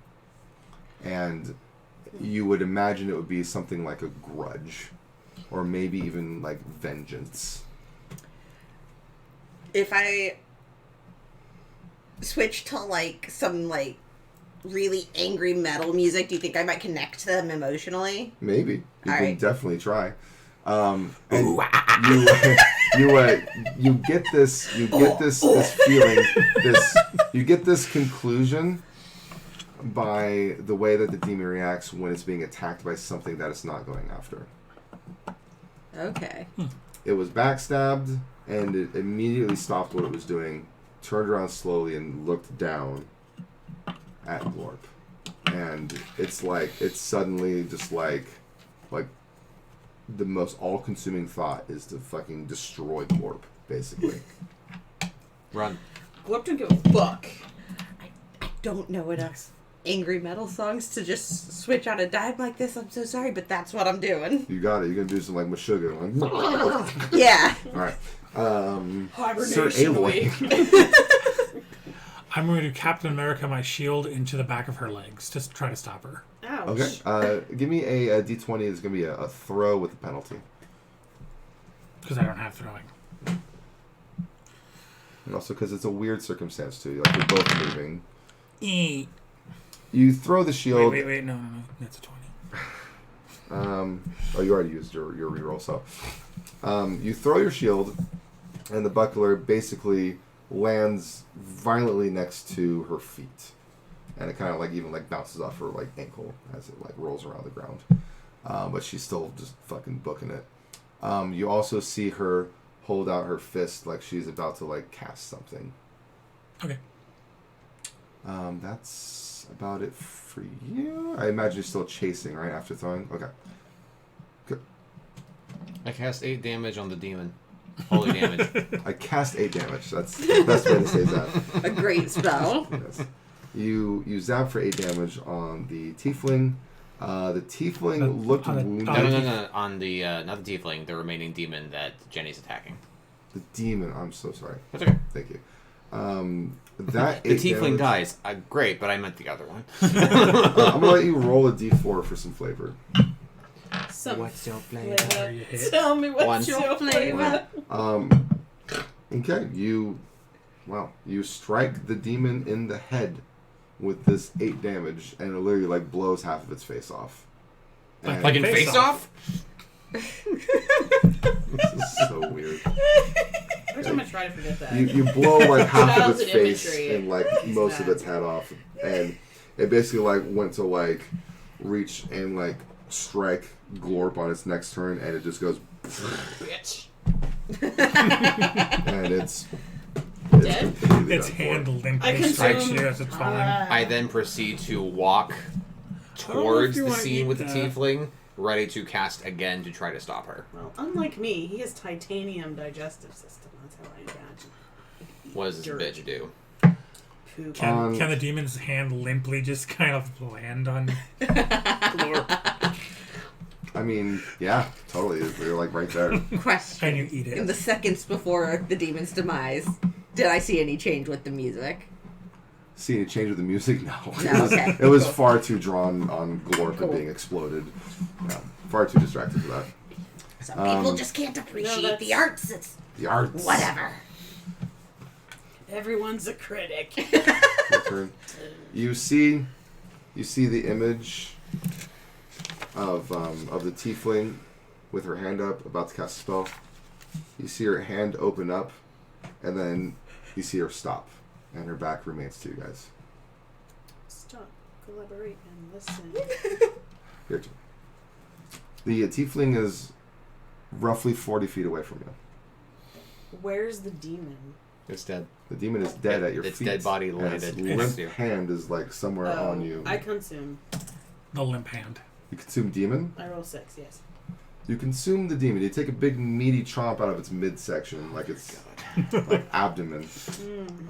and you would imagine it would be something like a grudge, or maybe even like vengeance. If I switch to like some like really angry metal music, do you think I might connect to them emotionally? Maybe you can Alright. definitely try. And you get this feeling, you get this conclusion by the way that the demon reacts when it's being attacked by something that it's not going after. Okay. It was backstabbed, and it immediately stopped what it was doing, turned around slowly, and looked down at Glorp. And it's suddenly just like the most all-consuming thought is to fucking destroy Glorp, basically. Run. Glorp don't give a fuck. I don't know enough angry metal songs to just switch on a dime like this. I'm so sorry, but that's what I'm doing. You got it. You're gonna do some like Meshuggah. Like, Yeah. all right. Hibernation Sir Aloy. week. I'm going to Captain America my shield into the back of her legs to try to stop her. Ouch. Okay. Give me a D20. It's gonna be a throw with a penalty. Because I don't have throwing. And also because it's a weird circumstance too. Like you're both moving. E. You throw the shield. Wait. No. That's a 20. Oh, you already used your reroll, so. You throw your shield, and the buckler basically lands violently next to her feet. And it kind of even bounces off her ankle as it rolls around the ground. But she's still just fucking booking it. You also see her hold out her fist like she's about to cast something. Okay. That's about it for you. I imagine you're still chasing, right, after throwing? Okay. Good. I cast 8 damage on the demon. Holy damage. I cast 8 damage. That's the best way to say that. A great spell. Yes. You zap for 8 damage on the tiefling. The tiefling looked wounded. No. On the, not the tiefling, the remaining demon that Jenny's attacking. The demon. I'm so sorry. That's okay. Thank you. That The 8 tiefling damage, dies. Great, but I meant the other one. I'm going to let you roll a d4 for some flavor. What's your Are flavor? you hit? Tell me what's Once. your flavor. Okay, you strike the demon in the head with this 8 damage, and it literally blows half of its face off. And Like in Face Face Off? Off? this is so weird. Every time I try to forget that. You blow half of its Childhood face imagery. and most of its head off, and it basically went to reach and strike Glorp on its next turn, and it just goes Bitch. and it's Dead? completely Its done for. hand I limply consume- strikes you as it's falling. I then proceed to walk don't know if towards you the wanna scene eat with the that. tiefling, ready to cast again to try to stop her. Well, unlike me, he has titanium digestive system. That's how I imagine. What does this Dirt. bitch do? Poop. Can the demon's hand limply just kind of land on Glorp? I mean, yeah, totally. You're like right there. Question. And you eat it. In the seconds before the demon's demise, did I see any change with the music? See any change with the music? No. No, okay. It was Cool. far too drawn on Glorp Cool. being exploded. Yeah, far too distracted for that. Some people just can't appreciate that's- the arts. It's The arts. whatever. Everyone's a critic. Your turn. You see the image of the tiefling with her hand up, about to cast a spell. You see her hand open up, and then you see her stop, and her back remains to you guys. Stop, collaborate, and listen. Your turn. The tiefling is roughly 40 feet away from you. Where's the demon? It's dead. The demon is dead at your Its feet. dead body and its landed limp next to you. hand is like somewhere on you. I consume. The limp hand. You consume demon. I roll 6, yes. You consume the demon. You take a big meaty chomp out of its midsection, like its like abdomen.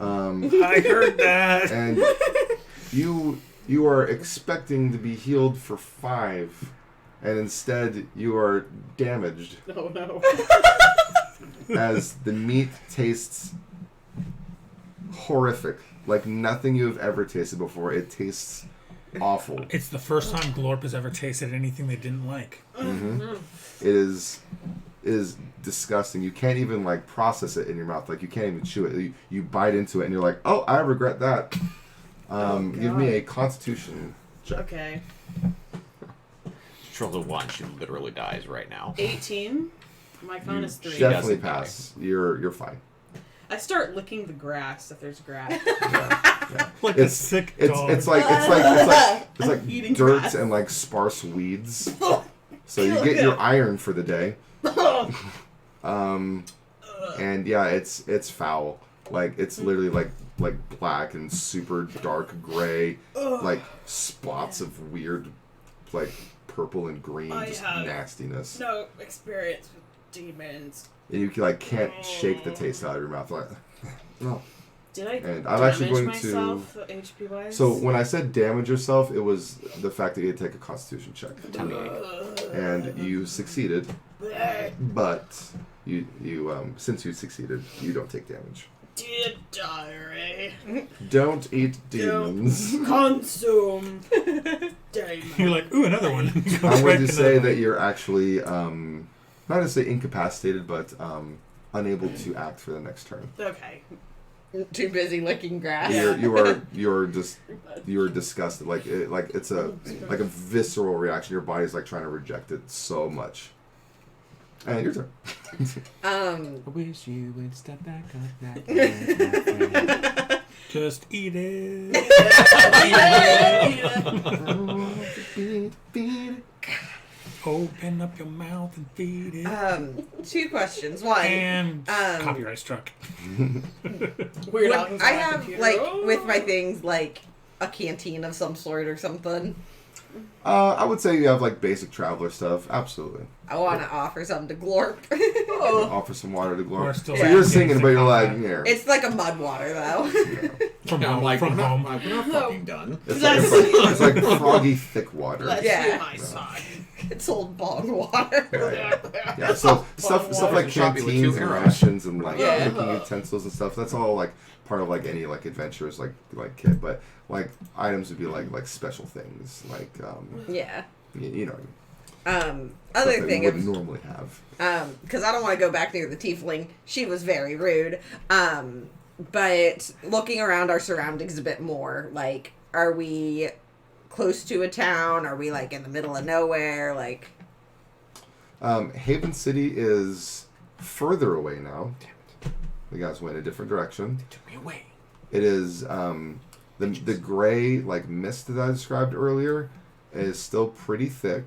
I heard that. And you are expecting to be healed for 5, and instead you are damaged Oh no. as the meat tastes horrific, like nothing you have ever tasted before. It tastes awful. It's the first time Glorp has ever tasted anything they didn't like. It is disgusting. You can't even like process it in your mouth. Like you can't even chew it. You bite into it and you're like, oh, I regret that. Give me a Constitution check. Okay. She rolls a 1. She literally dies right now. 18. My con is 3. Definitely doesn't die. pass. You're fine. I start licking the grass if there's grass. Like It's- a sick It's dog. it's like Eating dirt grass. and like sparse weeds. So you get your iron for the day. And yeah, it's foul. Like it's literally like black and super dark gray, like spots of weird, like purple and green, I just have nastiness. No experience with demons. And you like can't shake the taste out of your mouth. Like, no. Did I And I'm actually going myself, HP wise? So when I said damage yourself, it was the fact that you had to take a Constitution check, and you succeeded. But you since you succeeded, you don't take damage. Dear diary, Don't eat demons. consume demon. You're like, ooh, another one. I'm going to say that you're actually not to say incapacitated, but unable to act for the next turn. Okay. Too busy licking grass. Yeah. You're disgusted. Like it's a visceral reaction. Your body's like trying to reject it so much. And your turn. I wish you would step back on that. Just eat it. Open up your mouth and feed it. 2 questions. One. And copyright struck. Weird Would Al's I on the have computer. like Oh. with my things like a canteen of some sort or something. I would say you have like basic traveler stuff. Absolutely. I want to offer some to Glorp. Offer some water to We're Glorp. still So you're acting singing, but you're like, combat. yeah. It's like a mud water though. From I'm home. like, from we're home. not fucking done. It's like froggy thick water. Bless Yeah. you, my son. It's old bong water. Yeah, so stuff like Shop you with canteens 2 and arrows. rations and like Yeah. cooking utensils and stuff. That's all like part of like any like adventurous like kit. But like items would be like special things like Yeah. you know Other stuff that thing you is, wouldn't normally have. because I don't want to go back near the tiefling. She was very rude. But looking around our surroundings a bit more, like, are we close to a town? Are we like in the middle of nowhere? Like, Haven City is further away now. The guys went a different direction. They took me away. It is the gray like mist that I described earlier is still pretty thick,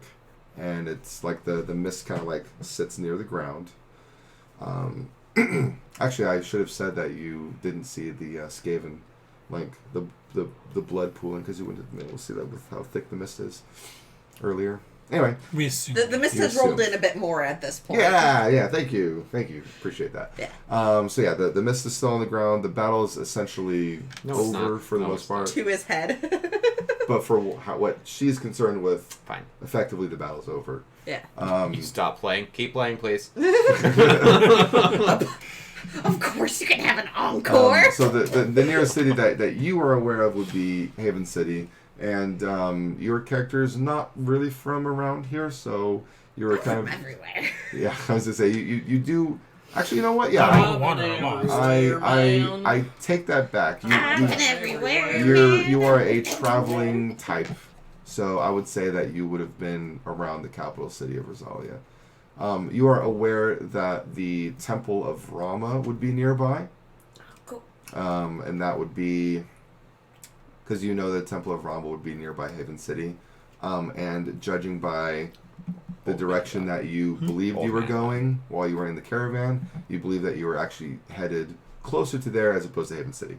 and it's like the mist kind of like sits near the ground. Actually, I should have said that you didn't see the Skaven, like the blood pooling, because you wouldn't have been able to see that with how thick the mist is earlier. Anyway, We assume. The mist has rolled in a bit more at this point. yeah. Thank you. Appreciate that. Yeah. So yeah, the mist is still on the ground. The battle is essentially over for the most part. To his head. But for what she's concerned with, Fine. effectively the battle's over. Yeah. You stop playing. Keep playing, please. Of course you can have an encore. So the nearest city that you are aware of would be Haven City, and your character is not really from around here, so you're kind of everywhere. Yeah, I was gonna say you do. Actually, you know what? Yeah, I take that back. I'm everywhere. You are a traveling type, so I would say that you would have been around the capital city of Rosalia. You are aware that the Temple of Rama would be nearby. Cool. And that would be because you know the Temple of Rama would be nearby Haven City. And judging by the direction that you believed you were going while you were in the caravan, you believe that you were actually headed closer to there as opposed to Haven City.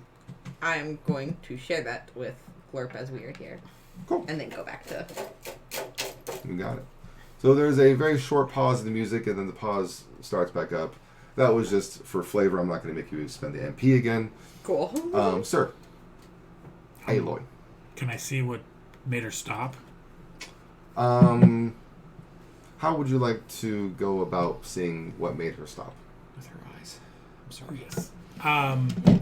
I'm going to share that with Glorp as we are here. Cool. And then go back to... You got it. So there's a very short pause in the music, and then the pause starts back up. That was just for flavor. I'm not going to make you spend the MP again. Cool. Sir. Aloy. Can I see what made her stop? How would you like to go about seeing what made her stop? With her eyes. I'm sorry. Yes.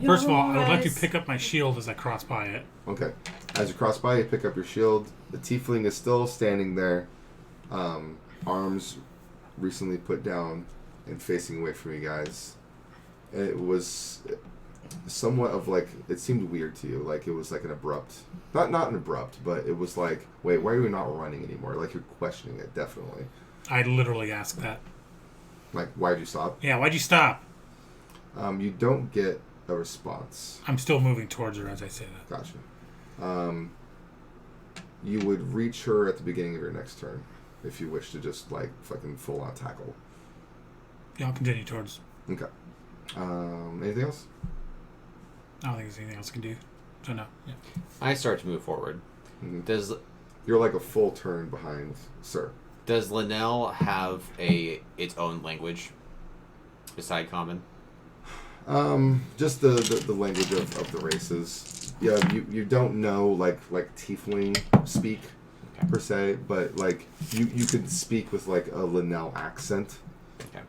First of all, I would like to pick up my shield as I cross by it. Okay. As you cross by, you pick up your shield. The tiefling is still standing there, arms recently put down and facing away from you guys. And it was somewhat of like, it seemed weird to you. Like it was like an abrupt, not an abrupt, but it was like, wait, why are we not running anymore? Like you're questioning it, definitely. I literally asked that. Like, why'd you stop? Yeah, why'd you stop? You don't get a response. I'm still moving towards her as I say that. Gotcha. You would reach her at the beginning of your next turn if you wish to just like fucking full on tackle. Yeah, I'll continue towards. Okay. Anything else? I don't think there's anything else I can do. So no. Yeah. I start to move forward. Mm-hmm. You're like a full turn behind Sir. Does Linnell have its own language beside common? Just the language of the races. Yeah, you don't know like tiefling speak per se, but like you could speak with like a Linnell accent. Okay.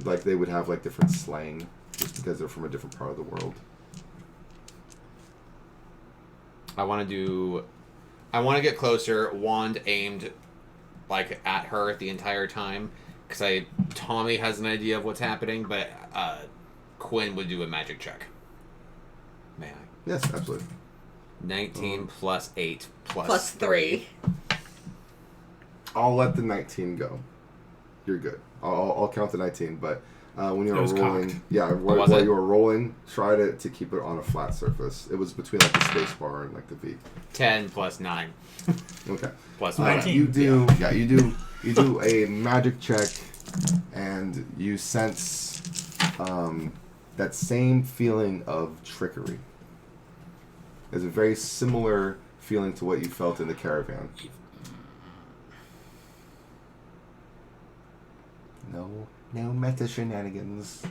Like they would have like different slang just because they're from a different part of the world. I want to get closer, wand aimed like at her the entire time, because Tommy has an idea of what's happening, but Quinn would do a magic check. May I? Yes, absolutely. 19 plus 8 plus 3. I'll let the 19 go. You're good. I'll count the 19, but when you were rolling, cocked. yeah, while you were rolling, try to keep it on a flat surface. It was between like the space bar and like the V. 10 plus 9. Okay. Plus 19. You do a magic check, and you sense that same feeling of trickery. It's a very similar feeling to what you felt in the caravan. No meta shenanigans.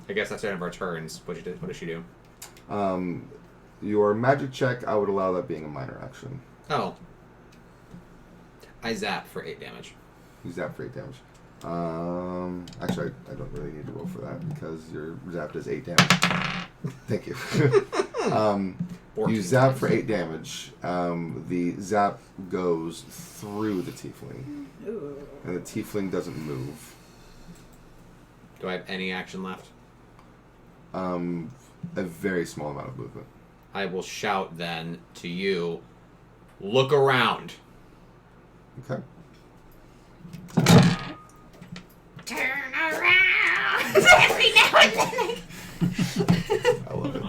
I guess that's the end of our turns. What does she do? Your magic check, I would allow that being a minor action. Oh. I zap for 8 damage. You zap for 8 damage. Actually, I don't really need to roll for that because your zap does 8 damage. Thank you. You zap for 8 damage. The zap goes through the tiefling. Ooh. And the tiefling doesn't move. Do I have any action left? A very small amount of movement. I will shout then to you, look around. Okay. Turn around every now and then. I love it.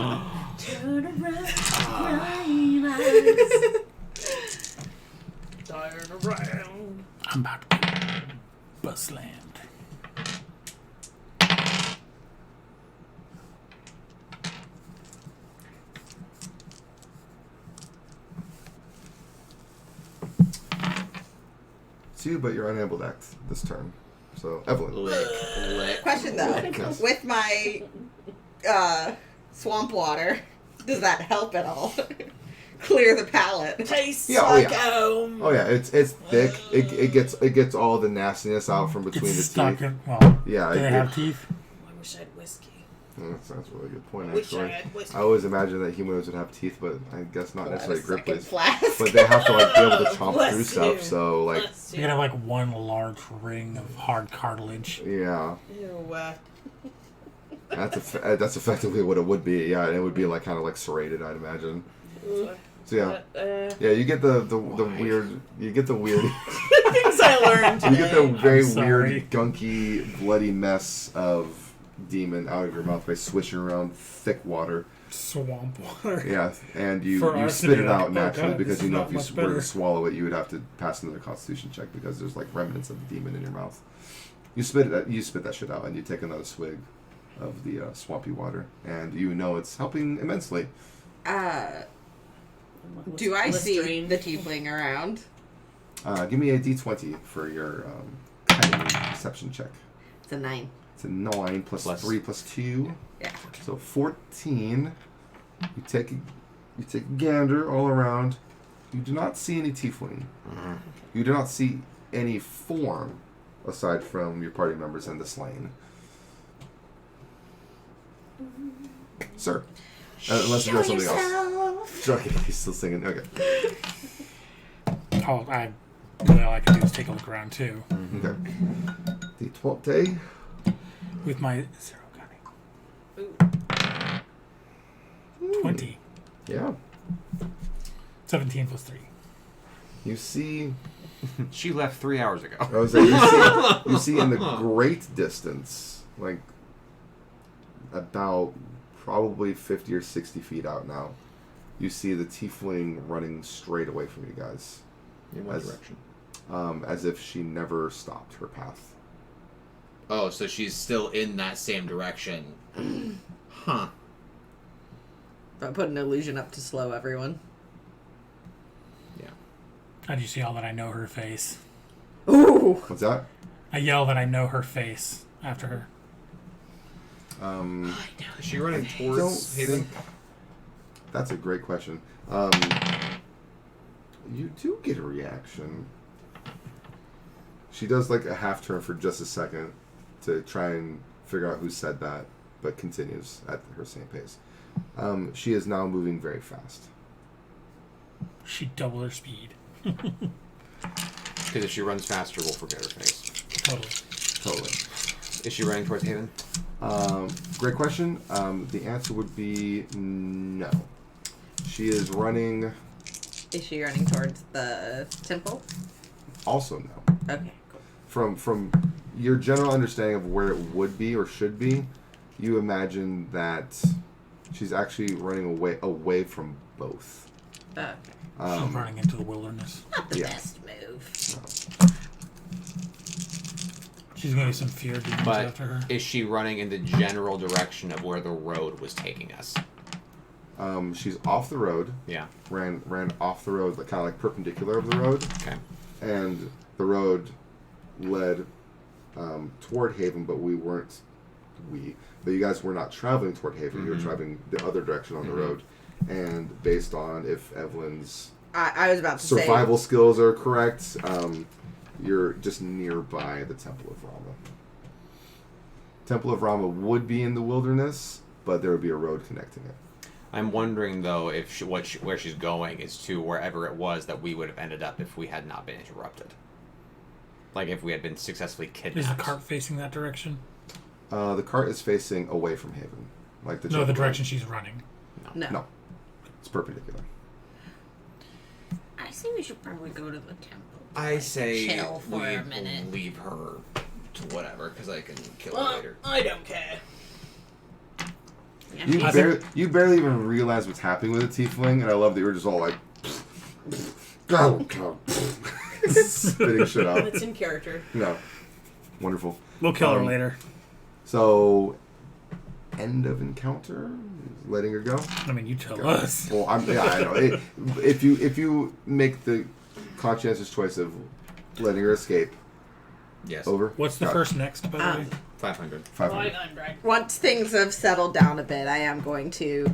Turn around, I'm about to bust land. to, but you're unable to act this turn. So, Evelyn. Lick. Question though, Yes. with my swamp water, does that help at all? Clear the palate. Tastes Yeah, oh, like yeah. home. Oh yeah, it's thick. It gets all the nastiness out from between It's the stuck teeth. in, well, Yeah, do they have teeth? I wish I had whiskey. That's a really good point. I wish I Actually, had whiskey. I always imagined that humanoids would have teeth, but I guess not necessarily Second grippers. flask. But they have to like be able to chomp Bless through stuff. you. So like, Bless You're gonna have like one large ring of hard cartilage. yeah, Ew, that's effectively what it would be. Yeah, and it would be like kind of like serrated, I'd imagine. So yeah, yeah, you get the weird, you get the weird, things I learned you get the today. very I'm sorry. weird, gunky, bloody mess of demon out of your mouth by swishing around thick water. Swamp water. Yeah, and you For us to spit be it like, out "Oh, naturally God, because this you is know not if you much were to better." swallow it, you would have to pass another Constitution check because there's like remnants of the demon in your mouth. You spit that shit out, and you take another swig of the swampy water, and you know it's helping immensely. Do I see Listerine. the tiefling around? Give me a D20 for your cunning perception check. It's a 9. It's a 9 plus 3 plus 2. Yeah. So 14. You take a gander all around. You do not see any tiefling. You do not see any form aside from your party members and the slain. Sir. Unless you got something else. Okay, he's still singing. Okay. Oh, really all I can do is take a look around too. Okay. D20. With my zero gunning. 20. Yeah. 17 plus 3. You see. She left 3 hours ago. I was like, you see in the great distance, like about probably 50 or 60 feet out now, you see the tiefling running straight away from you guys. In what direction? As if she never stopped her path. Oh, so she's still in that same direction. Huh. I put an illusion up to slow everyone. Yeah. I just yell that I know her face. Ooh! What's that? I yell that I know her face after her. Is she running Don't towards Haven? think. That's a great question. You do get a reaction. She does like a half turn for just a second to try and figure out who said that, but continues at her same pace. She is now moving very fast. She doubled her speed. Because if she runs faster, we'll forget her face. Totally. Totally. Is she running towards Haven? Great question. The answer would be no. She is running. Is she running towards the temple? Also no. Okay, cool. From your general understanding of where it would be or should be, you imagine that she's actually running away from both. Okay. She's running into the wilderness. Not the Yeah. best move. She's gonna get some fear demons But after her. is she running in the general direction of where the road was taking us? She's off the road. Yeah. Ran off the road, kind of like perpendicular of the road, Okay. and the road led toward Haven, but but you guys were not traveling toward Haven. You were traveling the other direction on the road, and based on if Evelyn's I was about to survival skills are correct, you're just nearby the Temple of Rama. Temple of Rama would be in the wilderness, but there would be a road connecting it. I'm wondering though if where she's going is to wherever it was that we would have ended up if we had not been interrupted. Like if we had been successfully kidnapped. Is the cart facing that direction? The cart is facing away from Haven, like the No, the general direction she's running. No. No, it's perpendicular. I say we should probably go to the temple. I say chill for we a minute. leave her to whatever, because I can kill her Well, later. I don't care. Yeah. You barely even realize what's happening with the tiefling, and I love that you're just all like, go, spitting shit out. It's in character. No, wonderful. We'll kill her later. So, end of encounter, letting her go. I mean, you tell Go. us. Well, I know. If you make the conscientious choice of letting her escape. Yes. Over. What's the Got it. first next, by the way? 500. 500. 500. Once things have settled down a bit, I am going to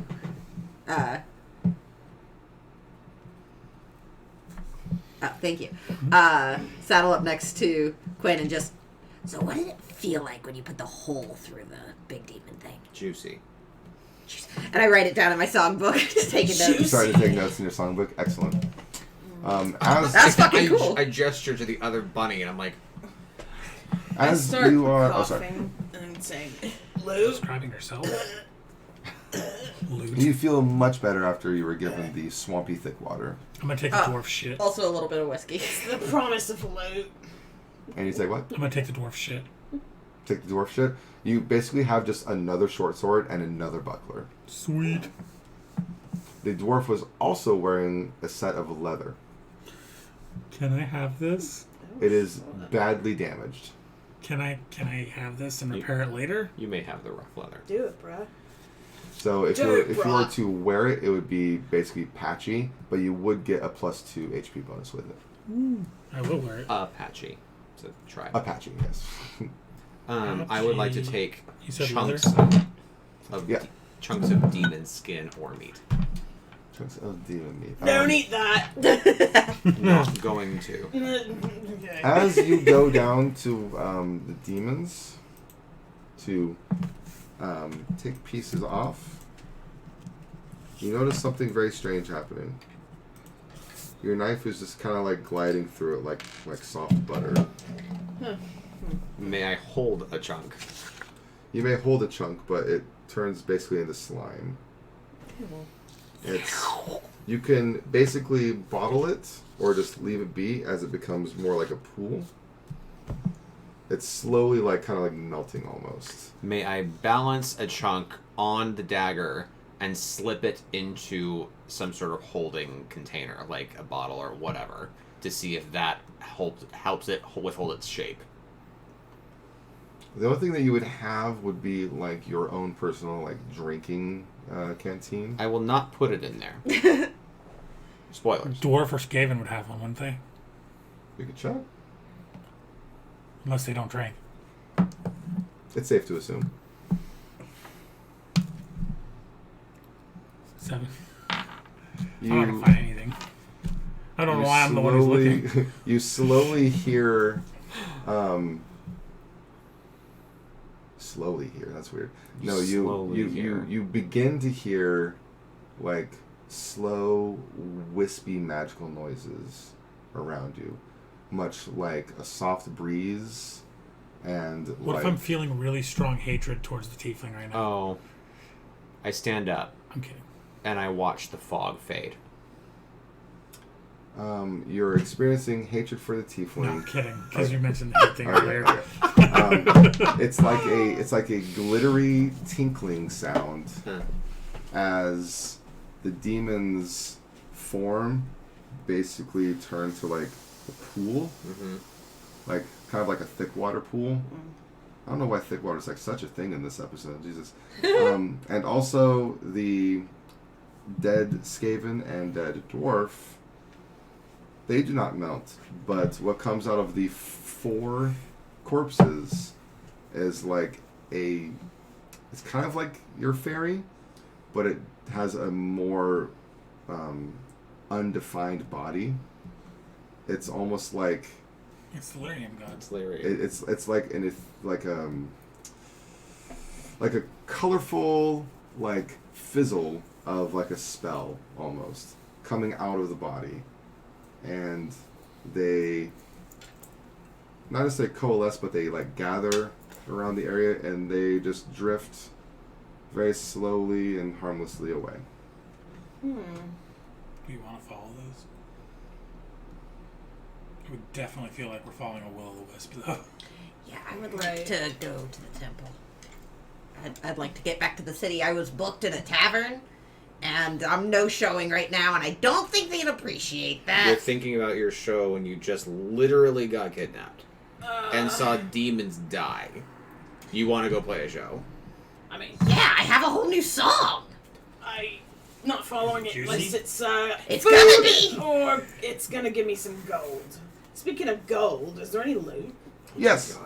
thank you. Saddle up next to Quinn and just, so what did it feel like when you put the hole through the big demon thing? Juicy. And I write it down in my songbook. Just take a note. You started to take notes in your songbook. Excellent. As That's fucking cool. I gesture to the other bunny, and I'm like, I as start you are, oh sorry, coughing and saying, Lou. Describing herself. Loot. you feel much better after you were given the swampy thick water. I'm gonna take the dwarf shit. Also a little bit of whiskey. The promise of loot. And you say what? I'm gonna take the dwarf shit. Take the dwarf shit. You basically have just another short sword and another buckler. Sweet. The dwarf was also wearing a set of leather. Can I have this? It is badly damaged. Can I have this and repair it later? You may have the rough leather. Do it, bruh. So if Dude, you were bruh. to wear it, it would be basically patchy, but you would get a +2 HP bonus with it. I will wear it. Apache. So try. Patchy, yes. I would like to take You said chunks leather? of Yeah. chunks of demon skin or meat. Chunks of demon meat. Don't eat that. Not going to. Okay. As you go down to the demons to take pieces off, you notice something very strange happening. Your knife is just kind of like gliding through it like soft butter. May I hold a chunk? You may hold a chunk, but it turns basically into slime. You can basically bottle it or just leave it be as it becomes more like a pool. It's slowly kind of melting almost. May I balance a chunk on the dagger and slip it into some sort of holding container, like a bottle or whatever, to see if that helps it withhold its shape. The only thing that you would have would be your own personal drinking canteen. I will not put it in there. Spoilers. Dwarf or Skaven would have one, wouldn't they? You could check. Unless they don't drink. It's safe to assume. 7. You, I'm not gonna find anything. I don't know why I'm the one who's looking. You slowly hear. Slowly hear. That's weird. No, you begin to hear slow, wispy, magical noises around you, much like a soft breeze, and What if I'm feeling really strong hatred towards the tiefling right now? Oh. I stand up I'm kidding. and I watch the fog fade. You're experiencing hatred for the tiefling. No, I'm kidding. Because you mentioned the hate thing earlier. It's like a glittery tinkling sound as the demon's form basically turn to a pool, kind of like a thick water pool. I don't know why thick water is such a thing in this episode. Jesus. And also the dead Skaven and dead dwarf. They do not melt, but what comes out of the 4 corpses is it's kind of like your fairy, but it has a more undefined body. It's almost like It's the Lyrium god. It's Larry. it's like a colorful fizzle of a spell almost coming out of the body. And they not necessarily coalesce, but they gather around the area and they just drift very slowly and harmlessly away. Do you want to follow those? It would definitely feel like we're following a will-o'-the-wisp, though. Yeah, I would like to go to the temple. I'd like to get back to the city. I was booked in a tavern, and I'm no-showing right now, and I don't think they'd appreciate You're that. thinking about your show when you just literally got kidnapped and saw demons die. You want to go play a show? I mean, Yeah, I have a whole new song. I'm not following it Juicy? unless it's It's food gonna be. or it's gonna give me some gold. Speaking of gold, is there any loot? Yes.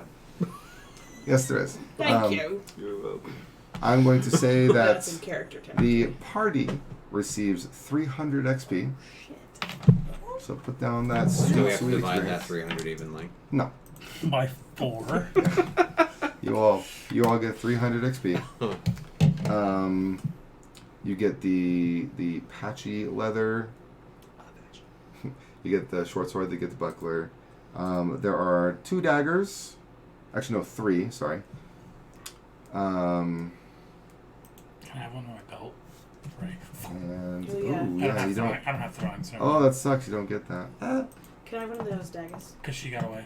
Yes, there is. Thank you. You're welcome. I'm going to say That's that in character. the party receives 300 XP. Shit. So put down that Do we sweet, have to sweet divide experience. that 300 evenly? No. By 4. You all get 300 XP. You get the patchy leather. You get the short sword. You get the buckler. There are 2 daggers. Actually, no, 3. Sorry. Can I have one on my belt? Right. And Oh, yeah. ooh, yeah, you don't. I don't have throwing, so. Oh, that sucks. You don't get that. Can I have one of those daggers? Because she got away.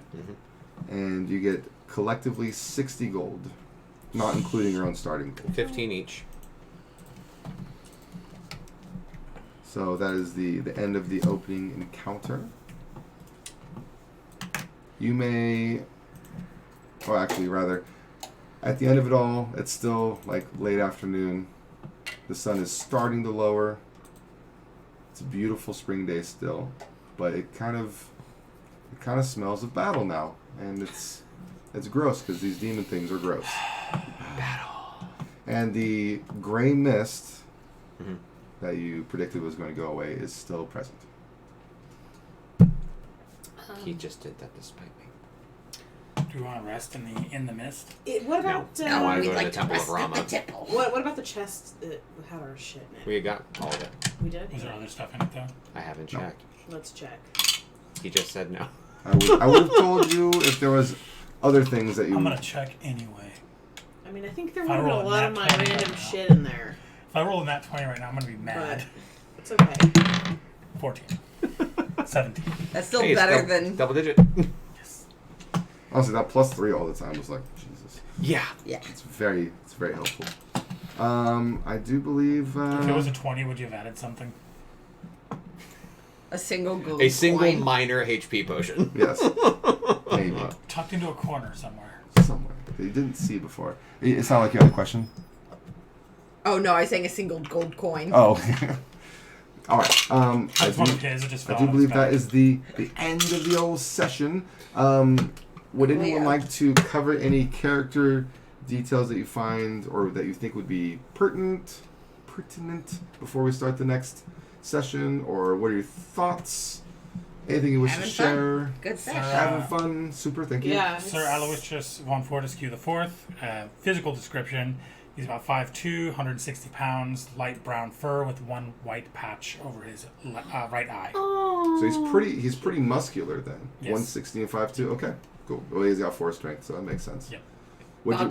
And you get collectively 60 gold, not including your own starting gold. 15 each. So that is the end of the opening encounter. You may, or actually rather, at the end of it all, it's still like late afternoon. The sun is starting to lower. It's a beautiful spring day still, but it kind of smells of battle now, and it's gross because these demon things are gross. Battle. And the gray mist that you predicted was going to go away is still present. He just did that despite me. Do you want to rest in the mist? What about I wanna we'd go to like the Temple of rest at the Rama. temple. what about the chest that had our shit in it? We got all of it. We did. Was there other stuff in it though? I haven't No. checked. Let's check. He just said no. I would have told you if there was other things that you. I'm gonna check anyway. I mean, I think there If would I have been roll a a lot of nat my 20 random right now. shit in there, If I roll in that 20 right now, I'm gonna be but mad. it's okay. 14. 17. That's still Hey, it's better double, than. double digit. Yes. Honestly, that +3 all the time was like Jesus. Yeah. Yeah. It's very helpful. I do believe. If it was a 20, would you have added something? A single gold A single coin. minor HP potion. Yes. Maybe Tucked into a corner somewhere. somewhere that you didn't see before. It sounded like you had a question. Oh no, I was saying a single gold coin. Oh. All right. That's one of his. It just I fell do on his believe back. that is the end of the old session. Would anyone Yeah. like to cover any character details that you find or that you think would be pertinent before we start the next session? Or what are your thoughts? Anything you wish Having to fun. share? Good Sir, session. Having fun. Super. Thank you. Yeah. Sir Aloysius von Fortescu IV. Physical description. He's about 5'2", 160 pounds, light brown fur with one white patch over his right eye. Oh. So he's pretty muscular then. Yes. 160 and 5'2". Okay. Cool. Well, he's got 4 strength, so that makes sense. Yep.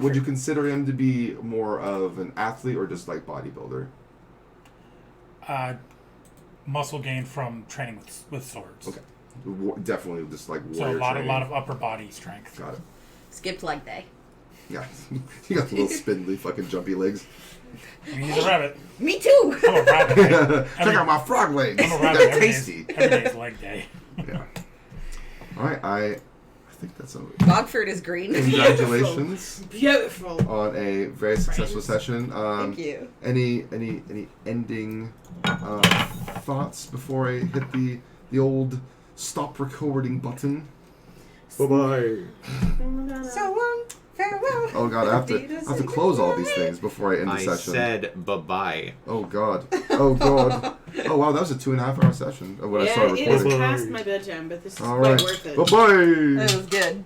Would you consider him to be more of an athlete or just like bodybuilder? Muscle gain from training with swords. Okay. Definitely just like So warrior a lot training. of upper body strength. Got it. Skipped leg day. Yeah. You got the little spindly fucking jumpy legs. I mean, he's a rabbit. Me too. I'm a rabbit. Check out my frog legs. I'm a rabbit. They're Every tasty. day's leg day. Yeah. All right. I think that's a Bogford is green. congratulations Beautiful. on a very successful Friends. session. Thank you. Any ending thoughts before I hit the old stop recording button? Bye bye. So farewell. Oh god, I have to close all these things before I end the I session. said bye bye. Oh god. Oh god. Oh wow, that was a 2.5 hour session of when I Yeah, started it is recording. past my bedtime, but this is All quite right. worth it. Bye bye. That was good.